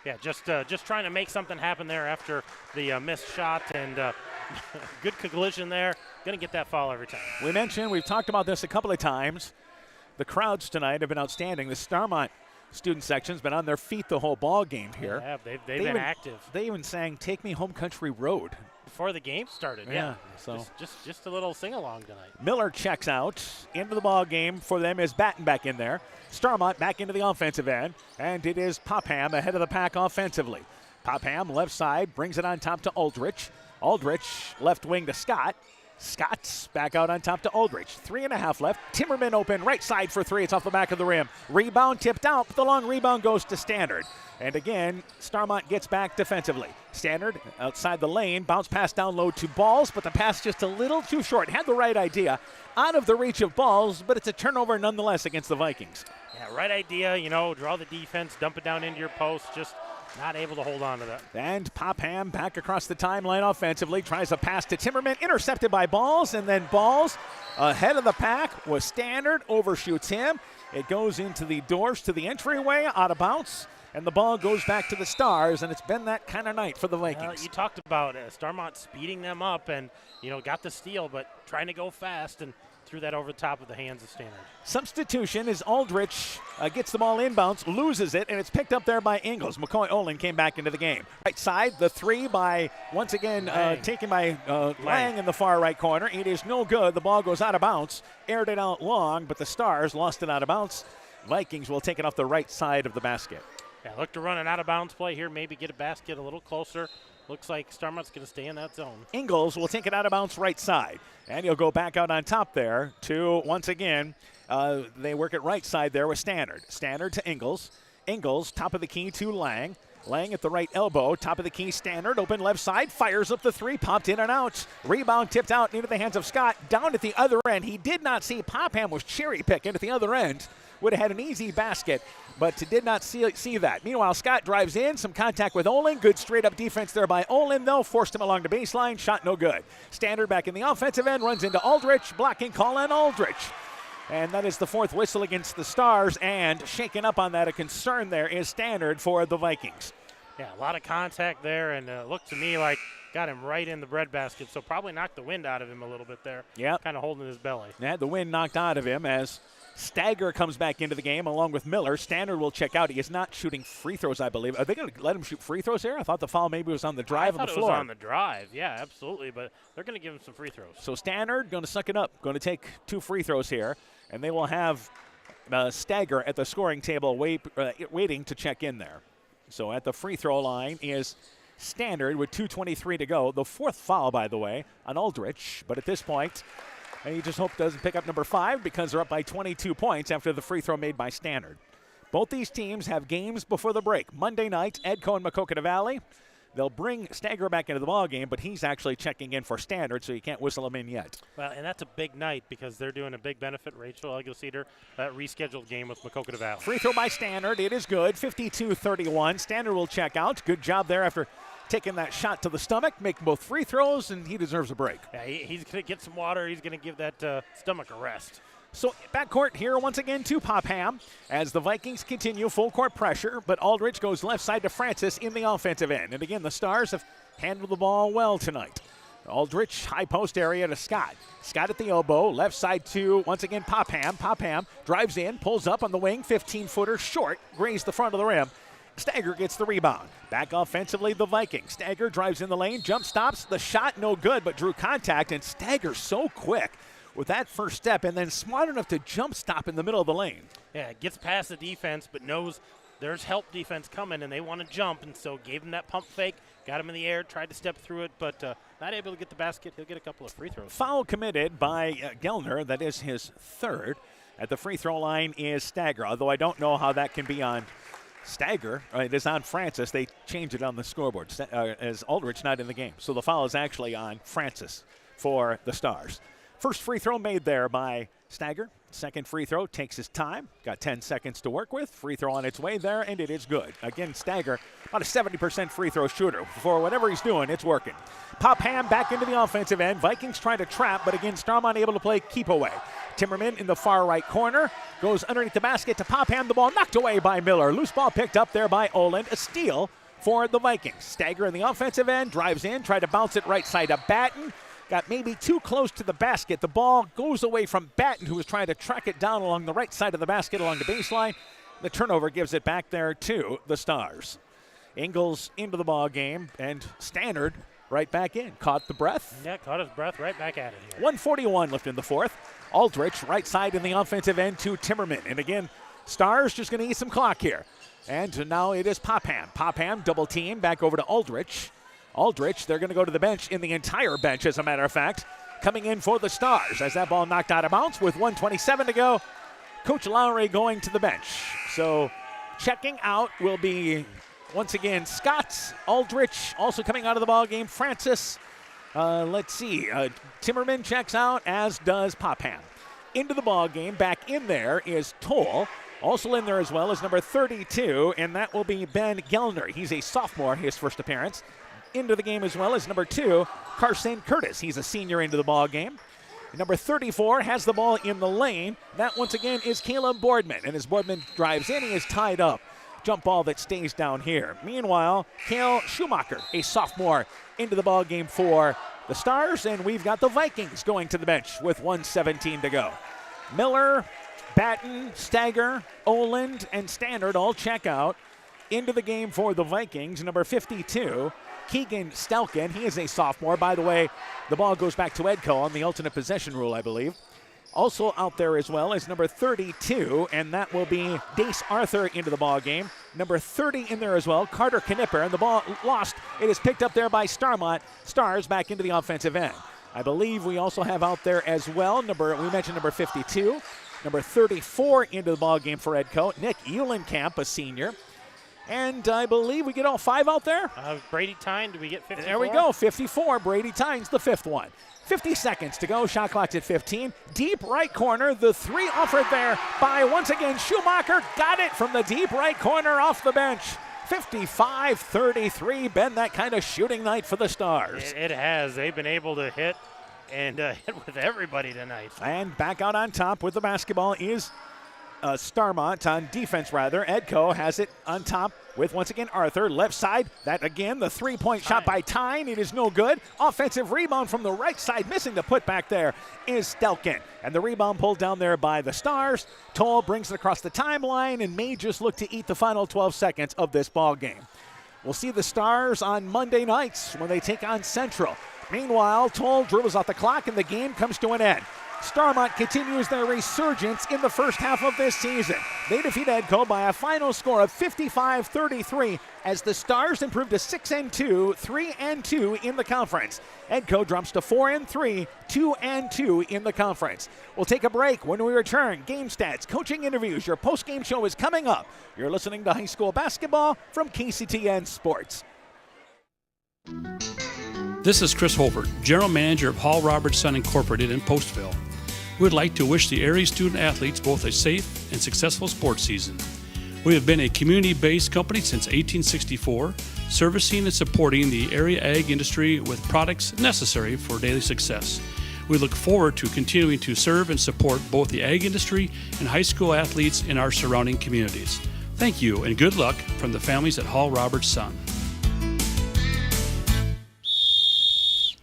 S20: Yeah, just trying to make something happen there after the missed shot, and good collision there. Going to get that foul every time.
S1: We've talked about this a couple of times. The crowds tonight have been outstanding. The Starmont student section's been on their feet the whole ball game here.
S20: Yeah, they've been active.
S1: They even sang "Take Me Home Country Road"
S20: before the game started. Yeah,
S1: so
S20: just a little sing-along tonight.
S1: Miller checks out. Into the ball game for them is Batten back in there. Starmont back into the offensive end, and it is Popham ahead of the pack offensively. Popham left side brings it on top to Aldrich. Aldrich left wing to Scott. Scott's back out on top to Aldrich. 3.5 left. Timmerman open right side for three. It's off the back of the rim. Rebound tipped out, but the long rebound goes to Standard. And again, Starmont gets back defensively. Standard outside the lane. Bounce pass down low to Balls, but the pass just a little too short. Had the right idea. Out of the reach of Balls, but it's a turnover nonetheless against the Vikings.
S20: Yeah, right idea. Draw the defense, dump it down into your post. Just not able to hold on to that.
S1: And Popham back across the timeline offensively. Tries a pass to Timmerman. Intercepted by Balls. And then Balls ahead of the pack was Standard. Overshoots him. It goes into the doors to the entryway. Out of bounds. And the ball goes back to the Stars. And it's been that kind of night for the Vikings.
S20: You talked about Starmont speeding them up and, got the steal, but trying to go fast and threw that over the top of the hands of Standard.
S1: Substitution is Aldrich gets the ball inbounds, loses it, and it's picked up there by Ingles. McCoy Olin came back into the game. Right side, the three by, once again, taken by Lang in the far right corner. It is no good. The ball goes out of bounds. Aired it out long, but the Stars lost it out of bounds. Vikings will take it off the right side of the basket.
S20: Yeah, look to run an out-of-bounds play here, maybe get a basket a little closer. Looks like Starmont's going to stay in that zone.
S1: Ingles will take it out of bounds right side. And he'll go back out on top there to, once again, they work it right side there with Standard. Standard to Ingles. Ingles, top of the key to Lang. Lang at the right elbow, top of the key, Standard, open left side, fires up the three, popped in and out. Rebound tipped out into the hands of Scott. Down at the other end, he did not see Popham was cherry picking at the other end. Would have had an easy basket, but did not see that. Meanwhile, Scott drives in, some contact with Olin. Good straight-up defense there by Olin, though. Forced him along the baseline, shot no good. Standard back in the offensive end, runs into Aldrich. Blocking call on Aldrich. And that is the fourth whistle against the Stars, and shaken up on that, a concern there is Standard for the Vikings.
S20: Yeah, a lot of contact there, and looked to me like got him right in the breadbasket, so probably knocked the wind out of him a little bit there.
S1: Yeah.
S20: Kind of holding his belly.
S1: Yeah, the wind knocked out of him as Stagger comes back into the game along with Miller. Standard will check out. He is not shooting free throws, I believe. Are they going to let him shoot free throws here? I thought the foul maybe was on the drive on the floor.
S20: I thought it was on the drive. Yeah, absolutely. But they're going to give him some free throws.
S1: So Standard going to suck it up. Going to take 2 free throws here. And they will have Stagger at the scoring table waiting to check in there. So at the free throw line is Standard with 2:23 to go. The fourth foul, by the way, on Aldrich. But at this point, and you just hope doesn't pick up number 5 because they're up by 22 points after the free throw made by Standard. Both these teams have games before the break. Monday night, Edco and Maquoketa Valley. They'll bring Stagger back into the ballgame, but he's actually checking in for Standard, so you can't whistle him in yet.
S20: Well, and that's a big night because they're doing a big benefit. Rachel Elgo-Cedar, rescheduled game with Maquoketa Valley.
S1: Free throw by Standard. It is good. 52-31. Standard will check out. Good job there after taking that shot to the stomach, making both free throws, and he deserves a break.
S20: Yeah, he's going to get some water. He's going to give that stomach a rest.
S1: So backcourt here once again to Popham as the Vikings continue full court pressure, but Aldrich goes left side to Francis in the offensive end. And again, the Stars have handled the ball well tonight. Aldrich, high post area to Scott. Scott at the elbow, left side to, once again, Popham. Popham drives in, pulls up on the wing, 15-footer short, grazed the front of the rim. Stagger gets the rebound. Back offensively, the Vikings. Stagger drives in the lane, jump stops. The shot no good, but drew contact, and Stagger so quick with that first step and then smart enough to jump stop in the middle of the lane.
S20: Yeah, gets past the defense, but knows there's help defense coming, and they want to jump, and so gave him that pump fake, got him in the air, tried to step through it, but not able to get the basket. He'll get a couple of free throws.
S1: Foul committed by Gellner. That is his third. At the free throw line is Stagger, although I don't know how that can be on Stagger. It is on Francis. They changed it on the scoreboard as Aldrich not in the game. So the foul is actually on Francis for the Stars. First free throw made there by Stagger. Second free throw takes his time. Got 10 seconds to work with. Free throw on its way there, and it is good. Again, Stagger, about a 70% free throw shooter. For whatever he's doing, it's working. Popham back into the offensive end. Vikings trying to trap, but again, Starmont able to play keep away. Timmerman in the far right corner. Goes underneath the basket to Popham. The ball knocked away by Miller. Loose ball picked up there by Olin. A steal for the Vikings. Stagger in the offensive end. Drives in. Tried to bounce it right side to Batten. Got maybe too close to the basket. The ball goes away from Batten, who was trying to track it down along the right side of the basket along the baseline. The turnover gives it back there to the Stars. Ingles into the ball game, and Standard right back in. Caught the breath.
S20: Yeah, caught his breath, right back at it here.
S1: 1:41 left in the fourth. Aldrich right side in the offensive end to Timmerman. And again, Stars just going to eat some clock here. And now it is Popham. Popham double team back over to Aldrich. Aldrich, they're going to go to the bench in the entire bench, as a matter of fact, coming in for the Stars as that ball knocked out of bounds with 1:27 to go. Coach Lowry going to the bench. So checking out will be, once again, Scott. Aldrich also coming out of the ball game. Francis, let's see, Timmerman checks out, as does Popham. Into the ball game, back in there is Toll. Also in there as well is number 32, and that will be Ben Gellner. He's a sophomore, his first appearance. Into the game as well as number 2, Carson Curtis. He's a senior into the ball game. Number 34 has the ball in the lane. That once again is Caleb Boardman, and as Boardman drives in, he is tied up. Jump ball that stays down here. Meanwhile, Cale Schumacher, a sophomore, into the ball game for the Stars, and we've got the Vikings going to the bench with 1:17 to go. Miller, Batten, Stagger, Oland, and Standard all check out. Into the game for the Vikings, number 52, Keegan Stelkin. He is a sophomore. By the way, the ball goes back to Edco on the alternate possession rule, I believe. Also out there as well is number 32, and that will be Dace Arthur into the ball game. Number 30 in there as well, Carter Knipper, and the ball lost. It is picked up there by Starmont. Stars back into the offensive end. I believe we also have out there as well, we mentioned number 52, number 34 into the ball game for Edco, Nick Eulenkamp, a senior. And I believe we get all 5 out there.
S20: Brady Tyne, do we get 54?
S1: There we go, 54. Brady Tyne's the 5th one. 50 seconds to go. Shot clock's at 15. Deep right corner. The 3 offered there by, once again, Schumacher. Got it from the deep right corner off the bench. 55-33. Been that kind of shooting night for the Stars.
S20: It has. They've been able to hit and hit with everybody tonight.
S1: And back out on top with the basketball is Starmont on defense, rather. Edco has it on top with, once again, Arthur. Left side, that again, the three-point shot by Tyne. It is no good. Offensive rebound from the right side. Missing the putback there is Stelkin. And the rebound pulled down there by the Stars. Toll brings it across the timeline and may just look to eat the final 12 seconds of this ball game. We'll see the Stars on Monday nights when they take on Central. Meanwhile, Toll dribbles out the clock and the game comes to an end. Starmont continues their resurgence in the first half of this season. They defeat Edco by a final score of 55-33 as the Stars improve to 6-2, 3-2 in the conference. Edco drops to 4-3, 2-2 in the conference. We'll take a break. When we return, game stats, coaching interviews, your post-game show is coming up. You're listening to high school basketball from KCTN Sports.
S14: This is Chris Holbert, General Manager of Hall Roberts Son Incorporated in Postville. We would like to wish the area student athletes both a safe and successful sports season. We have been a community-based company since 1864, servicing and supporting the area ag industry with products necessary for daily success. We look forward to continuing to serve and support both the ag industry and high school athletes in our surrounding communities. Thank you and good luck from the families at Hall Roberts Son.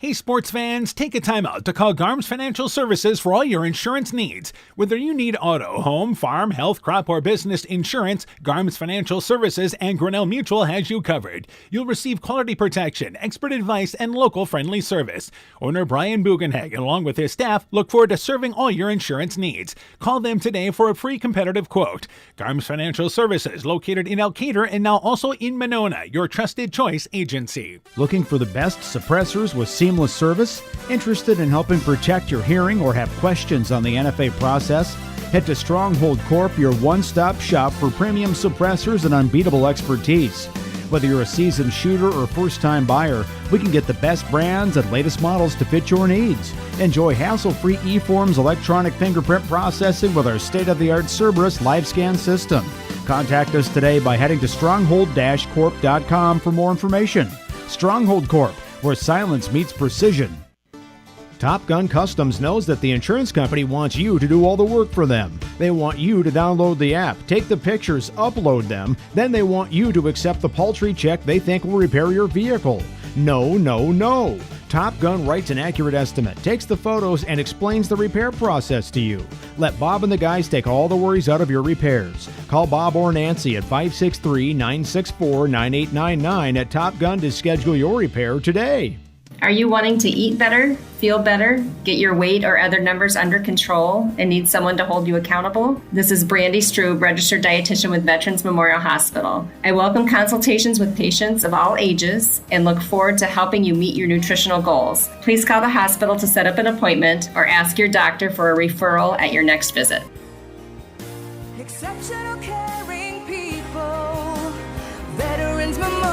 S3: Hey sports fans, take a time out to call Garms Financial Services for all your insurance needs. Whether you need auto, home, farm, health, crop, or business insurance, Garms Financial Services and Grinnell Mutual has you covered. You'll receive quality protection, expert advice, and local friendly service. Owner Brian Bugenhagen, along with his staff, look forward to serving all your insurance needs. Call them today for a free competitive quote. Garms Financial Services, located in Elkader and now also in Monona, your trusted choice agency.
S17: Looking for the best suppressors with seamless service? Interested in helping protect your hearing or have questions on the NFA process? Head to Stronghold Corp, your one-stop shop for premium suppressors and unbeatable expertise. Whether you're a seasoned shooter or first-time buyer, we can get the best brands and latest models to fit your needs. Enjoy hassle-free eForms electronic fingerprint processing with our state-of-the-art Cerberus LiveScan system. Contact us today by heading to stronghold-corp.com for more information. Stronghold Corp, where silence meets precision. Top Gun Customs knows that the insurance company wants you to do all the work for them. They want you to download the app, take the pictures, upload them, then they want you to accept the paltry check they think will repair your vehicle. No, no, no. Top Gun writes an accurate estimate, takes the photos, and explains the repair process to you. Let Bob and the guys take all the worries out of your repairs. Call Bob or Nancy at 563-964-9899 at Top Gun to schedule your repair today.
S15: Are you wanting to eat better, feel better, get your weight or other numbers under control, and need someone to hold you accountable? This is Brandy Strube, registered dietitian with Veterans Memorial Hospital. I welcome consultations with patients of all ages and look forward to helping you meet your nutritional goals. Please call the hospital to set up an appointment or ask your doctor for a referral at your next visit.
S19: Exceptional caring people, Veterans Memorial.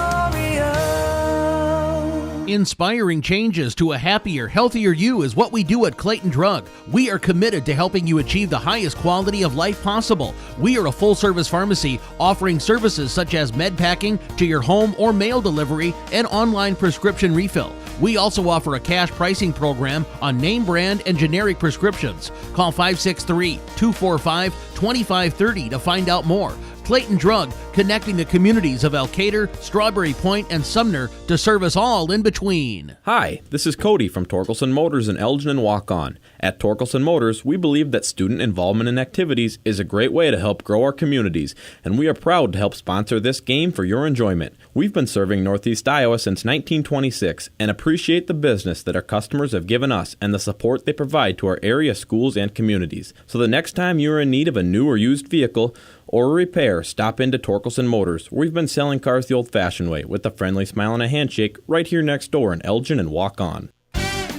S5: Inspiring changes to a happier, healthier you is what we do at Clayton Drug. We are committed to helping you achieve the highest quality of life possible. We are a full-service pharmacy offering services such as med packing to your home or mail delivery and online prescription refill. We also offer a cash pricing program on name brand and generic prescriptions. Call 563-245-2530 to find out more. Clayton Drug, connecting the communities of Elkader, Strawberry Point, and Sumner to service all in between.
S4: Hi, this is Cody from Torkelson Motors in Elgin and Waukon. At Torkelson Motors, we believe that student involvement in activities is a great way to help grow our communities, and we are proud to help sponsor this game for your enjoyment. We've been serving Northeast Iowa since 1926 and appreciate the business that our customers have given us and the support they provide to our area schools and communities. So the next time you are in need of a new or used vehicle or a repair, stop into Torkelson Motors. We've been selling cars the old-fashioned way with a friendly smile and a handshake right here next door in Elgin and Waukon.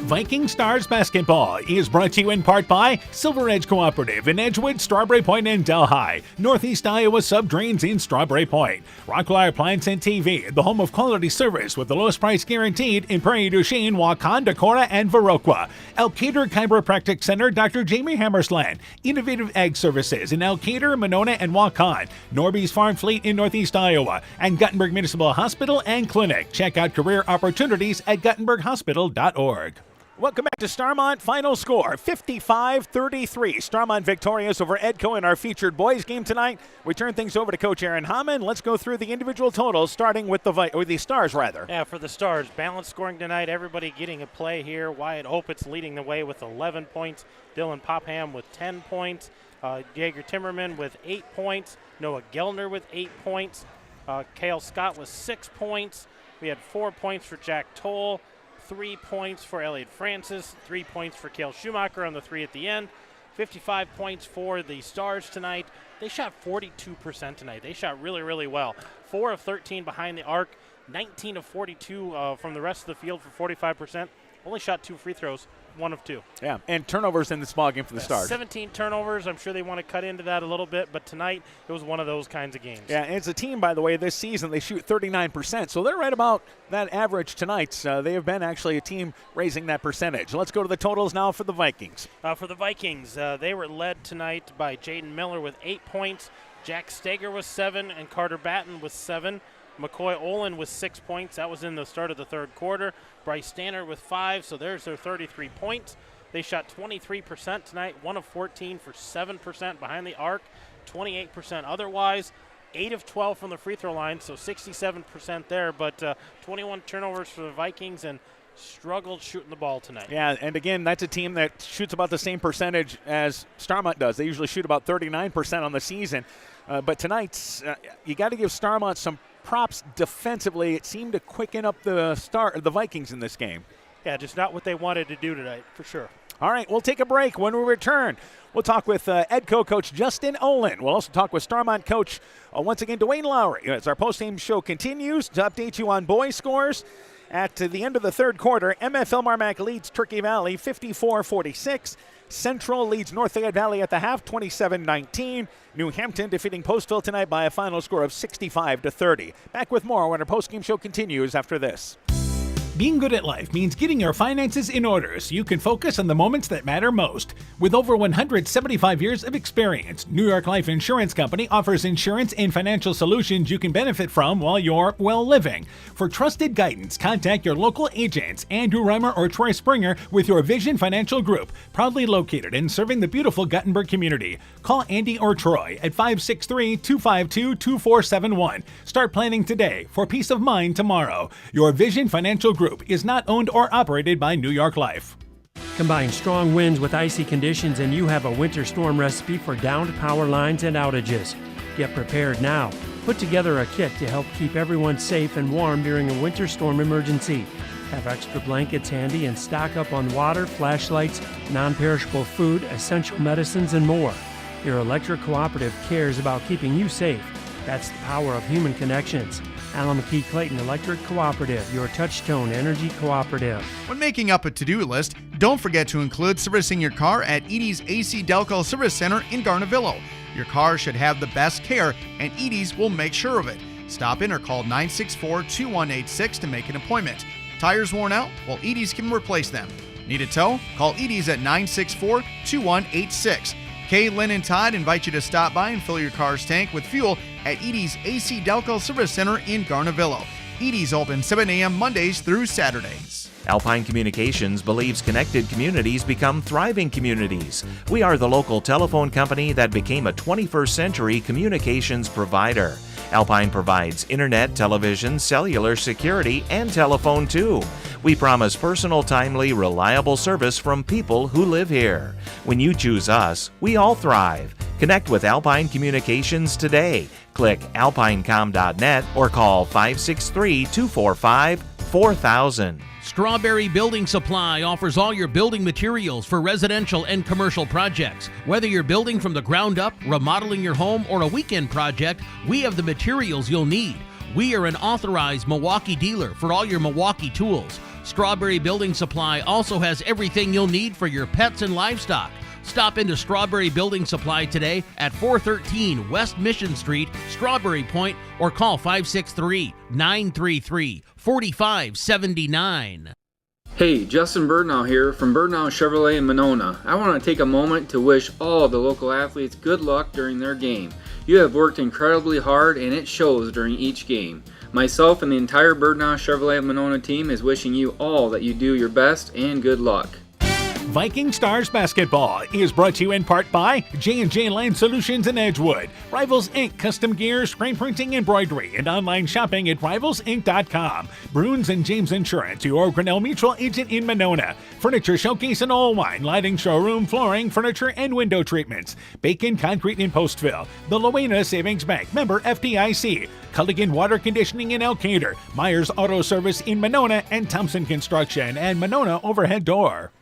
S3: Viking Stars Basketball is brought to you in part by Silver Edge Cooperative in Edgewood, Strawberry Point, and Delhi. Northeast Iowa Sub-Drains in Strawberry Point. Rockwire Appliance and TV, the home of quality service with the lowest price guaranteed in Prairie du Chien, Waukon, Decorah, and Viroqua. Elkader Chiropractic Center, Dr. Jamie Hammersland. Innovative Ag Services in Elkader, Monona, and Waukon. Norby's Farm Fleet in Northeast Iowa. And Guttenberg Municipal Hospital and Clinic. Check out career opportunities at guttenberghospital.org. Welcome back to Starmont. Final score, 55-33. Starmont victorious over Edco in our featured boys game tonight. We turn things over to Coach Aaron Hammond. Let's go through the individual totals, starting with the Stars, rather.
S20: Yeah, for the Stars, balanced scoring tonight. Everybody getting a play here. Wyatt Opitz leading the way with 11 points. Dylan Popham with 10 points. Jaeger Timmerman with 8 points. Noah Gellner with 8 points. Cale Scott with 6 points. We had 4 points for Jack Toll. 3 points for Elliot Francis, 3 points for Cale Schumacher on the 3 at the end, 55 points for the Stars tonight. They shot 42% tonight. They shot really, really well. 4 of 13 behind the arc, 19 of 42 from the rest of the field for 45%. Only shot 2 free throws, 1 of 2.
S1: Yeah, and turnovers in this ball game for the Stars.
S20: 17 turnovers. I'm sure they want to cut into that a little bit, but tonight it was one of those kinds of games.
S1: Yeah, and it's a team, by the way, this season they shoot 39%, so they're right about that average tonight. They have been actually a team raising that percentage. Let's go to the totals now for the Vikings.
S20: For the Vikings, they were led tonight by Jaden Miller with 8 points, Jack Steger with 7, and Carter Batten with 7. McCoy Olin with 6 points. That was in the start of the third quarter. Bryce Stannard with 5, so there's their 33 points. They shot 23% tonight, 1 of 14 for 7% behind the arc, 28% otherwise, 8 of 12 from the free throw line, so 67% there, but 21 turnovers for the Vikings and struggled shooting the ball tonight.
S1: Yeah, and again, that's a team that shoots about the same percentage as Starmont does. They usually shoot about 39% on the season, but tonight you got to give Starmont some props defensively. It seemed to quicken up the Vikings in this game.
S20: Yeah, just not what they wanted to do tonight, for sure.
S1: All right, we'll take a break. When we return, we'll talk with Edco coach Justin Olin. We'll also talk with Starmont coach, once again, Dwayne Lowry, as our postgame show continues to update you on boys scores. At the end of the third quarter, MFL Marmac leads Turkey Valley 54-46. Central leads North Fayette Valley at the half, 27-19. New Hampton defeating Postville tonight by a final score of 65-30. Back with more when our postgame show continues after this.
S3: Being good at life means getting your finances in order so you can focus on the moments that matter most. With over 175 years of experience, New York Life Insurance Company offers insurance and financial solutions you can benefit from while you're well living. For trusted guidance, contact your local agents, Andrew Reimer or Troy Springer with your Vision Financial Group, proudly located and serving the beautiful Guttenberg community. Call Andy or Troy at 563-252-2471. Start planning today for peace of mind tomorrow. Your Vision Financial Group is not owned or operated by New York Life.
S2: Combine strong winds with icy conditions and you have a winter storm recipe for downed power lines and outages. Get prepared now. Put together a kit to help keep everyone safe and warm during a winter storm emergency. Have extra blankets handy and stock up on water, flashlights, non-perishable food, essential medicines, and more. Your electric cooperative cares about keeping you safe. That's the power of human connections. Alan McKee Clayton Electric Cooperative, your touch-tone energy cooperative.
S7: When making up a to-do list, don't forget to include servicing your car at Edie's AC Delco Service Center in Garnavillo. Your car should have the best care, and Edie's will make sure of it. Stop in or call 964-2186 to make an appointment. Tires worn out? Well, Edie's can replace them. Need a tow? Call Edie's at 964-2186. Kay, Lynn, and Todd invite you to stop by and fill your car's tank with fuel at Edie's AC Delco Service Center in Garnavillo. Edie's open 7 a.m. Mondays through Saturdays.
S6: Alpine Communications believes connected communities become thriving communities. We are the local telephone company that became a 21st century communications provider. Alpine provides internet, television, cellular security, and telephone too. We promise personal, timely, reliable service from people who live here. When you choose us, we all thrive. Connect with Alpine Communications today. Click alpinecom.net or call 563-245-4000.
S5: Strawberry Building Supply offers all your building materials for residential and commercial projects. Whether you're building from the ground up, remodeling your home, or a weekend project, we have the materials you'll need. We are an authorized Milwaukee dealer for all your Milwaukee tools. Strawberry Building Supply also has everything you'll need for your pets and livestock. Stop into Strawberry Building Supply today at 413 West Mission Street, Strawberry Point, or call 563-933-4579.
S8: Hey, Justin Birdnow here from Birdnow Chevrolet in Monona. I want to take a moment to wish all the local athletes good luck during their game. You have worked incredibly hard and it shows during each game. Myself and the entire Birdnow Chevrolet Monona team is wishing you all that you do your best and good luck.
S3: Viking Stars Basketball is brought to you in part by J&J Land Solutions in Edgewood, Rivals Inc. Custom Gear, Screen Printing, Embroidery, and online shopping at rivalsinc.com. Bruins and James Insurance, your Grinnell Mutual agent in Monona. Furniture Showcase and All Wine, lighting showroom, flooring, furniture, and window treatments. Bacon Concrete in Postville. The Loena Savings Bank, member FDIC. Culligan Water Conditioning in Elkader. Myers Auto Service in Monona, and Thompson Construction and Monona Overhead Door.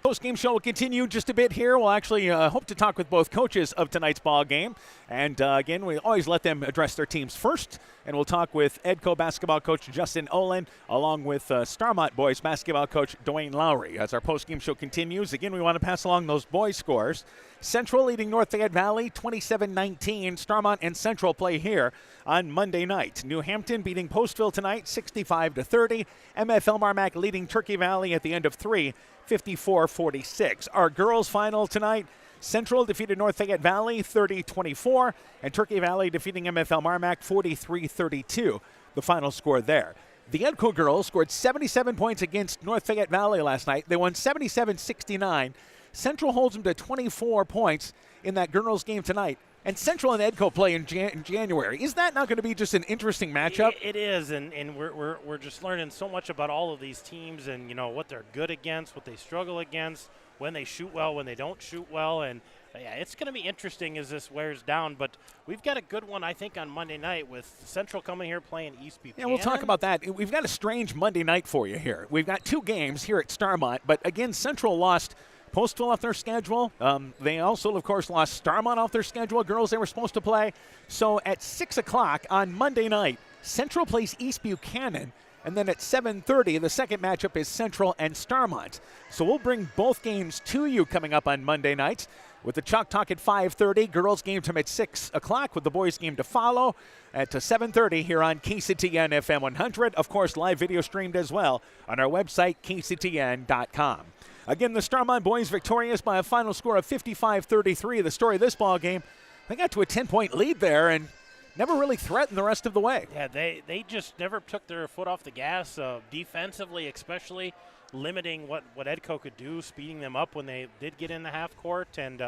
S1: Post-game show will continue just a bit here. We'll actually hope to talk with both coaches of tonight's ball game. And again, we always let them address their teams first. And we'll talk with Edco basketball coach Justin Olin, along with Starmont boys basketball coach Dwayne Lowry. As our post-game show continues, again, we want to pass along those boys' scores. Central leading North Fayette Valley 27-19. Starmont and Central play here on Monday night. New Hampton beating Postville tonight 65-30. MFL Marmac leading Turkey Valley at the end of 3, 54-46. Our girls' final tonight, Central defeated North Fayette Valley 30-24, and Turkey Valley defeating MFL Marmac 43-32. The final score there. The Edco girls scored 77 points against North Fayette Valley last night. They won 77-69. Central holds them to 24 points in that girls' game tonight. And Central and Edco play in January. Is that not going to be just an interesting matchup?
S20: It is, and we're just learning so much about all of these teams and, you know, what they're good against, what they struggle against, when they shoot well, when they don't shoot well. And, yeah, it's going to be interesting as this wears down. But we've got a good one, I think, on Monday night with Central coming here playing East Buchanan.
S1: Yeah, we'll talk about that. We've got a strange Monday night for you here. We've got 2 games here at Starmont. But, again, Central lost Postville off their schedule. They also, of course, lost Starmont off their schedule, girls they were supposed to play. So at 6 o'clock on Monday night, Central plays East Buchanan. And then at 7:30, the second matchup is Central and Starmont. So we'll bring both games to you coming up on Monday night with the Chalk Talk at 5:30. Girls game time at 6 o'clock with the boys game to follow at 7:30 here on KCTN FM 100. Of course, live video streamed as well on our website, kctn.com. Again, the Starmont boys victorious by a final score of 55-33. The story of this ball game, they got to a 10-point lead there and never really threatened the rest of the way.
S20: Yeah, they just never took their foot off the gas, defensively especially, limiting what Edco could do, speeding them up when they did get in the half court. And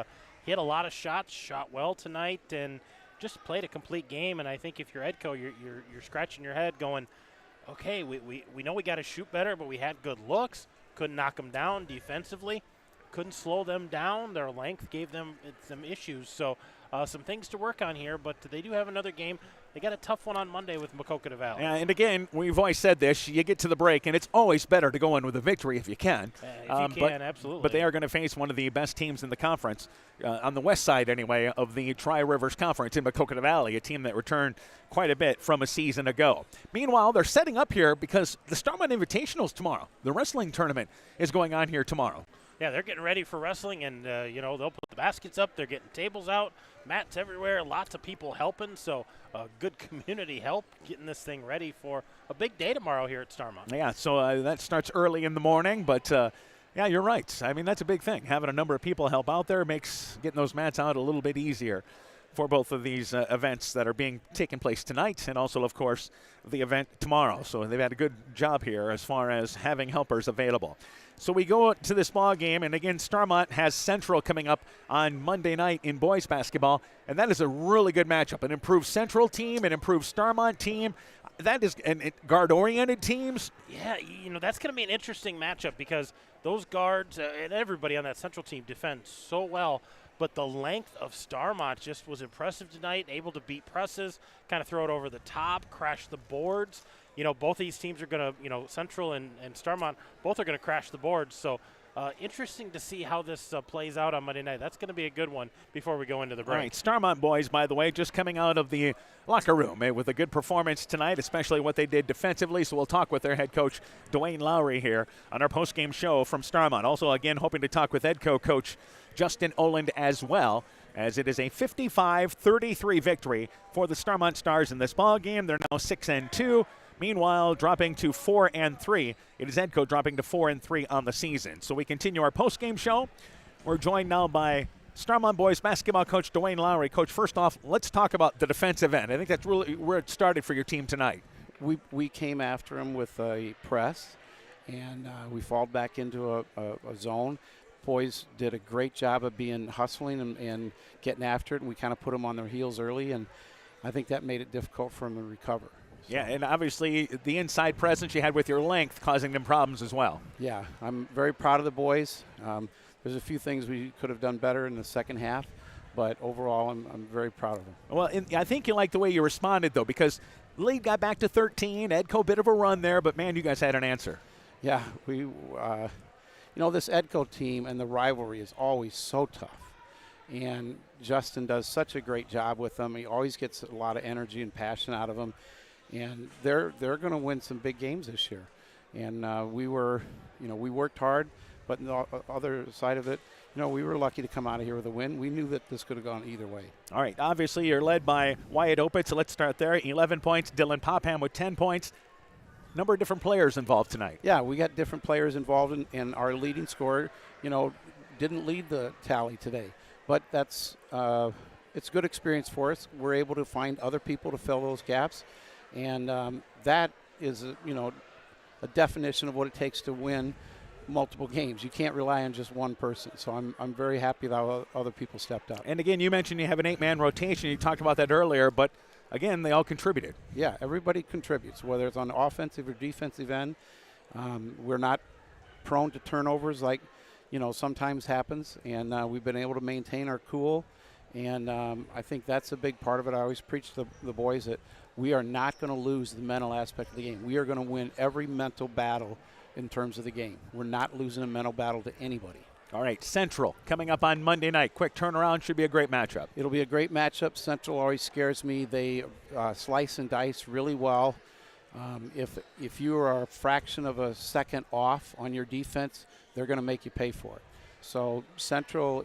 S20: he had a lot of shots, shot well tonight, and just played a complete game. And I think if you're Edco, you're scratching your head going, okay, we know we got to shoot better, but we had good looks. Couldn't knock them down defensively, couldn't slow them down. Their length gave them some issues. So some things to work on here, but they do have another game. They got a tough one on Monday with Maquoketa Valley.
S1: Yeah, and again, we've always said this, you get to the break, and it's always better to go in with a victory if you can.
S20: If you can, absolutely.
S1: But they are going to face one of the best teams in the conference, on the west side anyway, of the Tri-Rivers Conference in Maquoketa Valley, a team that returned quite a bit from a season ago. Meanwhile, they're setting up here because the Starmont Invitational's tomorrow. The wrestling tournament is going on here tomorrow.
S20: Yeah, they're getting ready for wrestling, and, they'll put the baskets up. They're getting tables out, mats everywhere, lots of people helping. So good community help getting this thing ready for a big day tomorrow here at Starmont.
S1: Yeah, so that starts early in the morning, but yeah, you're right. I mean, that's a big thing. Having a number of people help out there makes getting those mats out a little bit easier. for both of these events that are being taken place tonight, and also, of course, the event tomorrow. So they've had a good job here as far as having helpers available. So we go to this ball game, and again, Starmont has Central coming up on Monday night in boys basketball, and that is a really good matchup. An improved Central team, an improved Starmont team. That is an guard-oriented teams.
S20: Yeah, that's going to be an interesting matchup because those guards and everybody on that Central team defends so well. But the length of Starmont just was impressive tonight, able to beat presses, kind of throw it over the top, crash the boards. Both of these teams are going to, Central and Starmont, both are going to crash the boards. So interesting to see how this plays out on Monday night. That's going to be a good one before we go into the break.
S1: All right, Starmont boys, by the way, just coming out of the locker room with a good performance tonight, especially what they did defensively. So we'll talk with their head coach, Dwayne Lowry, here on our postgame show from Starmont. Also, again, hoping to talk with Edco coach Justin Oland as well, as it is a 55-33 victory for the Starmont Stars in this ball game. They're now 6-2. Meanwhile, dropping to 4-3. It is Edco dropping to 4-3 on the season. So we continue our postgame show. We're joined now by Starmont boys basketball coach Dwayne Lowry. Coach, first off, let's talk about the defensive end. I think that's really where it started for your team tonight.
S16: We came after him with a press, and we falled back into a zone. Boys did a great job of being hustling and getting after it, and we kind of put them on their heels early, and I think that made it difficult for them to recover.
S1: Yeah, and obviously the inside presence you had with your length causing them problems as well.
S16: Yeah, I'm very proud of the boys. There's a few things we could have done better in the second half, but overall I'm very proud of them.
S1: Well, I think you like the way you responded, though, because lead got back to 13. Edco, bit of a run there, but, man, you guys had an answer.
S16: Yeah, this Edco team and the rivalry is always so tough. And Justin does such a great job with them. He always gets a lot of energy and passion out of them. And they're going to win some big games this year. And we worked hard, but on the other side of it, we were lucky to come out of here with a win. We knew that this could have gone either way.
S1: All right, obviously you're led by Wyatt Opitz, so let's start there. 11 points, Dylan Popham with 10 points. Number of different players involved tonight.
S16: Yeah, we got different players involved, and our leading scorer, didn't lead the tally today. But that's it's good experience for us. We're able to find other people to fill those gaps. And that is, a definition of what it takes to win multiple games. You can't rely on just one person. So I'm very happy that other people stepped up.
S1: And again, you mentioned you have an 8-man rotation. You talked about that earlier, but again, they all contributed.
S16: Yeah, everybody contributes, whether it's on the offensive or defensive end. We're not prone to turnovers like, sometimes happens. And we've been able to maintain our cool. And I think that's a big part of it. I always preach to the boys that we are not going to lose the mental aspect of the game. We are going to win every mental battle in terms of the game. We're not losing a mental battle to anybody.
S1: All right, Central coming up on Monday night. Quick turnaround, should be a great matchup.
S16: It'll be a great matchup. Central always scares me. They slice and dice really well. If you are a fraction of a second off on your defense, they're going to make you pay for it. So Central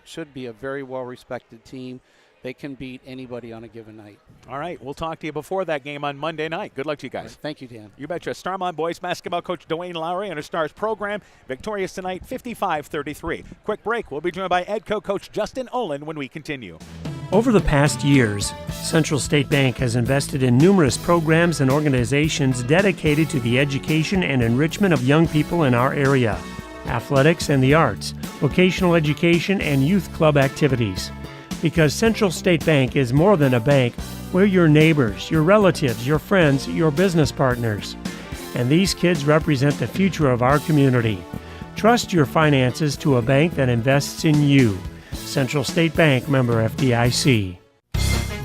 S16: should be a very well-respected team. They can beat anybody on a given night.
S1: All right, we'll talk to you before that game on Monday night. Good luck to you guys.
S16: Right, thank you, Dan.
S1: You betcha. Starmont boys basketball coach Dwayne Lowry and our Stars program. Victorious tonight, 55-33. Quick break. We'll be joined by Edco coach Justin Oland when we continue.
S2: Over the past years, Central State Bank has invested in numerous programs and organizations dedicated to the education and enrichment of young people in our area. Athletics and the arts, vocational education, and youth club activities. Because Central State Bank is more than a bank, we're your neighbors, your relatives, your friends, your business partners. And these kids represent the future of our community. Trust your finances to a bank that invests in you. Central State Bank, member FDIC.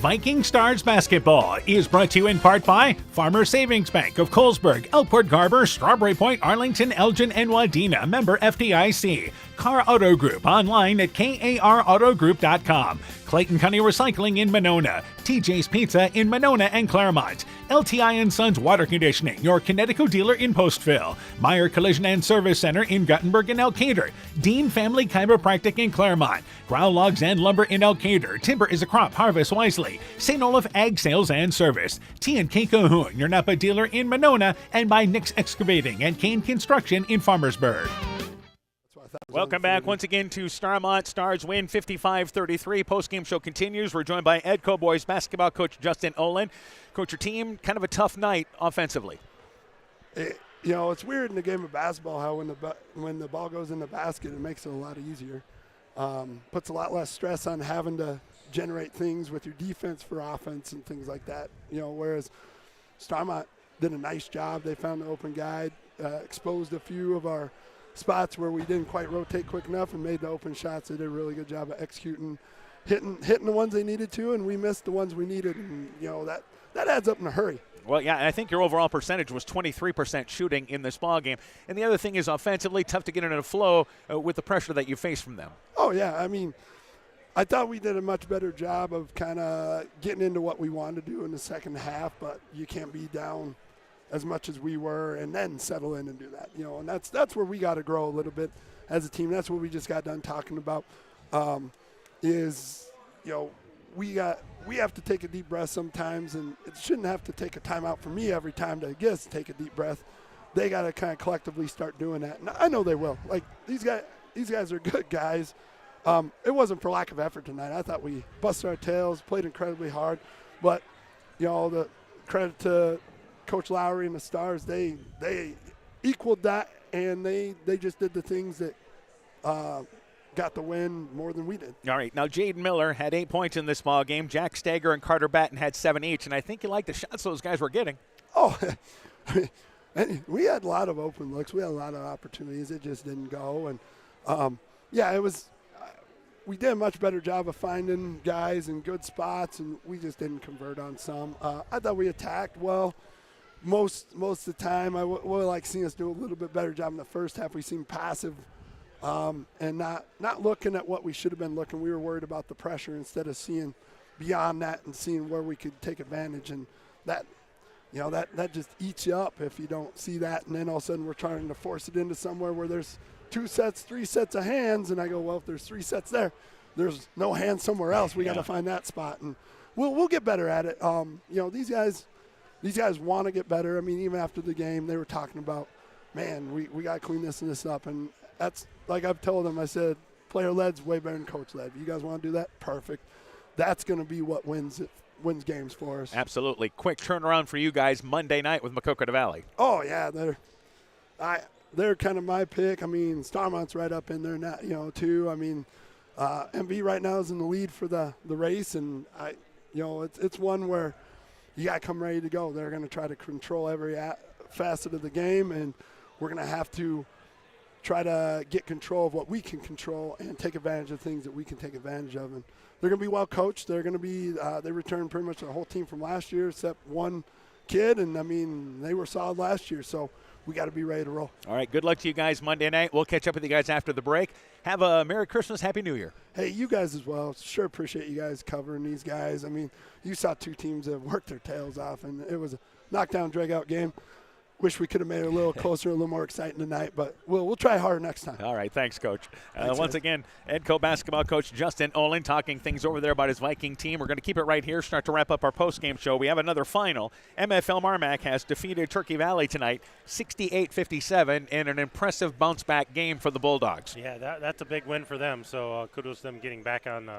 S3: Viking Stars basketball is brought to you in part by Farmer Savings Bank of Colesburg, Elkport Garber, Strawberry Point, Arlington, Elgin, and Wadena, member FDIC. Car Auto Group online at karautogroup.com. Clayton County Recycling in Monona. TJ's Pizza in Monona and Claremont. LTI & Sons Water Conditioning, your Connecticut dealer in Postville. Meyer Collision and Service Center in Guttenberg and Elkader. Dean Family Chiropractic in Claremont. Ground Logs and Lumber in Elkader. Timber is a crop, harvest wisely. St. Olaf Ag Sales and Service. T&K Cahoon, your Napa dealer in Monona. And by Nick's Excavating and Kane Construction in Farmersburg.
S18: that was
S1: Welcome back once again to Starmont. Stars win 55-33. Post-game show continues. We're joined by Edco boys basketball coach Justin Olin. Coach, your team, kind of a tough night offensively.
S18: It's weird in the game of basketball how when the ball goes in the basket, it makes it a lot easier. Puts a lot less stress on having to generate things with your defense for offense and things like that. Whereas Starmont did a nice job. They found the open guy, exposed a few of our spots where we didn't quite rotate quick enough and made the open shots. They did a really good job of executing, hitting the ones they needed to, and we missed the ones we needed. And, that adds up in a hurry.
S1: Well, yeah, I think your overall percentage was 23% shooting in this ball game. And the other thing is offensively, tough to get into the flow with the pressure that you face from them.
S18: Oh, yeah. I mean, I thought we did a much better job of kind of getting into what we wanted to do in the second half, but you can't be down as much as we were and then settle in and do that. And that's where we got to grow a little bit as a team. That's what we just got done talking about we have to take a deep breath sometimes, and it shouldn't have to take a timeout for me every time to just take a deep breath. They got to kind of collectively start doing that. And I know they will. Like, these guys are good guys. It wasn't for lack of effort tonight. I thought we busted our tails, played incredibly hard. But, the credit to Coach Lowry and the Stars, they equaled that, and they just did the things that got the win more than we did.
S1: All right, now Jaden Miller had 8 points in this ball game. Jack Stager and Carter Batten had 7 each, and I think you like the shots those guys were getting.
S18: Oh, we had a lot of open looks. We had a lot of opportunities. It just didn't go. And, it was we did a much better job of finding guys in good spots, and we just didn't convert on some. I thought we attacked well most of the time. I would like seeing us do a little bit better job in the first half. We seemed passive. And not looking at what we should have been looking. We were worried about the pressure instead of seeing beyond that and seeing where we could take advantage. And that just eats you up if you don't see that. And then all of a sudden we're trying to force it into somewhere where there's 3 sets of hands. And I go, well, if there's 3 sets there, there's no hands somewhere else. We got to find that spot. And we'll get better at it. These guys want to get better. I mean, even after the game, they were talking about, man, we got to clean this and this up. And that's, like I've told them, I said, player-led's way better than coach-led. You guys want to do that? Perfect. That's going to be what wins games for us.
S1: Absolutely. Quick turnaround for you guys Monday night with Maquoketa Valley.
S18: Oh, yeah. They're kind of my pick. I mean, Starmont's right up in there now, too. I mean, MV right now is in the lead for the race, and it's one where you got to come ready to go. They're going to try to control every facet of the game, and we're going to have to try to get control of what we can control and take advantage of things that we can take advantage of. And they're going to be well coached. They're going to be they returned pretty much the whole team from last year except one kid, and I mean they were solid last year, so we got to be ready to roll.
S1: All right, good luck to you guys Monday night. We'll catch up with you guys after the break. Have a Merry Christmas, Happy New Year.
S18: Hey, you guys as well. Sure appreciate you guys covering these guys. I mean, you saw 2 teams that worked their tails off, and it was a knockdown, drag-out game. Wish we could have made it a little closer, a little more exciting tonight, but we'll try harder next time.
S1: All right, thanks, Coach.
S18: Thanks,
S1: once again, Edco basketball coach Justin Olin talking things over there about his Viking team. We're going to keep it right here, start to wrap up our post-game show. We have another final. MFL Marmac has defeated Turkey Valley tonight, 68-57, in an impressive bounce-back game for the Bulldogs.
S20: Yeah, that's a big win for them, so kudos to them getting back on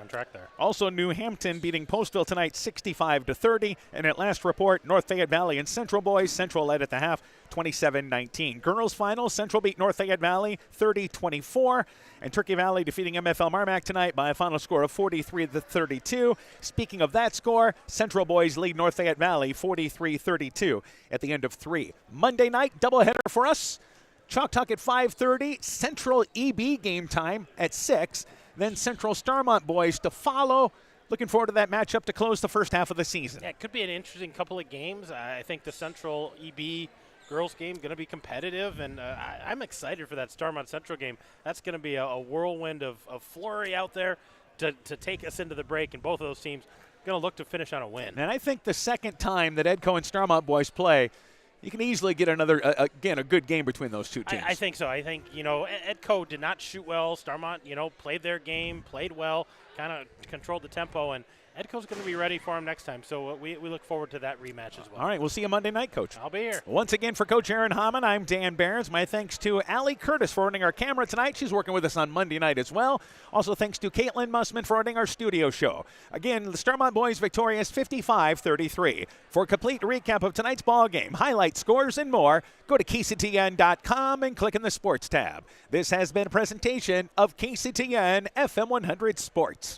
S20: track there.
S1: Also, New Hampton beating Postville tonight, 65-30, and at last report, North Fayette Valley and Central boys. Central led at the half, 27-19. Girls final, Central beat North Fayette Valley 30-24, and Turkey Valley defeating MFL Marmac tonight by a final score of 43-32. Speaking of that score, Central boys lead North Fayette Valley 43-32 at the end of 3. Monday night doubleheader for us. Chalk Talk at 5:30, Central EB game time at 6, then Central Starmont boys to follow. Looking forward to that matchup to close the first half of the season.
S20: Yeah, it could be an interesting couple of games. I think the Central EB girls game going to be competitive, and I'm excited for that Starmont Central game. That's going to be a whirlwind of flurry out there to take us into the break, and both of those teams going to look to finish on a win.
S1: And I think the second time that Edco and Starmont boys play, you can easily get another, again, a good game between those two teams.
S20: I think so. I think, Edco did not shoot well. Starmont, played their game, played well, kind of controlled the tempo, and Edco's going to be ready for him next time, so we look forward to that rematch as well.
S1: All right, we'll see you Monday night, Coach.
S20: I'll be here.
S1: Once again, for Coach Aaron Hamann, I'm Dan Behrens. My thanks to Allie Curtis for running our camera tonight. She's working with us on Monday night as well. Also, thanks to Caitlin Mussman for running our studio show. Again, the Starmont boys victorious 55-33. For a complete recap of tonight's ball game, highlights, scores, and more, go to KCTN.com and click on the Sports tab. This has been a presentation of KCTN FM 100 Sports.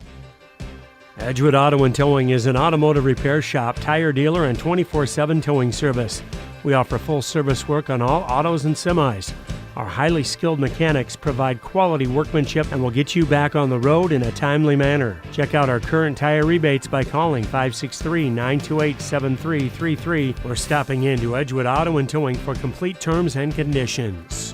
S2: Edgewood Auto and Towing is an automotive repair shop, tire dealer, and 24/7 towing service. We offer full service work on all autos and semis. Our highly skilled mechanics provide quality workmanship and will get you back on the road in a timely manner. Check out our current tire rebates by calling 563-928-7333 or stopping into Edgewood Auto and Towing for complete terms and conditions.